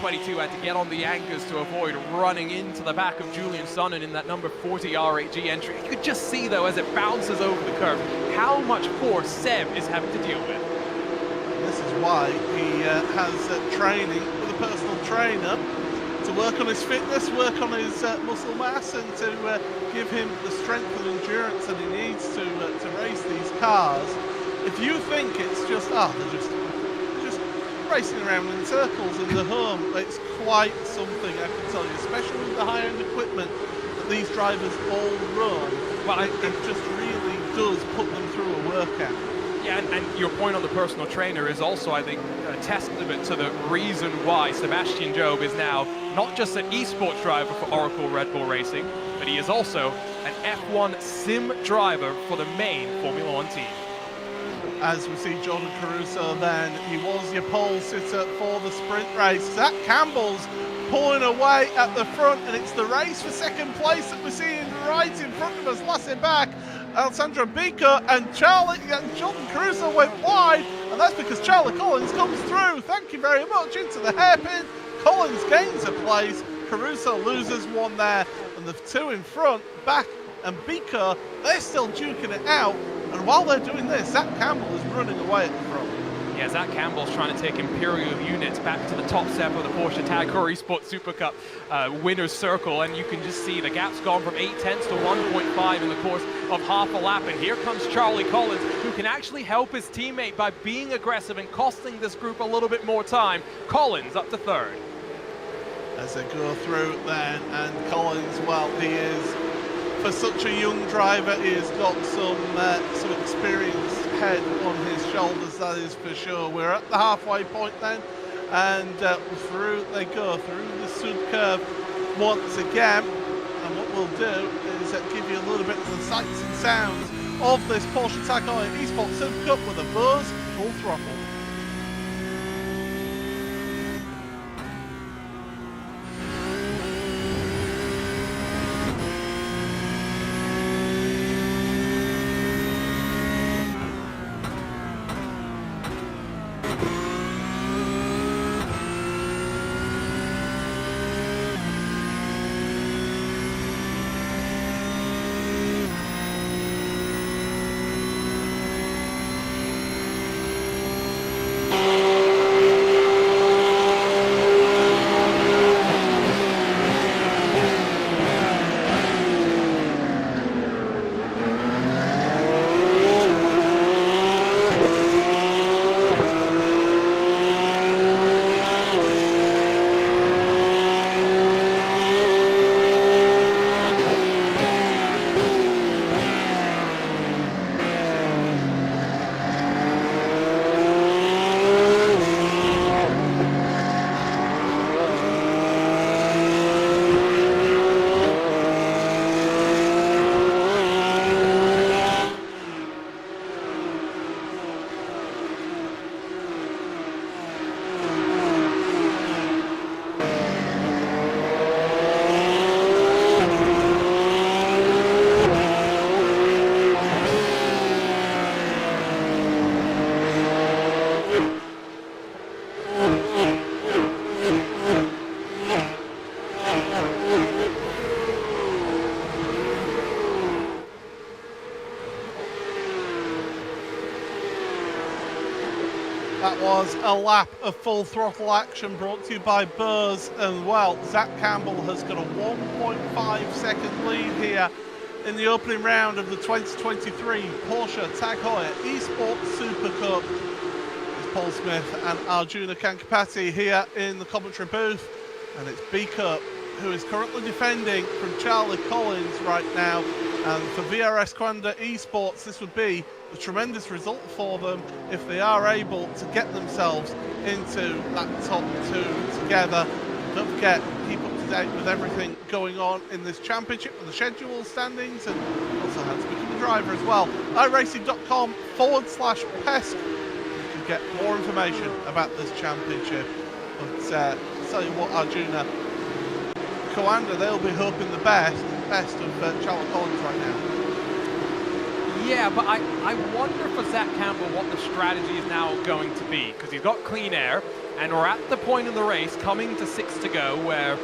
22 had to get on the anchors to avoid running into the back of Julian Sonnen in that number 40 R8G entry. You could just see, though, as it bounces over the curve, how much force Seb is having to deal with. This is why he has training with a personal trainer to work on his fitness, work on his muscle mass, and to give him the strength and endurance that he needs to race these cars. If you think it's just, they're just racing around in circles in the home, it's quite something, I can tell you, especially with the high-end equipment that these drivers all run. Well, it just really does put them through a workout. Yeah, and your point on the personal trainer is also, I think, a testament to the reason why Sebastian Job is now not just an esports driver for Oracle Red Bull Racing, but he is also an F1 sim driver for the main Formula 1 team. As we see Jordan Caruso then, he was your pole sitter for the sprint race. Zach Campbell's pulling away at the front, and it's the race for 2nd place that we're seeing right in front of us. Lasse back, Alessandro Bico, and Jordan Caruso went wide, and that's because Charlie Collins comes through. Thank you very much, into the hairpin. Collins gains a place, Caruso loses one there, and the 2 in front, Back and Bico, they're still duking it out. And while they're doing this, Zach Campbell is running away at the front. Yeah, Zach Campbell's trying to take Imperial units back to the top step of the Porsche TAG Heuer Esports Supercup winner's circle, and you can just see the gap's gone from 0.8 to 1.5 in the course of half a lap. And here comes Charlie Collins, who can actually help his teammate by being aggressive and costing this group a little bit more time. Collins up to 3rd. As they go through then, and Collins, well, he is, for such a young driver, he has got some experienced head on his shoulders, that is for sure. We're at the halfway point then, and through they go, through the Sud curve once again. And what we'll do is give you a little bit of the sights and sounds of this Porsche TAG Heuer Esports Supercup with a BOSE full throttle. That was a lap of full throttle action brought to you by BOSE, and well, Zach Campbell has got a 1.5 second lead here in the opening round of the 2023 Porsche Tag Heuer Esports Supercup. It's Paul Smith and Arjuna Kankapati here in the commentary booth, and it's B-Cup who is currently defending from Charlie Collins right now, and for VRS Esports this would be a tremendous result for them if they are able to get themselves into that top two together. Don't forget, keep up to date with everything going on in this championship and the schedule standings, and also how to become a driver as well. iRacing.com/PESC. You can get more information about this championship. But I'll tell you what, Arjuna, Coanda, they'll be hoping the best of Charlie Collins right now. Yeah, but I wonder for Zach Campbell what the strategy is now going to be, because he's got clean air, and we're at the point in the race, coming to 6 to go, where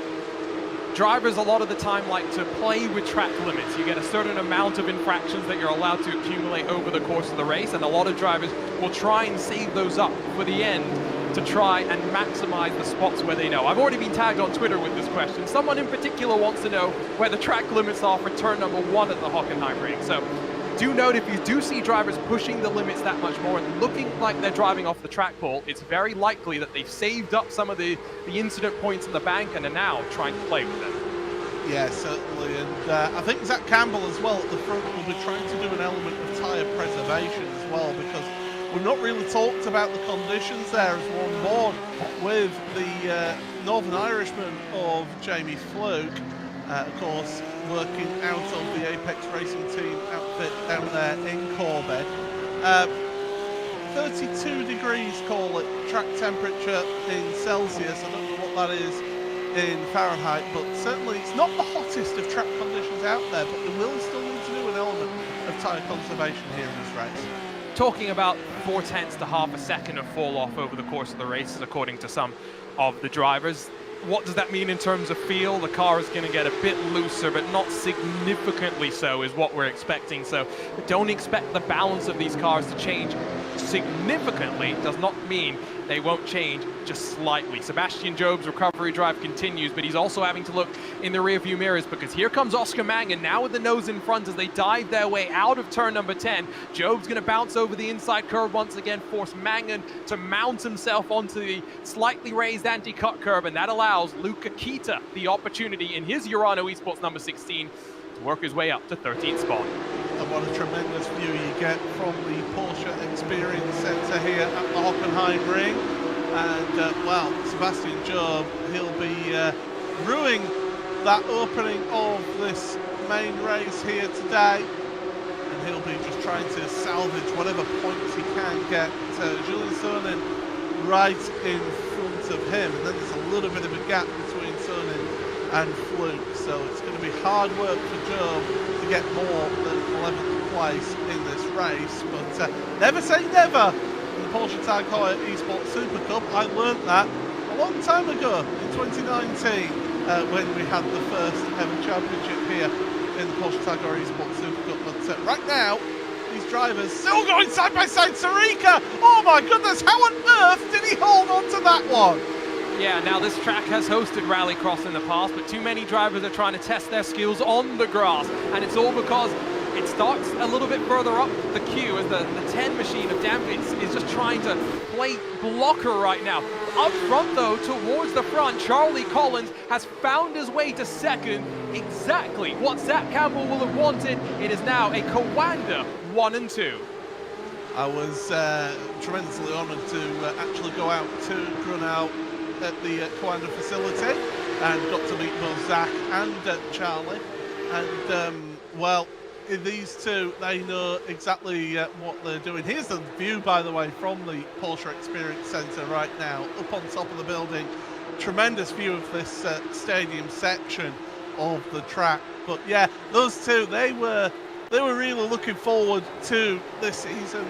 drivers a lot of the time like to play with track limits. You get a certain amount of infractions that you're allowed to accumulate over the course of the race, and a lot of drivers will try and save those up for the end to try and maximize the spots where they know. I've already been tagged on Twitter with this question. Someone in particular wants to know where the track limits are for turn number 1 at the Hockenheimring. So do note, if you do see drivers pushing the limits that much more and looking like they're driving off the track pole, it's very likely that they've saved up some of the incident points in the bank and are now trying to play with them. Yeah, certainly, and I think Zach Campbell as well at the front will be trying to do an element of tyre preservation as well, because we've not really talked about the conditions there as we're on board with the Northern Irishman of Jamie Fluke, of course, working out of the Apex Racing Team outfit down there in Corbett. 32 degrees, call it, track temperature in Celsius. I don't know what that is in Fahrenheit, but certainly it's not the hottest of track conditions out there, but they will still need to do an element of tyre conservation here in this race. Talking about 0.4 to half a second of fall off over the course of the race, according to some of the drivers. What does that mean in terms of feel? The car is going to get a bit looser, but not significantly so is what we're expecting. So don't expect the balance of these cars to change significantly. Does not mean they won't change, just slightly. Sebastian Job's recovery drive continues, but he's also having to look in the rearview mirrors, because here comes Oscar Mangan now with the nose in front as they dive their way out of turn number 10. Job's going to bounce over the inside curve once again, force Mangan to mount himself onto the slightly raised anti-cut curve, and that allows Luca Kita the opportunity in his Urano Esports number 16 to work his way up to 13th spot. And what a tremendous view you get from the Porsche Experience Centre here at the Hockenheimring. And, well, Sebastian Job, he'll be ruining that opening of this main race here today. And he'll be just trying to salvage whatever points he can get. Julian Sonin right in front of him. And then there's a little bit of a gap between Sonin and Fluke. So it's going to be hard work for Job to get more than 11th place in this race, but never say never in the Porsche Tag Heuer Esports Supercup. I learned that a long time ago in 2019 when we had the first ever championship here in the Porsche Tag Heuer Esports Supercup. But right now, these drivers still going side by side. Sarika, oh my goodness, how on earth did he hold on to that one? Yeah, now this track has hosted rallycross in the past, but too many drivers are trying to test their skills on the grass, and it's all because it starts a little bit further up the queue as the 10 machine of Dampitz is just trying to play blocker right now. Up front though, towards the front, Charlie Collins has found his way to second, exactly what Zach Campbell will have wanted. It is now a Coanda 1 and 2. I was tremendously honoured to actually go out to Grunau at the Coanda facility and got to meet both Zach and Charlie, and well, these two, they know exactly what they're doing. Here's the view, by the way, from the Porsche Experience Centre right now, up on top of the building. Tremendous view of this stadium section of the track. But yeah, those two, they were really looking forward to this season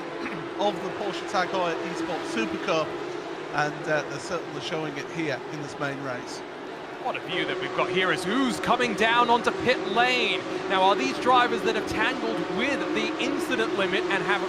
of the Porsche Tag Heuer Esports Supercup, and they're certainly showing it here in this main race. What a view that we've got here as Ooze coming down onto pit lane. Now, are these drivers that have tangled with the incident limit and have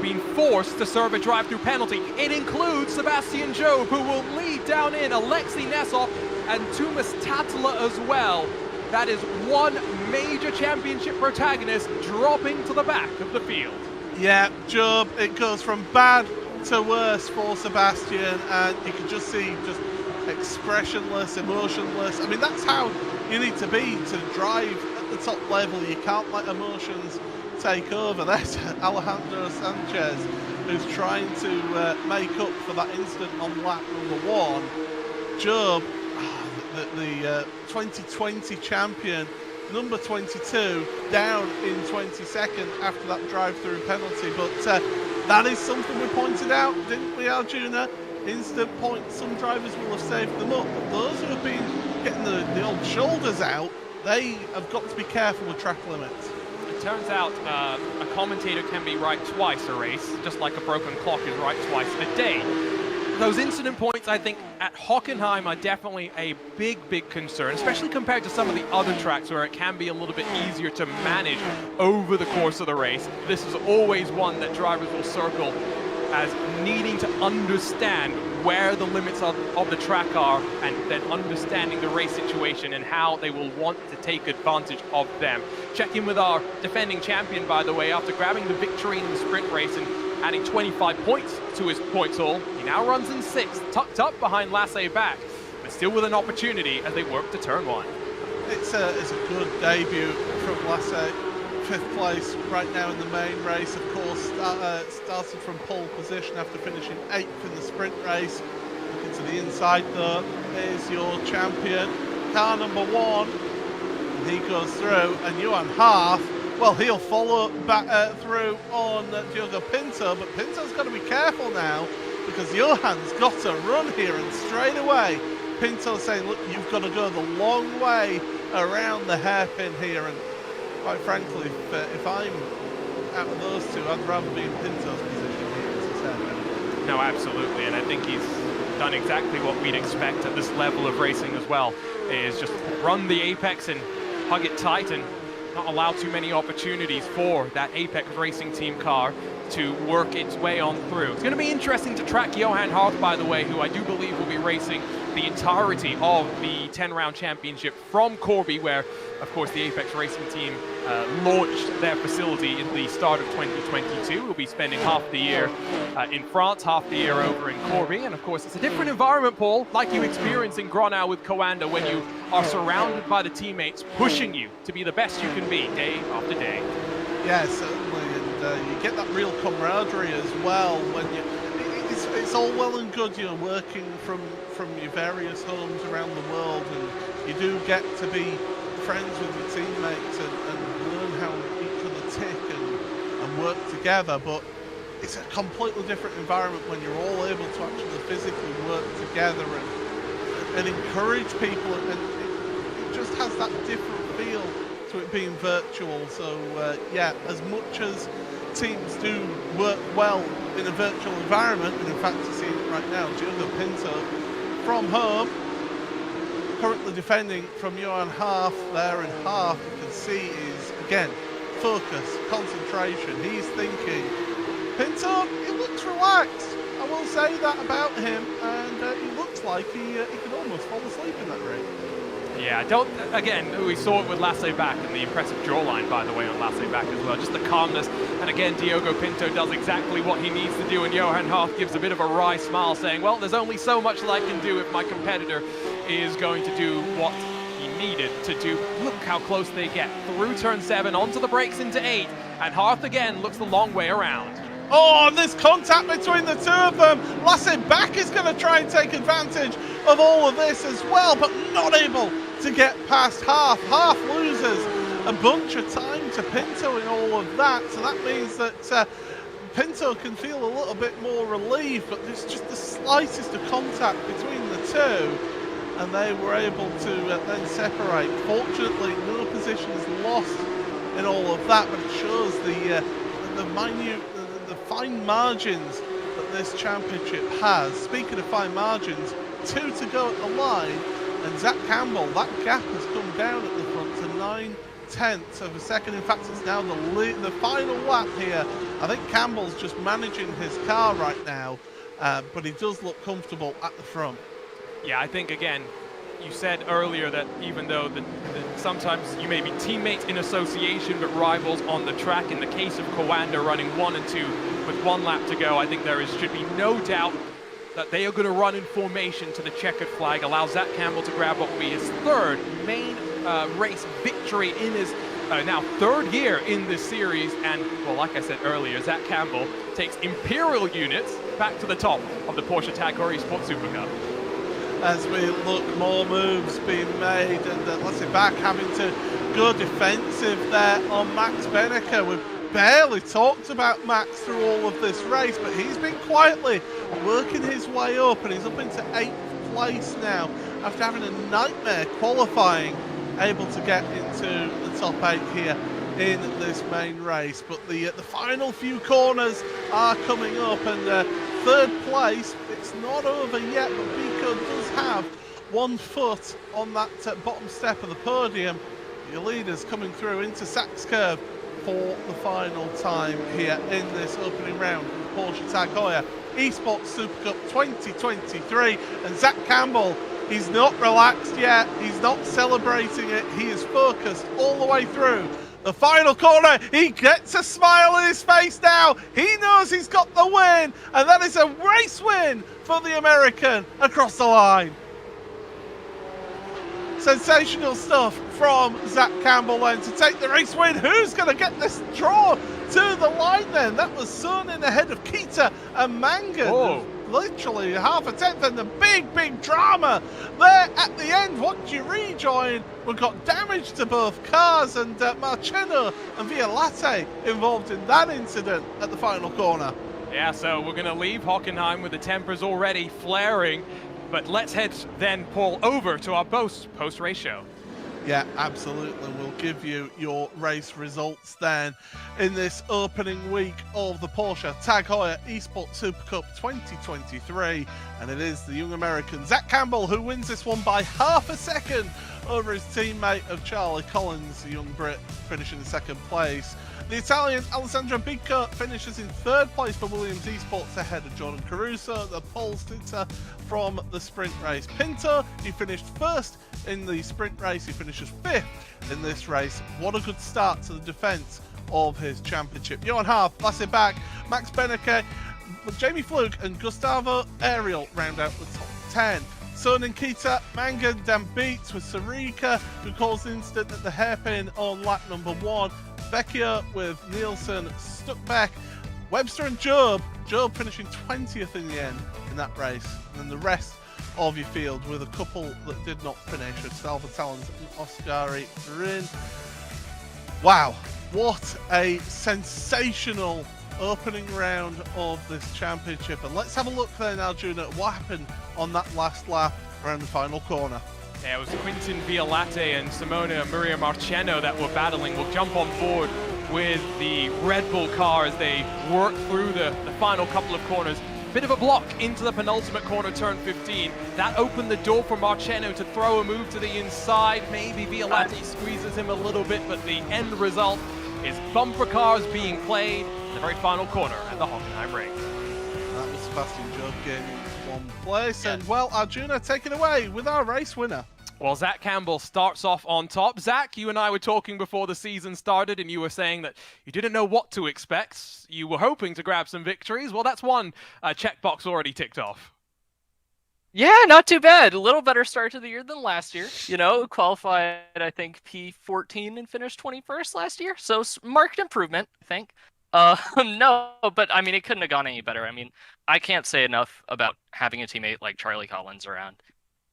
been forced to serve a drive-through penalty. It includes Sebastian Job, who will lead down in Alexei Nesov and Tumas Tatala as well. That is one major championship protagonist dropping to the back of the field. Yeah, Job, it goes from bad to worse for Sebastian, and you can just see just expressionless, emotionless. I mean, that's how you need to be to drive at the top level. You can't let emotions take over. There's Alejandro Sanchez, who's trying to make up for that incident on lap number 1. Job, the 2020 champion, number 22, down in 22nd after that drive-through penalty. But that is something we pointed out, didn't we, Arjuna? Instant points, some drivers will have saved them up, but those who have been getting the old shoulders out, they have got to be careful with track limits. It turns out a commentator can be right twice a race, just like a broken clock is right twice a day. Those incident points, I think, at Hockenheim are definitely a big, big concern, especially compared to some of the other tracks where it can be a little bit easier to manage over the course of the race. This is always one that drivers will circle as needing to understand where the limits of the track are, and then understanding the race situation and how they will want to take advantage of them. Check in with our defending champion, by the way, after grabbing the victory in the sprint race and adding 25 points to his points haul. He now runs in 6th, tucked up behind Lasse back, but still with an opportunity as they work to turn 1. It's a good debut from Lasse. 5th place right now in the main race, of course, started from pole position after finishing 8th in the sprint race. Looking to the inside though, there's your champion, car number 1, and he goes through, and Johan Haaf, well, he'll follow back through on Diogo Pinto, but Pinto's got to be careful now, because Johan's got to run here, and straight away Pinto's saying, look, you've got to go the long way around the hairpin here, and quite frankly, if I'm out of those two, I'd rather be in Pinto's position here as his hairpin. No, absolutely, and I think he's done exactly what we'd expect at this level of racing as well, is just run the apex and hug it tight and not allow too many opportunities for that Apex Racing Team car to work its way on through. It's going to be interesting to track Johan Hart, by the way, who I do believe will be racing the entirety of the 10-round championship from Corby, where, of course, the Apex Racing Team launched their facility in the start of 2022. We'll be spending half the year in France, half the year over in Corby, and of course, it's a different environment, Paul, like you experience in Gronau with Coanda, when you are surrounded by the teammates pushing you to be the best you can be day after day. Yeah, certainly, and you get that real camaraderie as well when you. It's all well and good, you know, working from your various homes around the world, and you do get to be friends with your teammates and learn how each other tick and work together. But it's a completely different environment when you're all able to actually physically work together and encourage people, and it just has that different feel to it being virtual. So yeah, as much as teams do work well in a virtual environment, and in fact you're seeing it right now, Diogo Pinto from home, currently defending from Johan Haaf there, and Haaf, you can see, is again focus, concentration. He's thinking. Pinto, he looks relaxed, I will say that about him, and he looks like he could almost fall asleep in that ring. Yeah, again, we saw it with Lasse back, and the impressive jawline, by the way, on Lasse back as well. Just the calmness, and again, Diogo Pinto does exactly what he needs to do, and Johan Haaf gives a bit of a wry smile, saying, well, there's only so much that I can do if my competitor is going to do what he needed to do. Look how close they get. Through turn 7, onto the brakes into 8, and Haaf again looks the long way around. Oh, and this contact between the two of them. Lasse back is going to try and take advantage of all of this as well, but not able to get past Haaf. Haaf loses a bunch of time to Pinto in all of that, so that means that Pinto can feel a little bit more relieved, but there's just the slightest of contact between the two, and they were able to then separate. Fortunately, no positions lost in all of that, but it shows the fine margins that this championship has. Speaking of fine margins, 2 to go at the line, and Zach Campbell, that gap has come down at the front to tenths of a second. In fact, it's now the final lap here. I think Campbell's just managing his car right now, but he does look comfortable at the front. Yeah, I think, again, you said earlier that even though sometimes you may be teammates in association but rivals on the track, in the case of Coanda running 1 and 2 with 1 lap to go, I think should be no doubt that they are going to run in formation to the checkered flag, allow Zach Campbell to grab what will be his 3rd main race victory in his now 3rd year in this series. And, well, like I said earlier, Zach Campbell takes Imperial units back to the top of the Porsche Tag Heuer Esports Supercup. As we look, more moves being made, and let's say back having to go defensive there on Max Benneker. We've barely talked about Max through all of this race, but he's been quietly working his way up, and he's up into 8th place now after having a nightmare qualifying, able to get into the top 8 here in this main race. But the final few corners are coming up, and 3rd place, it's not over yet, but Biko does have 1 foot on that bottom step of the podium. Your leaders coming through into Sachs Curve for the final time here in this opening round of the Porsche Tag Heuer Esports Supercup 2023. And Zach Campbell, he's not relaxed yet, he's not celebrating it, he is focused all the way through the final corner. He gets a smile on his face now. He knows he's got the win, and that is a race win for the American across the line. Sensational stuff from Zach Campbell then to take the race win. Who's going to get this draw to the line then? That was Sonnen ahead of Kita and Mangan. Whoa. Literally half a tenth, and the big drama there at the end. Once you rejoin, we've got damage to both cars, and Marceno and Violate involved in that incident at the final corner. Yeah, so we're going to leave Hockenheim with the tempers already flaring, but let's head then, Paul, over to our post-race show. Yeah, absolutely. We'll give you your race results then in this opening week of the Porsche Tag Heuer Esports Supercup 2023. And it is the young American Zach Campbell who wins this one by half a second over his teammate of Charlie Collins, the young Brit, finishing in 2nd place. The Italian Alessandro Bicco finishes in 3rd place for Williams Esports ahead of Jordan Caruso, the pole sitter from the sprint race. Pinto, he finished 1st in the sprint race, he finishes 5th in this race. What a good start to the defence of his championship. Johan Haaf, Lasse Bach, Max Benneker, Jamie Fluke and Gustavo Ariel round out the top 10. Sonnen Kita, Mangan, Dan Beats with Sarika, who caused the incident at the hairpin on lap number 1. Vecchio with Nielsen, Stuckbeck, Webster and Job finishing 20th in the end in that race. And then the rest of your field with a couple that did not finish, with Salva Talons and Oskari Rin. Wow, what a sensational opening round of this championship. And let's have a look then, Arjuna, at what happened on that last lap around the final corner. Yeah, it was Quintin Violate and Simona Maria Marceno that were battling. We'll jump on board with the Red Bull car as they work through the final couple of corners. Bit of a block into the penultimate corner, turn 15. That opened the door for Marceno to throw a move to the inside. Maybe Violate squeezes him a little bit, but the end result is bumper cars being played in the very final corner at the Hockenheimring. That was Sebastian Job getting 1 place. And, well, Arjuna, take it away with our race winner. Well, Zach Campbell starts off on top. Zach, you and I were talking before the season started, and you were saying that you didn't know what to expect. You were hoping to grab some victories. Well, that's one checkbox already ticked off. Yeah, not too bad. A little better start to the year than last year. You know, qualified, I think, P14 and finished 21st last year. So, marked improvement, I think. No, but, I mean, it couldn't have gone any better. I mean, I can't say enough about having a teammate like Charlie Collins around,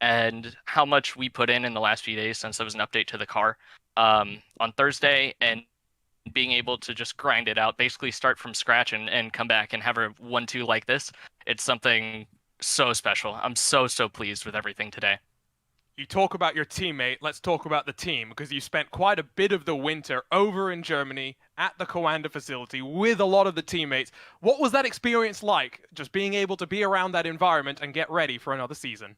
and how much we put in the last few days since there was an update to the car on Thursday, and being able to just grind it out, basically start from scratch and come back and have a 1-2 like this. It's something so special. I'm so pleased with everything today. You talk about your teammate, let's talk about the team, because you spent quite a bit of the winter over in Germany at the Coanda facility with a lot of the teammates. What was that experience like, just being able to be around that environment and get ready for another season?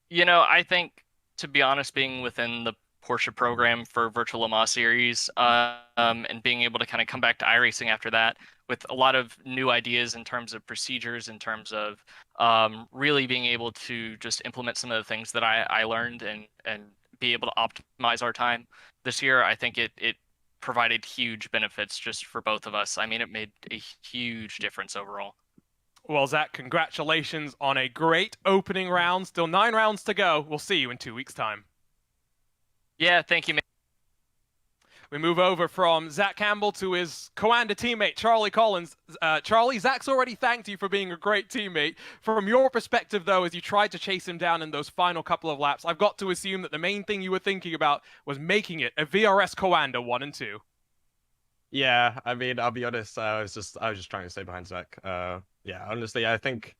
You know, I think, to be honest, being within the Porsche program for Virtual Le Mans Series, and being able to kind of come back to iRacing after that with a lot of new ideas in terms of procedures, in terms of really being able to just implement some of the things that I learned and be able to optimize our time this year. I think it provided huge benefits just for both of us. I mean, it made a huge difference overall. Well, Zach, congratulations on a great opening round. Still 9 rounds to go. We'll see you in 2 weeks' time. Yeah, thank you, man. We move over from Zach Campbell to his Coanda teammate, Charlie Collins. Charlie, Zach's already thanked you for being a great teammate. From your perspective, though, as you tried to chase him down in those final couple of laps, I've got to assume that the main thing you were thinking about was making it a VRS Coanda 1 and 2. Yeah, I mean, I'll be honest, I was just trying to stay behind Zach. Yeah, honestly, I think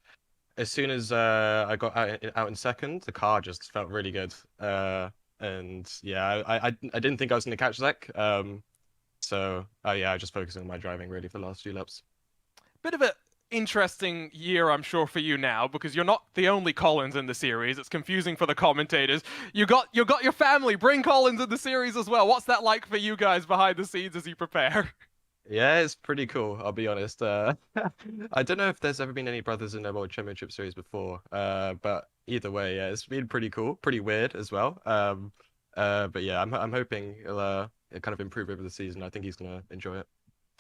as soon as I got out in second, the car just felt really good. And yeah, I didn't think I was going to catch Zach. So yeah, I just focused on my driving really for the last few laps. Bit of an interesting year, I'm sure, for you now, because you're not the only Collins in the series. It's confusing for the commentators. You got your family. Bring Collins in the series as well. What's that like for you guys behind the scenes as you prepare? Yeah, it's pretty cool, I'll be honest. I don't know if there's ever been any brothers in the World Championship Series before, but either way, yeah, it's been pretty cool, pretty weird as well. But yeah, I'm hoping it'll kind of improve over the season. I think he's going to enjoy it.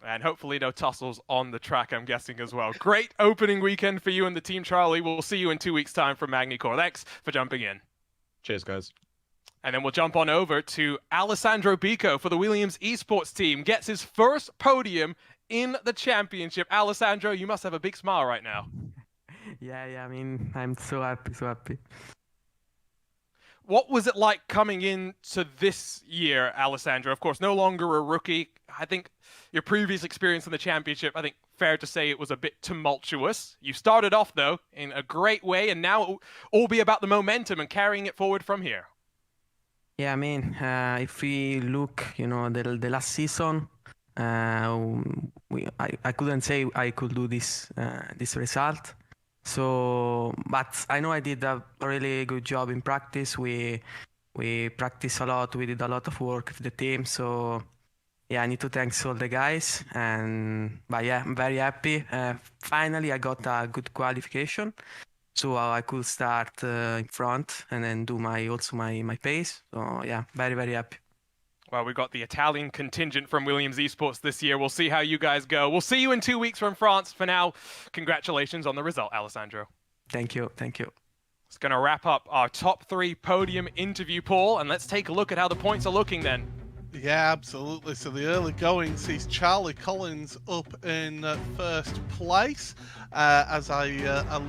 And hopefully no tussles on the track, I'm guessing, as well. Great opening weekend for you and the team, Charlie. We'll see you in 2 weeks' time from Magny-Cours. Thanks for jumping in. Cheers, guys. And then we'll jump on over to Alessandro Bico for the Williams Esports team. Gets his first podium in the championship. Alessandro, you must have a big smile right now. Yeah, I mean, I'm so happy. What was it like coming into this year, Alessandro? Of course, no longer a rookie. I think your previous experience in the championship, I think fair to say it was a bit tumultuous. You started off, though, in a great way, and now it will all be about the momentum and carrying it forward from here. Yeah, I mean, if we look, the last season, I couldn't say I could do this result. So, but I know I did a really good job in practice. We practiced a lot. We did a lot of work with the team. So, yeah, I need to thank all the guys. But yeah, I'm very happy. Finally, I got a good qualification. So I could start in front and then do my pace. So yeah, very, very happy. Well, we've got the Italian contingent from Williams Esports this year. We'll see how you guys go. We'll see you in 2 weeks from France. For now, congratulations on the result, Alessandro. Thank you. It's going to wrap up our top 3 podium interview poll, and let's take a look at how the points are looking then. Yeah, absolutely. So the early going sees Charlie Collins up in first place as I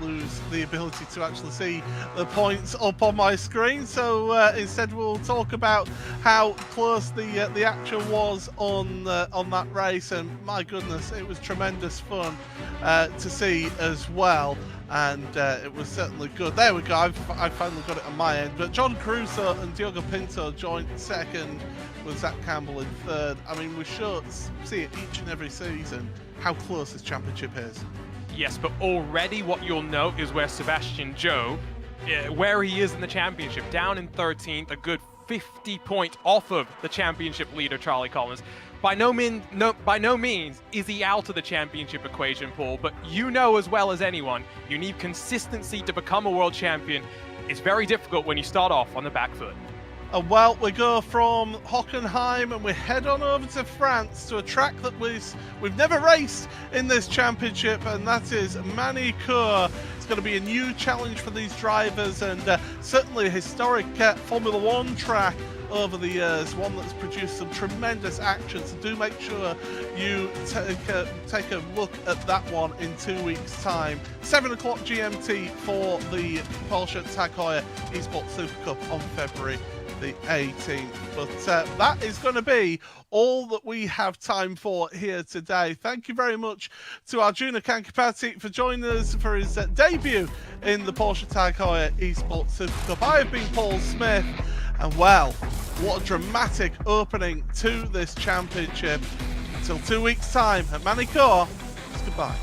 lose the ability to actually see the points up on my screen. So instead we'll talk about how close the action was on that race, and my goodness, it was tremendous fun to see as well. And it was certainly good. There we go. I finally got it on my end. But John Crusoe and Diogo Pinto joined second, with Zach Campbell in third. I mean, we should see it each and every season how close this championship is. Yes, but already what you'll note is where Sebastian Joe, where he is in the championship, down in 13th, a good 50 points off of the championship leader, Charlie Collins. By no means is he out of the championship equation, Paul, but you know as well as anyone, you need consistency to become a world champion. It's very difficult when you start off on the back foot. Well, we go from Hockenheim and we head on over to France to a track that we've never raced in this championship, and that is Magny-Cours. It's going to be a new challenge for these drivers, and certainly a historic Formula One track over the years, one that's produced some tremendous action. So do make sure you take a look at that one in 2 weeks' time. 7 o'clock GMT for the Porsche Heuer Esports Supercup on February the 18th. But that is going to be all that we have time for here today. Thank you very much to Arjuna Kankipati for joining us for his debut in the Porsche Heuer Esports Supercup. I have been Paul Smith, and well, what a dramatic opening to this championship. Until 2 weeks' time at Magny-Cours, goodbye.